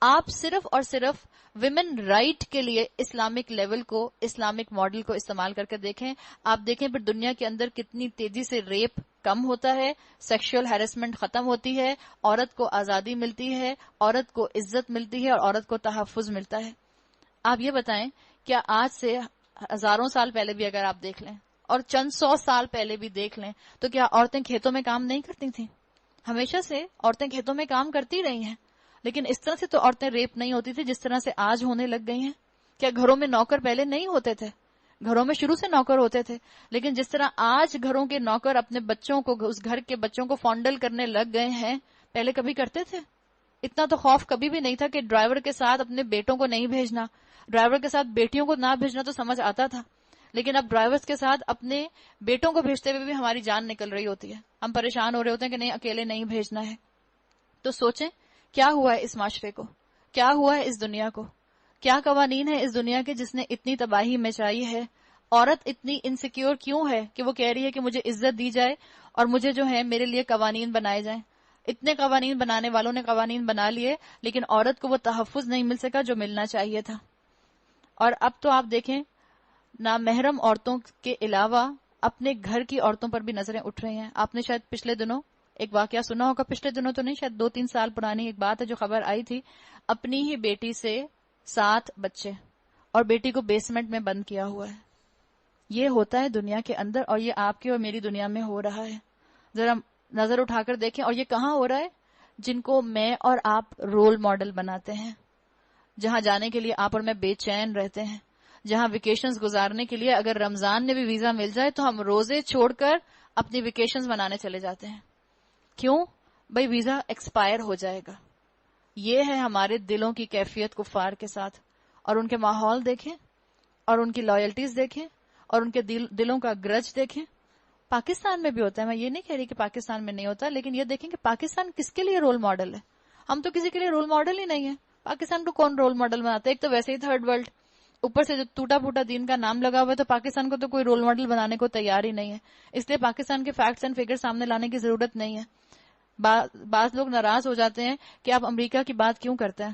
آپ صرف اور صرف ویمن رائٹ کے لیے اسلامک لیول کو، اسلامک ماڈل کو استعمال کر کے دیکھیں. آپ دیکھیں پھر دنیا کے اندر کتنی تیزی سے ریپ کم ہوتا ہے، سیکشل ہیرسمنٹ ختم ہوتی ہے، عورت کو آزادی ملتی ہے، عورت کو عزت ملتی ہے، اور عورت کو تحفظ ملتا ہے. آپ یہ بتائیں، کیا آج سے ہزاروں سال پہلے بھی اگر آپ دیکھ لیں اور چند 100 سال پہلے بھی دیکھ لیں تو کیا عورتیں کھیتوں میں کام نہیں کرتی تھیں؟ ہمیشہ سے عورتیں کھیتوں میں کام کرتی رہی ہیں، لیکن اس طرح سے تو عورتیں ریپ نہیں ہوتی تھی جس طرح سے آج ہونے لگ گئی ہیں. کیا گھروں میں نوکر پہلے نہیں ہوتے تھے؟ گھروں میں شروع سے نوکر ہوتے تھے، لیکن جس طرح آج گھروں کے نوکر اپنے بچوں کو، اس گھر کے بچوں کو فونڈل کرنے لگ گئے ہیں، پہلے کبھی کرتے تھے؟ اتنا تو خوف کبھی بھی نہیں تھا کہ ڈرائیور کے ساتھ اپنے بیٹوں کو نہیں بھیجنا، ڈرائیور کے ساتھ بیٹیوں کو نہ بھیجنا تو سمجھ آتا تھا. لیکن اب ڈرائیورز کے ساتھ اپنے بیٹوں کو بھیجتے ہوئے بھی ہماری جان نکل رہی ہوتی ہے، ہم پریشان ہو رہے ہوتے ہیں کہ نہیں، اکیلے نہیں بھیجنا ہے. تو سوچیں کیا ہوا ہے اس معاشرے کو، کیا ہوا ہے اس دنیا کو، کیا قوانین ہے اس دنیا کے جس نے اتنی تباہی مچائی ہے. عورت اتنی انسیکیور کیوں ہے کہ وہ کہہ رہی ہے کہ مجھے عزت دی جائے اور مجھے جو ہے میرے لیے قوانین بنائے جائیں. اتنے قوانین بنانے والوں نے قوانین بنا لیے، لیکن عورت کو وہ تحفظ نہیں مل سکا جو ملنا چاہیے تھا. اور اب تو آپ دیکھیں، نامحرم عورتوں کے علاوہ اپنے گھر کی عورتوں پر بھی نظریں اٹھ رہی ہیں. آپ نے شاید پچھلے دنوں ایک واقعہ سنا ہوگا، پچھلے دنوں تو نہیں، شاید 2-3 سال پرانی ایک بات ہے جو خبر آئی تھی. اپنی ہی بیٹی سے 7 بچے، اور بیٹی کو بیسمنٹ میں بند کیا ہوا ہے. یہ ہوتا ہے دنیا کے اندر، اور یہ آپ کی اور میری دنیا میں ہو رہا ہے. ذرا نظر اٹھا کر دیکھیں. اور یہ کہاں ہو رہا ہے؟ جن کو میں اور آپ رول ماڈل بناتے ہیں، جہاں جانے کے لیے آپ اور میں بے چین رہتے ہیں، جہاں ویکیشنز گزارنے کے لیے اگر رمضان میں بھی ویزا مل جائے تو ہم روزے چھوڑ کر اپنی ویکیشنز منانے چلے جاتے ہیں. کیوں؟ بھئی ویزا ایکسپائر ہو جائے گا. یہ ہے ہمارے دلوں کی کیفیت کفار کے ساتھ. اور ان کے ماحول دیکھیں، اور ان کی لائلٹیز دیکھیں، اور ان کے دلوں کا گرج دیکھیں. پاکستان میں بھی ہوتا ہے، میں یہ نہیں کہہ رہی کہ پاکستان میں نہیں ہوتا، لیکن یہ دیکھیں کہ پاکستان کس کے لیے رول ماڈل ہے. ہم تو کسی کے لیے رول ماڈل ہی نہیں ہے. پاکستان کو کون رول ماڈل بناتا ہے؟ ایک تو ویسے ہی تھرڈ ورلڈ، اوپر سے جو ٹوٹا پھوٹا دین کا نام لگا ہوا ہے، تو پاکستان کو تو کوئی رول ماڈل بنانے کو تیار ہی نہیں ہے. اس لیے پاکستان کے فیکٹس اینڈ فگر سامنے لانے کی ضرورت نہیں ہے. بعض لوگ ناراض ہو جاتے ہیں کہ آپ امریکہ کی بات کیوں کرتے ہیں.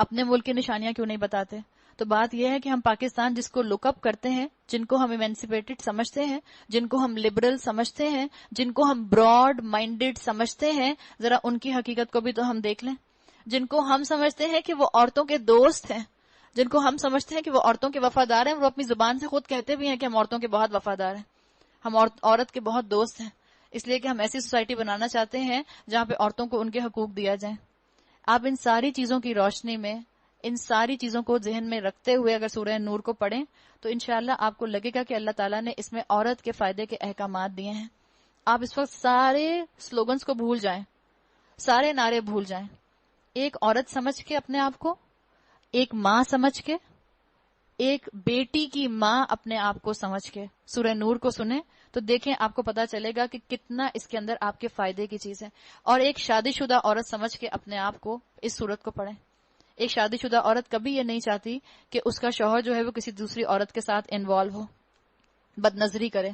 اپنے ملک کی نشانیاں کیوں نہیں بتاتے؟ تو بات یہ ہے کہ ہم پاکستان جس کو لک اپ کرتے ہیں، جن کو ہم ایمینسیپیٹڈ سمجھتے ہیں، جن کو ہم لبرل سمجھتے ہیں، جن کو ہم براڈ مائنڈڈ سمجھتے ہیں، ذرا ان کی حقیقت کو بھی تو ہم دیکھ لیں. جن کو ہم سمجھتے ہیں کہ وہ عورتوں کے دوست ہیں، جن کو ہم سمجھتے ہیں کہ وہ عورتوں کے وفادار ہیں، وہ اپنی زبان سے خود کہتے بھی ہیں کہ ہم عورتوں کے بہت وفادار ہیں، ہم عورت کے بہت دوست ہیں، اس لیے کہ ہم ایسی سوسائٹی بنانا چاہتے ہیں جہاں پہ عورتوں کو ان کے حقوق دیا جائیں. آپ ان ساری چیزوں کی روشنی میں، ان ساری چیزوں کو ذہن میں رکھتے ہوئے اگر سورہ نور کو پڑھیں تو انشاءاللہ آپ کو لگے گا کہ اللہ تعالیٰ نے اس میں عورت کے فائدے کے احکامات دیے ہیں. آپ اس وقت سارے سلوگنز کو بھول جائیں، سارے نعرے بھول جائیں. ایک عورت سمجھ کے اپنے آپ کو، ایک ماں سمجھ کے، ایک بیٹی کی ماں اپنے آپ کو سمجھ کے سورہ نور کو سنیں تو دیکھیں آپ کو پتا چلے گا کہ کتنا اس کے اندر آپ کے فائدے کی چیز ہے. اور ایک شادی شدہ عورت سمجھ کے اپنے آپ کو اس سورت کو پڑھیں. ایک شادی شدہ عورت کبھی یہ نہیں چاہتی کہ اس کا شوہر جو ہے وہ کسی دوسری عورت کے ساتھ انوالو ہو، بد نظری کرے.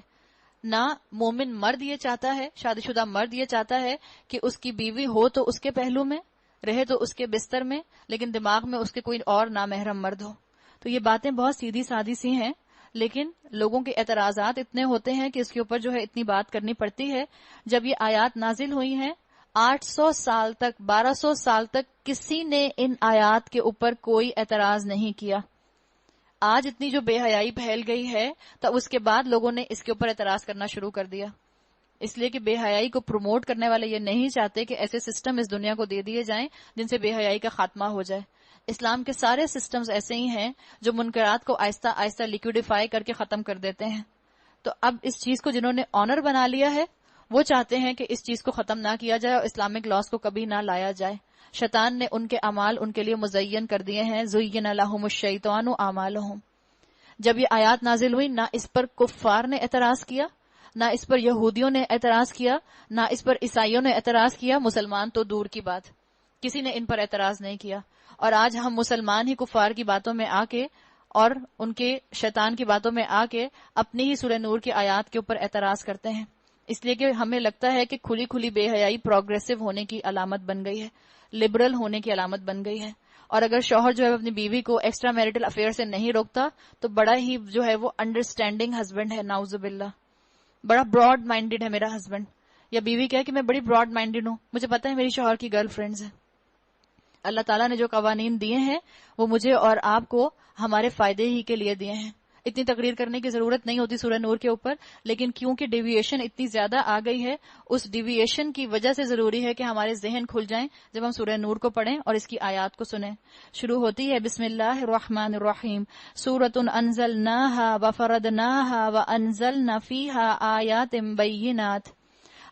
نہ مومن مرد یہ چاہتا ہے، شادی شدہ مرد یہ چاہتا ہے کہ اس کی بیوی ہو تو اس کے پہلو میں، رہے تو اس کے بستر میں، لیکن دماغ میں اس کے کوئی اور نامحرم مرد ہو. تو یہ باتیں بہت سیدھی سادی سی ہیں، لیکن لوگوں کے اعتراضات اتنے ہوتے ہیں کہ اس کے اوپر جو ہے اتنی بات کرنی پڑتی ہے. جب یہ آیات نازل ہوئی ہیں 800 سال تک، 1200 سال تک کسی نے ان آیات کے اوپر کوئی اعتراض نہیں کیا. آج اتنی جو بے حیائی پھیل گئی ہے تب اس کے بعد لوگوں نے اس کے اوپر اعتراض کرنا شروع کر دیا، اس لیے کہ بے حیائی کو پروموٹ کرنے والے یہ نہیں چاہتے کہ ایسے سسٹم اس دنیا کو دے دیے جائیں جن سے بے حیائی کا خاتمہ ہو جائے. اسلام کے سارے سسٹمز ایسے ہی ہیں جو منکرات کو آہستہ آہستہ لیکوڈیفائی کر کے ختم کر دیتے ہیں. تو اب اس چیز کو جنہوں نے آنر بنا لیا ہے وہ چاہتے ہیں کہ اس چیز کو ختم نہ کیا جائے اور اسلامک لاس کو کبھی نہ لایا جائے. شیطان نے ان کے اعمال ان کے لیے مزین کر دیے ہیں. زین لہم الشیطان اعمالہم. جب یہ آیات نازل ہوئی نہ اس پر کفار نے اعتراض کیا، نہ اس پر یہودیوں نے اعتراض کیا، نہ اس پر عیسائیوں نے اعتراض کیا، مسلمان تو دور کی بات، کسی نے ان پر اعتراض نہیں کیا. اور آج ہم مسلمان ہی کفار کی باتوں میں آ کے اور ان کے شیطان کی باتوں میں آ کے اپنی ہی سورہ نور کی آیات کے اوپر اعتراض کرتے ہیں، اس لیے کہ ہمیں لگتا ہے کہ کھلی کھلی بے حیائی پروگریسو ہونے کی علامت بن گئی ہے، لبرل ہونے کی علامت بن گئی ہے. اور اگر شوہر جو ہے اپنی بیوی کو ایکسٹرا میرٹل افیئر سے نہیں روکتا تو بڑا ہی جو ہے وہ انڈرسٹینڈنگ ہسبینڈ ہے، نعوذ باللہ. بڑا براڈ مائنڈڈ ہے میرا ہسبینڈ، یا بیوی کہے کہ میں بڑی براڈ مائنڈڈ ہوں، مجھے پتا ہے میری شوہر کی گرل فرینڈز ہیں. اللہ تعالیٰ نے جو قوانین دیے ہیں وہ مجھے اور آپ کو ہمارے فائدے ہی کے لیے دیے ہیں. اتنی تقریر کرنے کی ضرورت نہیں ہوتی سورہ نور کے اوپر، لیکن کیونکہ ڈیویشن اتنی زیادہ آ گئی ہے اس ڈیویشن کی وجہ سے ضروری ہے کہ ہمارے ذہن کھل جائیں جب ہم سورہ نور کو پڑھیں اور اس کی آیات کو سنیں. شروع ہوتی ہے بسم اللہ الرحمن الرحیم، سورۃ انزلناها وفرضناها وانزلنا فیها آیات بینات.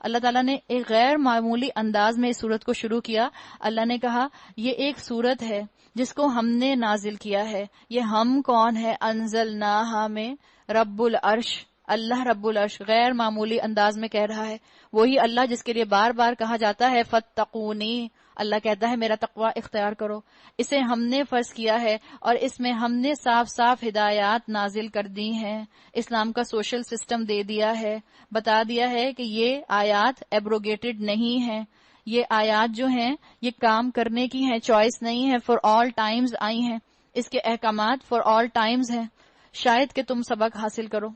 اللہ تعالیٰ نے ایک غیر معمولی انداز میں اس سورت کو شروع کیا. اللہ نے کہا یہ ایک سورت ہے جس کو ہم نے نازل کیا ہے. یہ ہم کون ہے؟ انزلناہا میں رب العرش، اللہ رب العرش غیر معمولی انداز میں کہہ رہا ہے. وہی اللہ جس کے لیے بار بار کہا جاتا ہے فاتقونی، اللہ کہتا ہے میرا تقوی اختیار کرو. اسے ہم نے فرض کیا ہے اور اس میں ہم نے صاف صاف ہدایات نازل کر دی ہیں، اسلام کا سوشل سسٹم دے دیا ہے، بتا دیا ہے کہ یہ آیات ایبروگیٹڈ نہیں ہیں، یہ آیات جو ہیں یہ کام کرنے کی ہیں، چوائس نہیں ہے، فار آل ٹائمز آئی ہیں، اس کے احکامات فار آل ٹائمز ہیں، شاید کہ تم سبق حاصل کرو.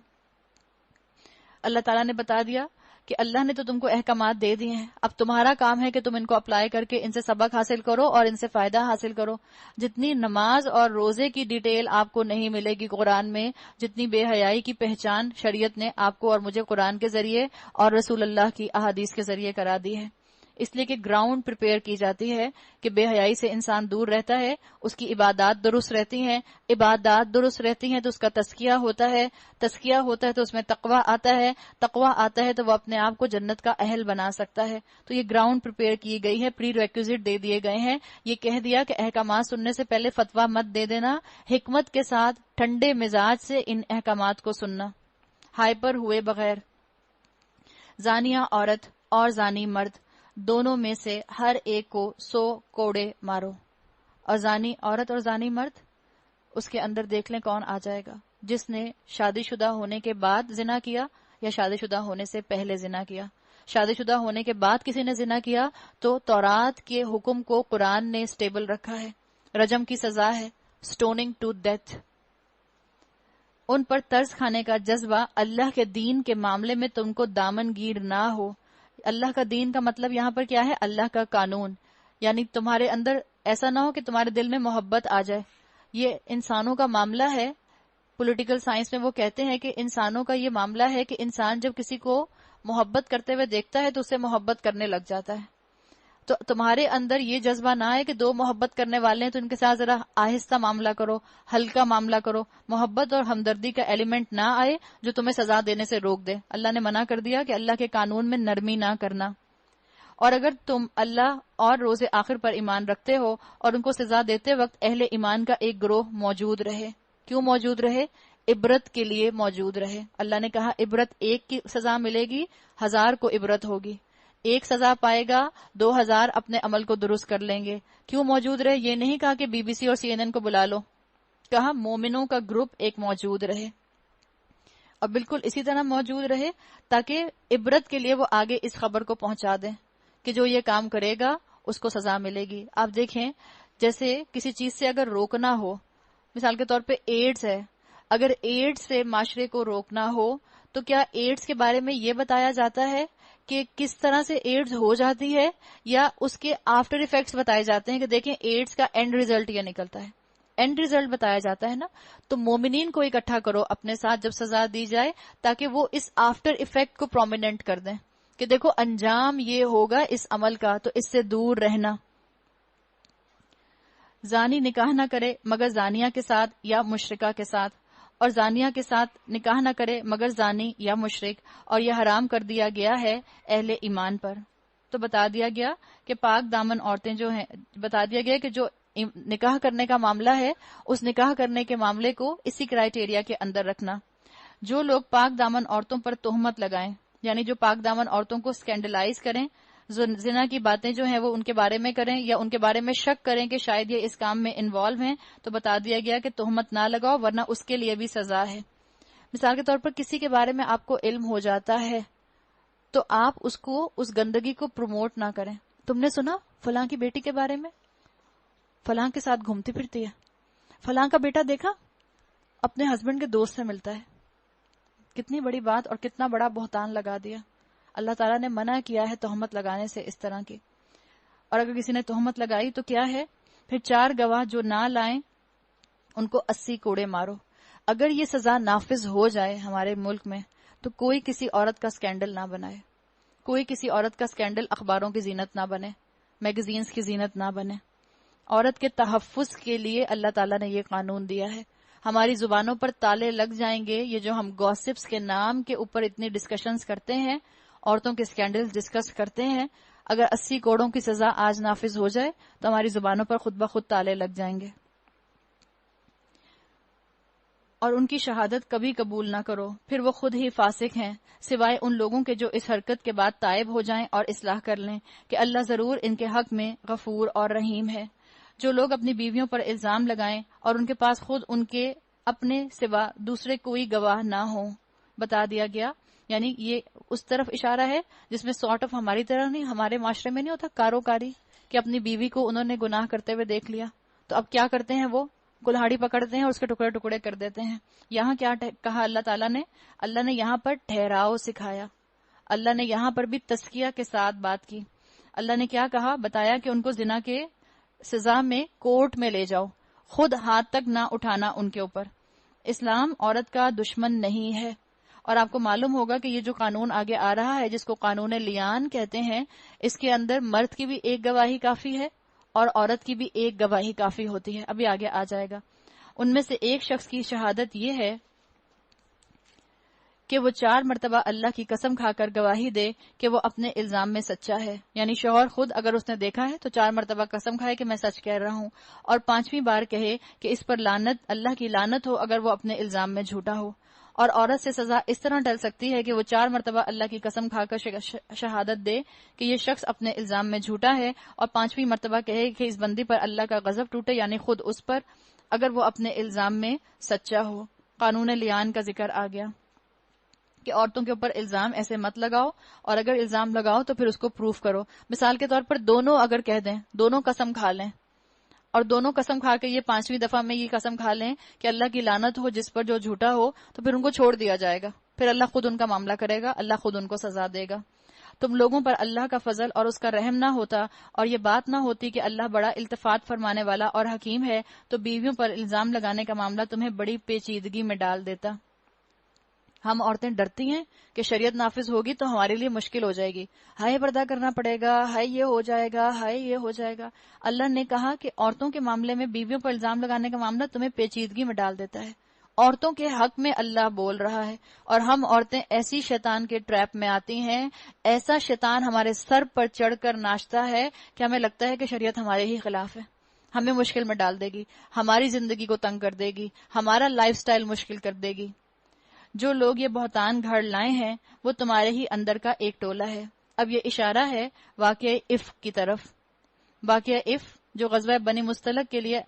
اللہ تعالیٰ نے بتا دیا کہ اللہ نے تو تم کو احکامات دے دیے ہیں، اب تمہارا کام ہے کہ تم ان کو اپلائی کر کے ان سے سبق حاصل کرو اور ان سے فائدہ حاصل کرو. جتنی نماز اور روزے کی ڈیٹیل آپ کو نہیں ملے گی قرآن میں، جتنی بے حیائی کی پہچان شریعت نے آپ کو اور مجھے قرآن کے ذریعے اور رسول اللہ کی احادیث کے ذریعے کرا دی ہے. اس لیے کہ گراؤنڈ پریپیئر کی جاتی ہے کہ بے حیائی سے انسان دور رہتا ہے، اس کی عبادات درست رہتی ہیں، عبادات درست رہتی ہیں تو اس کا تزکیہ ہوتا ہے، تزکیہ ہوتا ہے تو اس میں تقوی آتا ہے، تقوی آتا ہے تو وہ اپنے آپ کو جنت کا اہل بنا سکتا ہے. تو یہ گراؤنڈ پریپیئر کی گئی ہے، پری ریکوزٹ دے دیے گئے ہیں. یہ کہہ دیا کہ احکامات سننے سے پہلے فتویٰ مت دے دینا، حکمت کے ساتھ ٹھنڈے مزاج سے ان احکامات کو سننا، ہائپر ہوئے بغیر. زانیہ عورت اور زانی مرد دونوں میں سے ہر ایک کو 100 کوڑے مارو. اور زانی عورت اور زانی مرد، اس کے اندر دیکھ لیں کون آ جائے گا، جس نے شادی شدہ ہونے کے بعد زنا کیا یا شادی شدہ ہونے سے پہلے زنا کیا. شادی شدہ ہونے کے بعد کسی نے زنا کیا تو تورات کے حکم کو قرآن نے سٹیبل رکھا ہے، رجم کی سزا ہے، سٹوننگ ٹو ڈیتھ. ان پر طرز کھانے کا جذبہ اللہ کے دین کے معاملے میں تم کو دامن گیر نہ ہو. اللہ کا دین کا مطلب یہاں پر کیا ہے؟ اللہ کا قانون. یعنی تمہارے اندر ایسا نہ ہو کہ تمہارے دل میں محبت آ جائے. یہ انسانوں کا معاملہ ہے. پولیٹیکل سائنس میں وہ کہتے ہیں کہ انسانوں کا یہ معاملہ ہے کہ انسان جب کسی کو محبت کرتے ہوئے دیکھتا ہے تو اسے محبت کرنے لگ جاتا ہے. تو تمہارے اندر یہ جذبہ نہ آئے کہ دو محبت کرنے والے ہیں تو ان کے ساتھ ذرا آہستہ معاملہ کرو، ہلکا معاملہ کرو. محبت اور ہمدردی کا ایلیمنٹ نہ آئے جو تمہیں سزا دینے سے روک دے. اللہ نے منع کر دیا کہ اللہ کے قانون میں نرمی نہ کرنا. اور اگر تم اللہ اور روز آخر پر ایمان رکھتے ہو اور ان کو سزا دیتے وقت اہل ایمان کا ایک گروہ موجود رہے. کیوں موجود رہے؟ عبرت کے لیے موجود رہے. اللہ نے کہا عبرت ایک کی سزا ملے گی، 1000 کو عبرت ہوگی. ایک سزا پائے گا، 2000 اپنے عمل کو درست کر لیں گے. کیوں موجود رہے؟ یہ نہیں کہا کہ بی بی سی اور CNN کو بلا لو، کہا مومنوں کا گروپ ایک موجود رہے. اور بالکل اسی طرح موجود رہے تاکہ عبرت کے لیے وہ آگے اس خبر کو پہنچا دیں کہ جو یہ کام کرے گا اس کو سزا ملے گی. آپ دیکھیں جیسے کسی چیز سے اگر روکنا ہو، مثال کے طور پہ ایڈز ہے، اگر ایڈز سے معاشرے کو روکنا ہو تو کیا ایڈز کے بارے میں یہ بتایا جاتا ہے کہ کس طرح سے ایڈز ہو جاتی ہے، یا اس کے آفٹر ایفیکٹس بتائے جاتے ہیں کہ دیکھیں ایڈز کا اینڈ ریزلٹ یہ نکلتا ہے؟ اینڈ ریزلٹ بتایا جاتا ہے نا. تو مومنین کو اکٹھا کرو اپنے ساتھ جب سزا دی جائے تاکہ وہ اس آفٹر ایفیکٹ کو پرومیننٹ کر دیں کہ دیکھو انجام یہ ہوگا اس عمل کا، تو اس سے دور رہنا. زانی نکاح نہ کرے مگر زانیہ کے ساتھ یا مشرکہ کے ساتھ، اور زانیہ کے ساتھ نکاح نہ کرے مگر زانی یا مشرک، اور یہ حرام کر دیا گیا ہے اہل ایمان پر. تو بتا دیا گیا کہ پاک دامن عورتیں جو ہیں، بتا دیا گیا کہ جو نکاح کرنے کا معاملہ ہے اس نکاح کرنے کے معاملے کو اسی کرائیٹیریا کے اندر رکھنا. جو لوگ پاک دامن عورتوں پر تہمت لگائیں، یعنی جو پاک دامن عورتوں کو اسکینڈلائز کریں، زنا کی باتیں جو ہیں وہ ان کے بارے میں کریں یا ان کے بارے میں شک کریں کہ شاید یہ اس کام میں انوالو ہیں، تو بتا دیا گیا کہ تہمت نہ لگاؤ ورنہ اس کے لیے بھی سزا ہے. مثال کے طور پر کسی کے بارے میں آپ کو علم ہو جاتا ہے تو آپ اس گندگی کو پروموٹ نہ کریں. تم نے سنا فلاں کی بیٹی کے بارے میں، فلاں کے ساتھ گھومتی پھرتی ہے، فلاں کا بیٹا دیکھا اپنے ہسبینڈ کے دوست سے ملتا ہے. کتنی بڑی بات اور کتنا بڑا بہتان لگا دیا. اللہ تعالیٰ نے منع کیا ہے تہمت لگانے سے اس طرح کی. اور اگر کسی نے تہمت لگائی تو کیا ہے؟ پھر 4 گواہ جو نہ لائیں ان کو 80 کوڑے مارو. اگر یہ سزا نافذ ہو جائے ہمارے ملک میں تو کوئی کسی عورت کا سکینڈل نہ بنائے، کوئی کسی عورت کا سکینڈل اخباروں کی زینت نہ بنے، میگزینز کی زینت نہ بنے. عورت کے تحفظ کے لیے اللہ تعالیٰ نے یہ قانون دیا ہے. ہماری زبانوں پر تالے لگ جائیں گے. یہ جو ہم گوسپس کے نام کے اوپر اتنی ڈسکشنز کرتے ہیں، عورتوں کے سکینڈلز ڈسکس کرتے ہیں، اگر 80 کوڑوں کی سزا آج نافذ ہو جائے تو ہماری زبانوں پر خود بخود تالے لگ جائیں گے. اور ان کی شہادت کبھی قبول نہ کرو، پھر وہ خود ہی فاسق ہیں، سوائے ان لوگوں کے جو اس حرکت کے بعد تائب ہو جائیں اور اصلاح کر لیں کہ اللہ ضرور ان کے حق میں غفور اور رحیم ہے. جو لوگ اپنی بیویوں پر الزام لگائیں اور ان کے پاس خود ان کے اپنے سوا دوسرے کوئی گواہ نہ ہوں، بتا دیا گیا. یعنی یہ اس طرف اشارہ ہے جس میں سارٹ آف ہماری طرح نہیں، ہمارے معاشرے میں نہیں ہوتا کاروکاری کہ اپنی بیوی کو انہوں نے گناہ کرتے ہوئے دیکھ لیا تو اب کیا کرتے ہیں، وہ کلہاڑی پکڑتے ہیں اور اس کے ٹکڑے ٹکڑے کر دیتے ہیں. یہاں کیا کہا اللہ تعالیٰ نے؟ اللہ نے یہاں پر ٹھہراؤ سکھایا. اللہ نے یہاں پر بھی تزکیہ کے ساتھ بات کی. اللہ نے کیا کہا؟ بتایا کہ ان کو زنا کے سزا میں کورٹ میں لے جاؤ، خود ہاتھ تک نہ اٹھانا ان کے اوپر. اسلام عورت کا دشمن نہیں ہے. اور آپ کو معلوم ہوگا کہ یہ جو قانون آگے آ رہا ہے جس کو قانون لیان کہتے ہیں، اس کے اندر مرد کی بھی ایک گواہی کافی ہے اور عورت کی بھی ایک گواہی کافی ہوتی ہے. ابھی آگے آ جائے گا. ان میں سے ایک شخص کی شہادت یہ ہے کہ وہ 4 مرتبہ اللہ کی قسم کھا کر گواہی دے کہ وہ اپنے الزام میں سچا ہے. یعنی شوہر خود اگر اس نے دیکھا ہے تو 4 مرتبہ قسم کھائے کہ میں سچ کہہ رہا ہوں، اور 5ویں بار کہے کہ اس پر لعنت، اللہ کی لعنت ہو اگر وہ اپنے الزام میں جھوٹا ہو. اور عورت سے سزا اس طرح ٹل سکتی ہے کہ وہ 4 مرتبہ اللہ کی قسم کھا کر شہادت دے کہ یہ شخص اپنے الزام میں جھوٹا ہے، اور 5ویں مرتبہ کہے کہ اس بندی پر اللہ کا غضب ٹوٹے، یعنی خود اس پر، اگر وہ اپنے الزام میں سچا ہو. قانون لیان کا ذکر آ گیا کہ عورتوں کے اوپر الزام ایسے مت لگاؤ، اور اگر الزام لگاؤ تو پھر اس کو پروف کرو. مثال کے طور پر دونوں اگر کہہ دیں، دونوں قسم کھا لیں اور دونوں قسم کھا کے یہ 5ویں دفعہ میں یہ قسم کھا لیں کہ اللہ کی لعنت ہو جس پر جو جھوٹا ہو، تو پھر ان کو چھوڑ دیا جائے گا، پھر اللہ خود ان کا معاملہ کرے گا، اللہ خود ان کو سزا دے گا۔ تم لوگوں پر اللہ کا فضل اور اس کا رحم نہ ہوتا اور یہ بات نہ ہوتی کہ اللہ بڑا التفات فرمانے والا اور حکیم ہے، تو بیویوں پر الزام لگانے کا معاملہ تمہیں بڑی پیچیدگی میں ڈال دیتا۔ ہم عورتیں ڈرتی ہیں کہ شریعت نافذ ہوگی تو ہمارے لیے مشکل ہو جائے گی، ہائے پردہ کرنا پڑے گا، ہائے یہ ہو جائے گا، ہائے یہ ہو جائے گا۔ اللہ نے کہا کہ عورتوں کے معاملے میں بیویوں پر الزام لگانے کا معاملہ تمہیں پیچیدگی میں ڈال دیتا ہے۔ عورتوں کے حق میں اللہ بول رہا ہے، اور ہم عورتیں ایسی شیطان کے ٹریپ میں آتی ہیں، ایسا شیطان ہمارے سر پر چڑھ کر ناچتا ہے کہ ہمیں لگتا ہے کہ شریعت ہمارے ہی خلاف ہے، ہمیں مشکل میں ڈال دے گی، ہماری زندگی کو تنگ کر دے گی، ہمارا لائف سٹائل مشکل کر دے گی۔ جو لوگ یہ بہتان گھڑ لائے ہیں وہ تمہارے ہی اندر کا ایک ٹولہ ہے۔ اب یہ اشارہ ہے واقعہ افک کی طرف۔ واقعہ افک جو غزوہ بنی مستلق کے لیے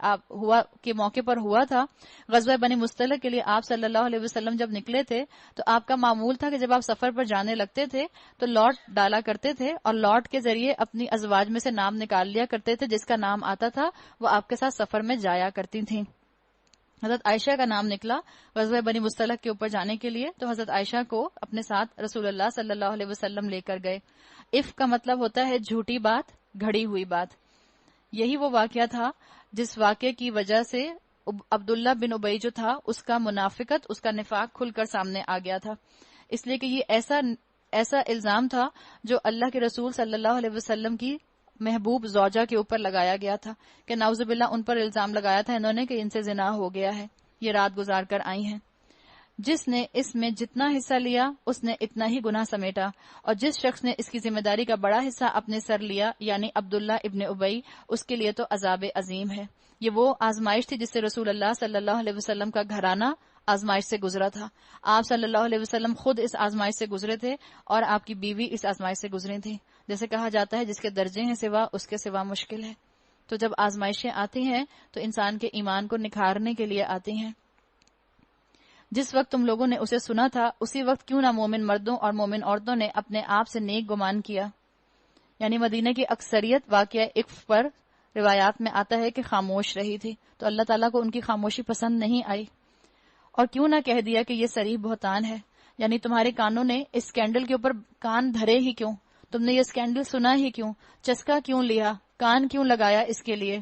کے موقع پر ہوا تھا۔ غزوہ بنی مستلق کے لیے آپ صلی اللہ علیہ وسلم جب نکلے تھے تو آپ کا معمول تھا کہ جب آپ سفر پر جانے لگتے تھے تو لوٹ ڈالا کرتے تھے، اور لوٹ کے ذریعے اپنی ازواج میں سے نام نکال لیا کرتے تھے، جس کا نام آتا تھا وہ آپ کے ساتھ سفر میں جایا کرتی تھیں۔ حضرت عائشہ کا نام نکلا غزوہ بنی مستلق کے اوپر جانے کے لیے، تو حضرت عائشہ کو اپنے ساتھ رسول اللہ صلی اللہ علیہ وسلم لے کر گئے۔ افک کا مطلب ہوتا ہے جھوٹی بات، گھڑی ہوئی بات۔ یہی وہ واقعہ تھا جس واقعے کی وجہ سے عبداللہ بن ابی جو تھا اس کا منافقت، اس کا نفاق کھل کر سامنے آ گیا تھا، اس لیے کہ یہ ایسا الزام تھا جو اللہ کے رسول صلی اللہ علیہ وسلم کی محبوب زوجہ کے اوپر لگایا گیا تھا، کہ نعوذ باللہ ان پر الزام لگایا تھا انہوں نے کہ ان سے زنا ہو گیا ہے، یہ رات گزار کر آئی ہیں۔ جس نے اس میں جتنا حصہ لیا اس نے اتنا ہی گناہ سمیٹا، اور جس شخص نے اس کی ذمہ داری کا بڑا حصہ اپنے سر لیا یعنی عبداللہ ابن ابی، اس کے لیے تو عذاب عظیم ہے۔ یہ وہ آزمائش تھی جس سے رسول اللہ صلی اللہ علیہ وسلم کا گھرانہ آزمائش سے گزرا تھا۔ آپ صلی اللہ علیہ وسلم خود اس آزمائش سے گزرے تھے اور آپ کی بیوی اس آزمائش سے گزری تھی۔ جیسے کہا جاتا ہے جس کے درجے ہیں سوا اس کے سوا مشکل ہے۔ تو جب آزمائشیں آتی ہیں تو انسان کے ایمان کو نکھارنے کے لیے آتی ہیں۔ جس وقت تم لوگوں نے اسے سنا تھا اسی وقت کیوں نہ مومن مردوں اور مومن عورتوں نے اپنے آپ سے نیک گمان کیا۔ یعنی مدینہ کی اکثریت واقعہ افک پر روایات میں آتا ہے کہ خاموش رہی تھی، تو اللہ تعالیٰ کو ان کی خاموشی پسند نہیں آئی، اور کیوں نہ کہہ دیا کہ یہ صریح بہتان ہے۔ یعنی تمہارے کانوں نے اس اسکینڈل کے اوپر کان دھرے ہی کیوں؟ تم نے یہ اسکینڈل سنا ہی کیوں؟ چسکا کیوں لیا؟ کان کیوں لگایا اس کے لیے؟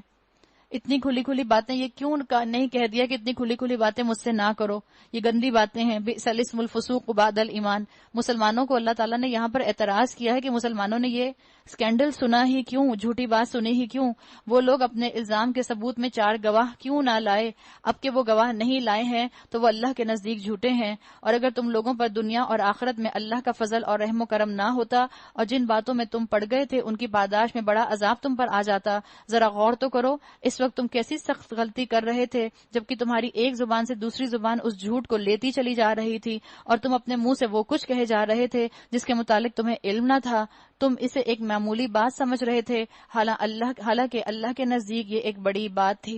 اتنی کھلی کھلی باتیں یہ کیوں نہیں کہہ دیا کہ اتنی کھلی کھلی باتیں مجھ سے نہ کرو، یہ گندی باتیں ہیں، بئس الاسم الفسوق بعد الایمان۔ مسلمانوں کو اللہ تعالیٰ نے یہاں پر اعتراض کیا ہے کہ مسلمانوں نے یہ اسکینڈل سنا ہی کیوں، جھوٹی بات سنی ہی کیوں؟ وہ لوگ اپنے الزام کے ثبوت میں 4 گواہ کیوں نہ لائے؟ اب کہ وہ گواہ نہیں لائے ہیں تو وہ اللہ کے نزدیک جھوٹے ہیں۔ اور اگر تم لوگوں پر دنیا اور آخرت میں اللہ کا فضل اور رحم و کرم نہ ہوتا اور جن باتوں میں تم پڑ گئے تھے ان کی پاداش میں بڑا عذاب تم پر آ جاتا، ذرا غور تو کرو اس وقت تم کیسی سخت غلطی کر رہے تھے جبکہ تمہاری ایک زبان سے دوسری زبان اس جھوٹ کو لیتی چلی جا رہی تھی، اور تم اپنے منہ سے وہ کچھ کہے جا رہے تھے جس کے متعلق تمہیں علم نہ تھا، تم اسے ایک معمولی بات سمجھ رہے تھے، حالانکہ اللہ کے نزدیک یہ ایک بڑی بات تھی۔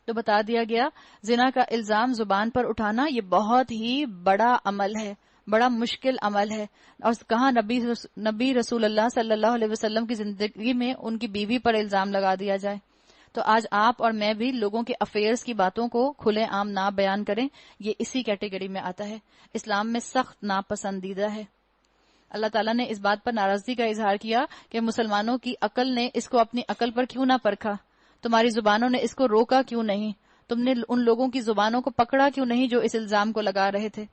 تو بتا دیا گیا زنا کا الزام زبان پر اٹھانا یہ بہت ہی بڑا عمل ہے، بڑا مشکل عمل ہے، اور کہاں نبی رسول اللہ صلی اللہ علیہ وسلم کی زندگی میں ان کی بیوی پر الزام لگا دیا جائے۔ تو آج آپ اور میں بھی لوگوں کے افیئرز کی باتوں کو کھلے عام نہ بیان کریں، یہ اسی کیٹیگری میں آتا ہے، اسلام میں سخت ناپسندیدہ ہے۔ اللہ تعالیٰ نے اس بات پر ناراضگی کا اظہار کیا کہ مسلمانوں کی عقل نے اس کو اپنی عقل پر کیوں نہ پرکھا، تمہاری زبانوں نے اس کو روکا کیوں نہیں، تم نے ان لوگوں کی زبانوں کو پکڑا کیوں نہیں جو اس الزام کو لگا رہے تھے،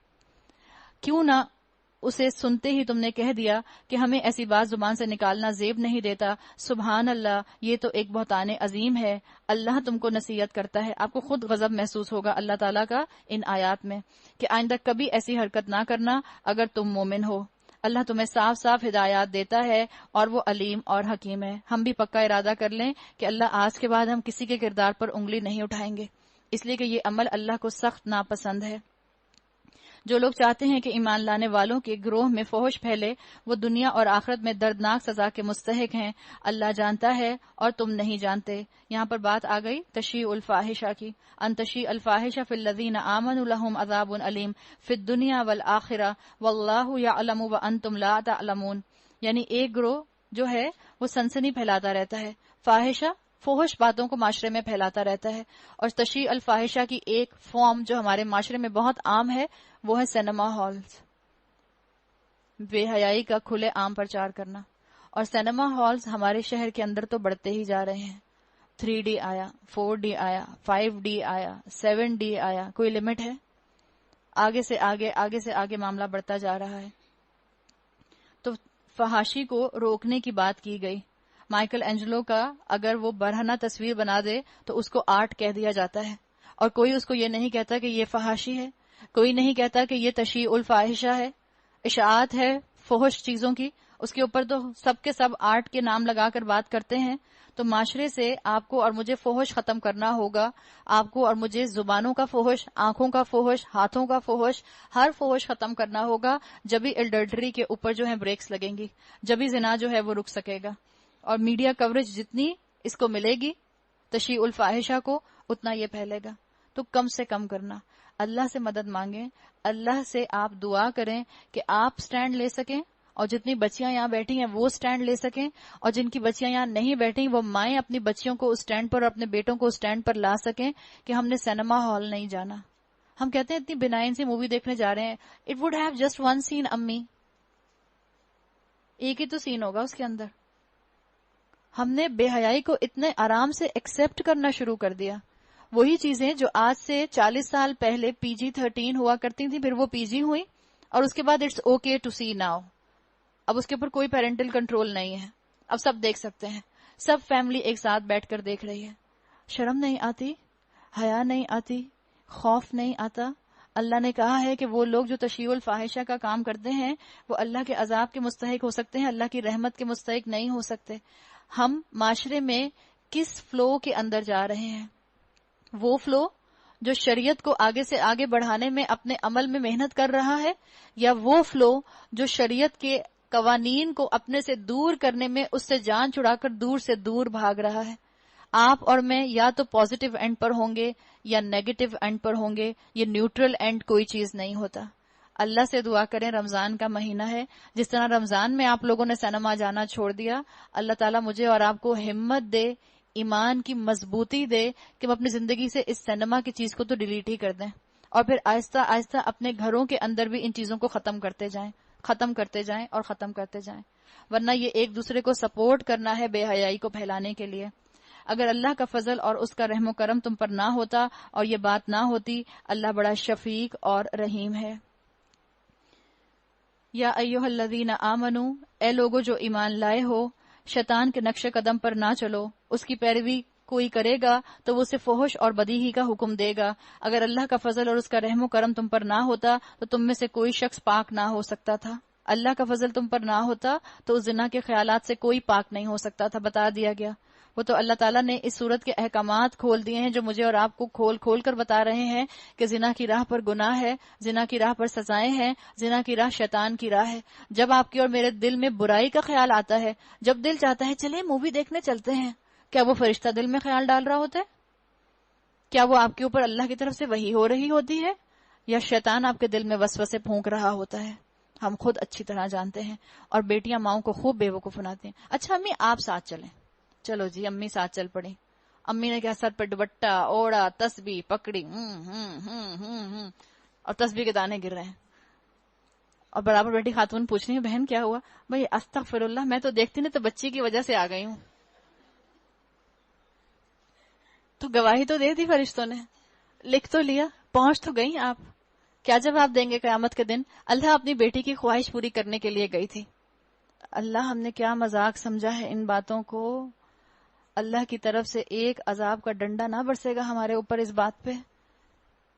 کیوں نہ اسے سنتے ہی تم نے کہہ دیا کہ ہمیں ایسی بات زبان سے نکالنا زیب نہیں دیتا۔ سبحان اللہ، یہ تو ایک بہتان عظیم ہے۔ اللہ تم کو نصیحت کرتا ہے، آپ کو خود غضب محسوس ہوگا اللہ تعالیٰ کا ان آیات میں کہ آئندہ کبھی ایسی حرکت نہ کرنا اگر تم مومن ہو۔ اللہ تمہیں صاف صاف ہدایات دیتا ہے اور وہ علیم اور حکیم ہے۔ ہم بھی پکا ارادہ کر لیں کہ اللہ آج کے بعد ہم کسی کے کردار پر انگلی نہیں اٹھائیں گے، اس لیے کہ یہ عمل اللہ کو سخت ناپسند ہے۔ جو لوگ چاہتے ہیں کہ ایمان لانے والوں کے گروہ میں فحش پھیلے وہ دنیا اور آخرت میں دردناک سزا کے مستحق ہیں، اللہ جانتا ہے اور تم نہیں جانتے۔ یہاں پر بات آ گئی تشیع الفاحشہ کی، ان تشیع الفاحشہ فی الذین آمنوا لہم عذاب علیم فی الدنیا والآخرہ واللہ یعلم وانتم لا تعلمون۔ یعنی ایک گروہ جو ہے وہ سنسنی پھیلاتا رہتا ہے، فاحشہ فحش باتوں کو معاشرے میں پھیلاتا رہتا ہے. اور تشیع الفاحشہ کی ایک فارم جو ہمارے معاشرے میں بہت عام ہے وہ ہے سینما ہالز، بے حیائی کا کھلے عام پرچار کرنا. اور سینما ہالز ہمارے شہر کے اندر تو بڑھتے ہی جا رہے ہیں. 3D آیا، 4D آیا، 5D آیا، 7D آیا، کوئی لمٹ ہے؟ آگے سے آگے معاملہ بڑھتا جا رہا ہے. تو فحاشی کو روکنے کی بات کی گئی. مائیکل اینجلو کا اگر وہ برہنہ تصویر بنا دے تو اس کو آرٹ کہہ دیا جاتا ہے، اور کوئی اس کو یہ نہیں کہتا کہ یہ فحاشی ہے، کوئی نہیں کہتا کہ یہ تشیع الفاحشہ ہے، اشاعت ہے فحش چیزوں کی. اس کے اوپر تو سب کے سب آرٹ کے نام لگا کر بات کرتے ہیں. تو معاشرے سے آپ کو اور مجھے فحش ختم کرنا ہوگا. آپ کو اور مجھے زبانوں کا فحش، آنکھوں کا فحش، ہاتھوں کا فحش، ہر فحش ختم کرنا ہوگا. جبھی ایڈلٹری کے اوپر جو ہے بریکس لگیں گی، جبھی زنا جو ہے وہ رک سکے گا. اور میڈیا کوریج جتنی اس کو ملے گی تشیع الفاحشہ کو، اتنا یہ پھیلے گا. تو کم سے کم کرنا، اللہ سے مدد مانگیں، اللہ سے آپ دعا کریں کہ آپ سٹینڈ لے سکیں، اور جتنی بچیاں یہاں بیٹھی ہیں وہ سٹینڈ لے سکیں، اور جن کی بچیاں یہاں نہیں بیٹھی وہ مائیں اپنی بچیوں کو اس سٹینڈ پر اور اپنے بیٹوں کو اس سٹینڈ پر لا سکیں کہ ہم نے سینما ہال نہیں جانا. ہم کہتے ہیں اتنی بنائن سی مووی دیکھنے جا رہے ہیں، it would have just one scene. امی ایک ہی تو سین ہوگا اس کے اندر. ہم نے بے حیائی کو اتنے آرام سے ایکسپٹ کرنا شروع کر دیا. وہی چیزیں جو آج سے 40 سال پہلے PG-13 ہوا کرتی تھیں، پھر وہ PG ہوئی، اور اس کے بعد it's okay to see now. اب اس کے اوپر کوئی پیرنٹل کنٹرول نہیں ہے، اب سب دیکھ سکتے ہیں، سب فیملی ایک ساتھ بیٹھ کر دیکھ رہی ہے. شرم نہیں آتی، حیا نہیں آتی، خوف نہیں آتا. اللہ نے کہا ہے کہ وہ لوگ جو تشیع الفاحشہ کا کام کرتے ہیں وہ اللہ کے عذاب کے مستحق ہو سکتے ہیں، اللہ کی رحمت کے مستحق نہیں ہو سکتے. ہم معاشرے میں کس فلو کے اندر جا رہے ہیں؟ وہ فلو جو شریعت کو آگے سے آگے بڑھانے میں اپنے عمل میں محنت کر رہا ہے، یا وہ فلو جو شریعت کے قوانین کو اپنے سے دور کرنے میں اس سے جان چھڑا کر دور سے دور بھاگ رہا ہے؟ آپ اور میں یا تو پازیٹیو اینڈ پر ہوں گے یا نیگیٹو اینڈ پر ہوں گے. یہ نیوٹرل اینڈ کوئی چیز نہیں ہوتا. اللہ سے دعا کریں، رمضان کا مہینہ ہے، جس طرح رمضان میں آپ لوگوں نے سینما جانا چھوڑ دیا، اللہ تعالیٰ مجھے اور آپ کو ہمت دے، ایمان کی مضبوطی دے کہ ہم اپنی زندگی سے اس سینما کی چیز کو تو ڈیلیٹ ہی کر دیں، اور پھر آہستہ آہستہ اپنے گھروں کے اندر بھی ان چیزوں کو ختم کرتے جائیں اور ختم کرتے جائیں. ورنہ یہ ایک دوسرے کو سپورٹ کرنا ہے بے حیائی کو پھیلانے کے لیے. اگر اللہ کا فضل اور اس کا رحم و کرم تم پر نہ ہوتا اور یہ بات نہ ہوتی، اللہ بڑا شفیق اور رحیم ہے. یا ایھا الذین آمنو، اے لوگو جو ایمان لائے ہو، شیطان کے نقش قدم پر نہ چلو. اس کی پیروی کوئی کرے گا تو وہ اسے فحش اور بدی ہی کا حکم دے گا. اگر اللہ کا فضل اور اس کا رحم و کرم تم پر نہ ہوتا تو تم میں سے کوئی شخص پاک نہ ہو سکتا تھا. اللہ کا فضل تم پر نہ ہوتا تو اس زنا کے خیالات سے کوئی پاک نہیں ہو سکتا تھا. بتا دیا گیا. وہ تو اللہ تعالیٰ نے اس صورت کے احکامات کھول دیے ہیں جو مجھے اور آپ کو کھول کھول کر بتا رہے ہیں کہ زنا کی راہ پر گناہ ہے، زنا کی راہ پر سزائیں ہیں، زنا کی راہ شیطان کی راہ ہے. جب آپ کے اور میرے دل میں برائی کا خیال آتا ہے، جب دل چاہتا ہے چلے مووی دیکھنے چلتے ہیں، کیا وہ فرشتہ دل میں خیال ڈال رہا ہوتا ہے؟ کیا وہ آپ کے اوپر اللہ کی طرف سے وحی ہو رہی ہوتی ہے، یا شیطان آپ کے دل میں وسوسے پھونک رہا ہوتا ہے؟ ہم خود اچھی طرح جانتے ہیں، اور بیٹیاں ماؤں کو خوب بیوقوف بناتی ہیں. اچھا امی آپ ساتھ چلیں. چلو جی امی ساتھ چل پڑی. امی نے کیا سر پہ دوپٹہ اوڑا، تسبیح پکڑی، اور تسبیح کے دانے گر رہے ہیں، اور برابر بیٹی خاتون پوچھ رہی ہے بہن کیا ہوا؟ بھائی استغفر اللہ، میں تو دیکھتی نہیں تو بچی کی وجہ سے آ گئی ہوں. تو گواہی تو دے دی فرشتوں نے، لکھ تو لیا، پہنچ تو گئی آپ. کیا جواب دیں گے قیامت کے دن؟ اللہ اپنی بیٹی کی خواہش پوری کرنے کے لیے گئی تھی. اللہ ہم نے کیا مذاق سمجھا ہے ان باتوں کو. اللہ کی طرف سے ایک عذاب کا ڈنڈا نہ برسے گا ہمارے اوپر اس بات پہ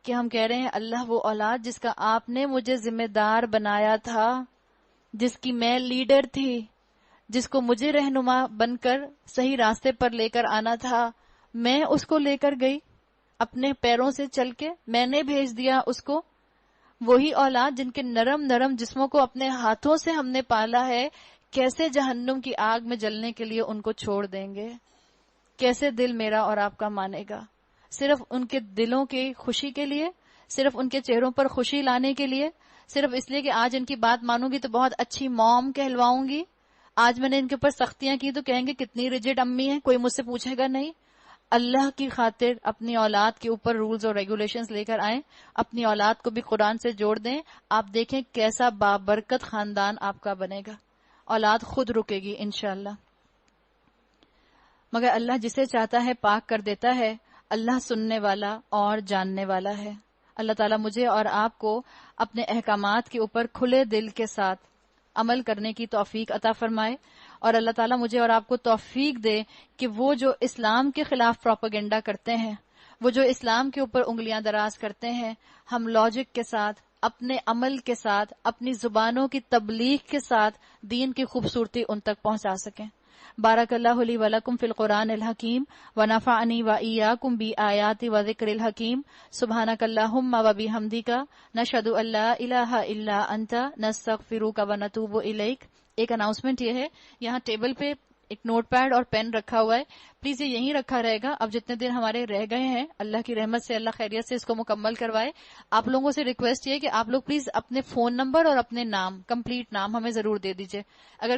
کہ ہم کہہ رہے ہیں اللہ وہ اولاد جس کا آپ نے مجھے ذمہ دار بنایا تھا، جس کی میں لیڈر تھی، جس کو مجھے رہنما بن کر صحیح راستے پر لے کر آنا تھا، میں اس کو لے کر گئی اپنے پیروں سے چل کے، میں نے بھیج دیا اس کو. وہی اولاد جن کے نرم نرم جسموں کو اپنے ہاتھوں سے ہم نے پالا ہے، کیسے جہنم کی آگ میں جلنے کے لیے ان کو چھوڑ دیں گے؟ کیسے دل میرا اور آپ کا مانے گا؟ صرف ان کے دلوں کی خوشی کے لیے، صرف ان کے چہروں پر خوشی لانے کے لیے، صرف اس لیے کہ آج ان کی بات مانوں گی تو بہت اچھی موم کہلواؤں گی. آج میں نے ان کے اوپر سختیاں کی تو کہیں گے کتنی ریجڈ امی ہیں، کوئی مجھ سے پوچھے گا نہیں. اللہ کی خاطر اپنی اولاد کے اوپر رولز اور ریگولیشنز لے کر آئیں، اپنی اولاد کو بھی قرآن سے جوڑ دیں. آپ دیکھیں کیسا بابرکت خاندان آپ کا بنے گا، اولاد خود رکے گی انشاءاللہ. مگر اللہ جسے چاہتا ہے پاک کر دیتا ہے. اللہ سننے والا اور جاننے والا ہے. اللہ تعالیٰ مجھے اور آپ کو اپنے احکامات کے اوپر کھلے دل کے ساتھ عمل کرنے کی توفیق عطا فرمائے، اور اللہ تعالیٰ مجھے اور آپ کو توفیق دے کہ وہ جو اسلام کے خلاف پروپیگنڈا کرتے ہیں، وہ جو اسلام کے اوپر انگلیاں دراز کرتے ہیں، ہم لاجک کے ساتھ، اپنے عمل کے ساتھ، اپنی زبانوں کی تبلیغ کے ساتھ دین کی خوبصورتی ان تک پہنچا سکیں. بارک اللہ لی ولکم فی القرآن الحکیم ونفعنی وإیاکم بآیات وذکر الحکیم. سبحانک اللہم وبحمدک نشہد ان لا الہ الا انت نستغفرک ونتوب الیک. ایک اناؤنسمنٹ یہ ہے، یہاں ٹیبل پہ ایک نوٹ پیڈ اور پین رکھا ہوا ہے، پلیز یہ یہیں رکھا رہے گا. اب جتنے دن ہمارے رہ گئے ہیں اللہ کی رحمت سے اللہ خیریت سے اس کو مکمل کروائے. آپ لوگوں سے ریکویسٹ یہ ہے کہ آپ لوگ پلیز اپنے فون نمبر اور اپنے نام، کمپلیٹ نام ہمیں ضرور دے دیجئے. اگر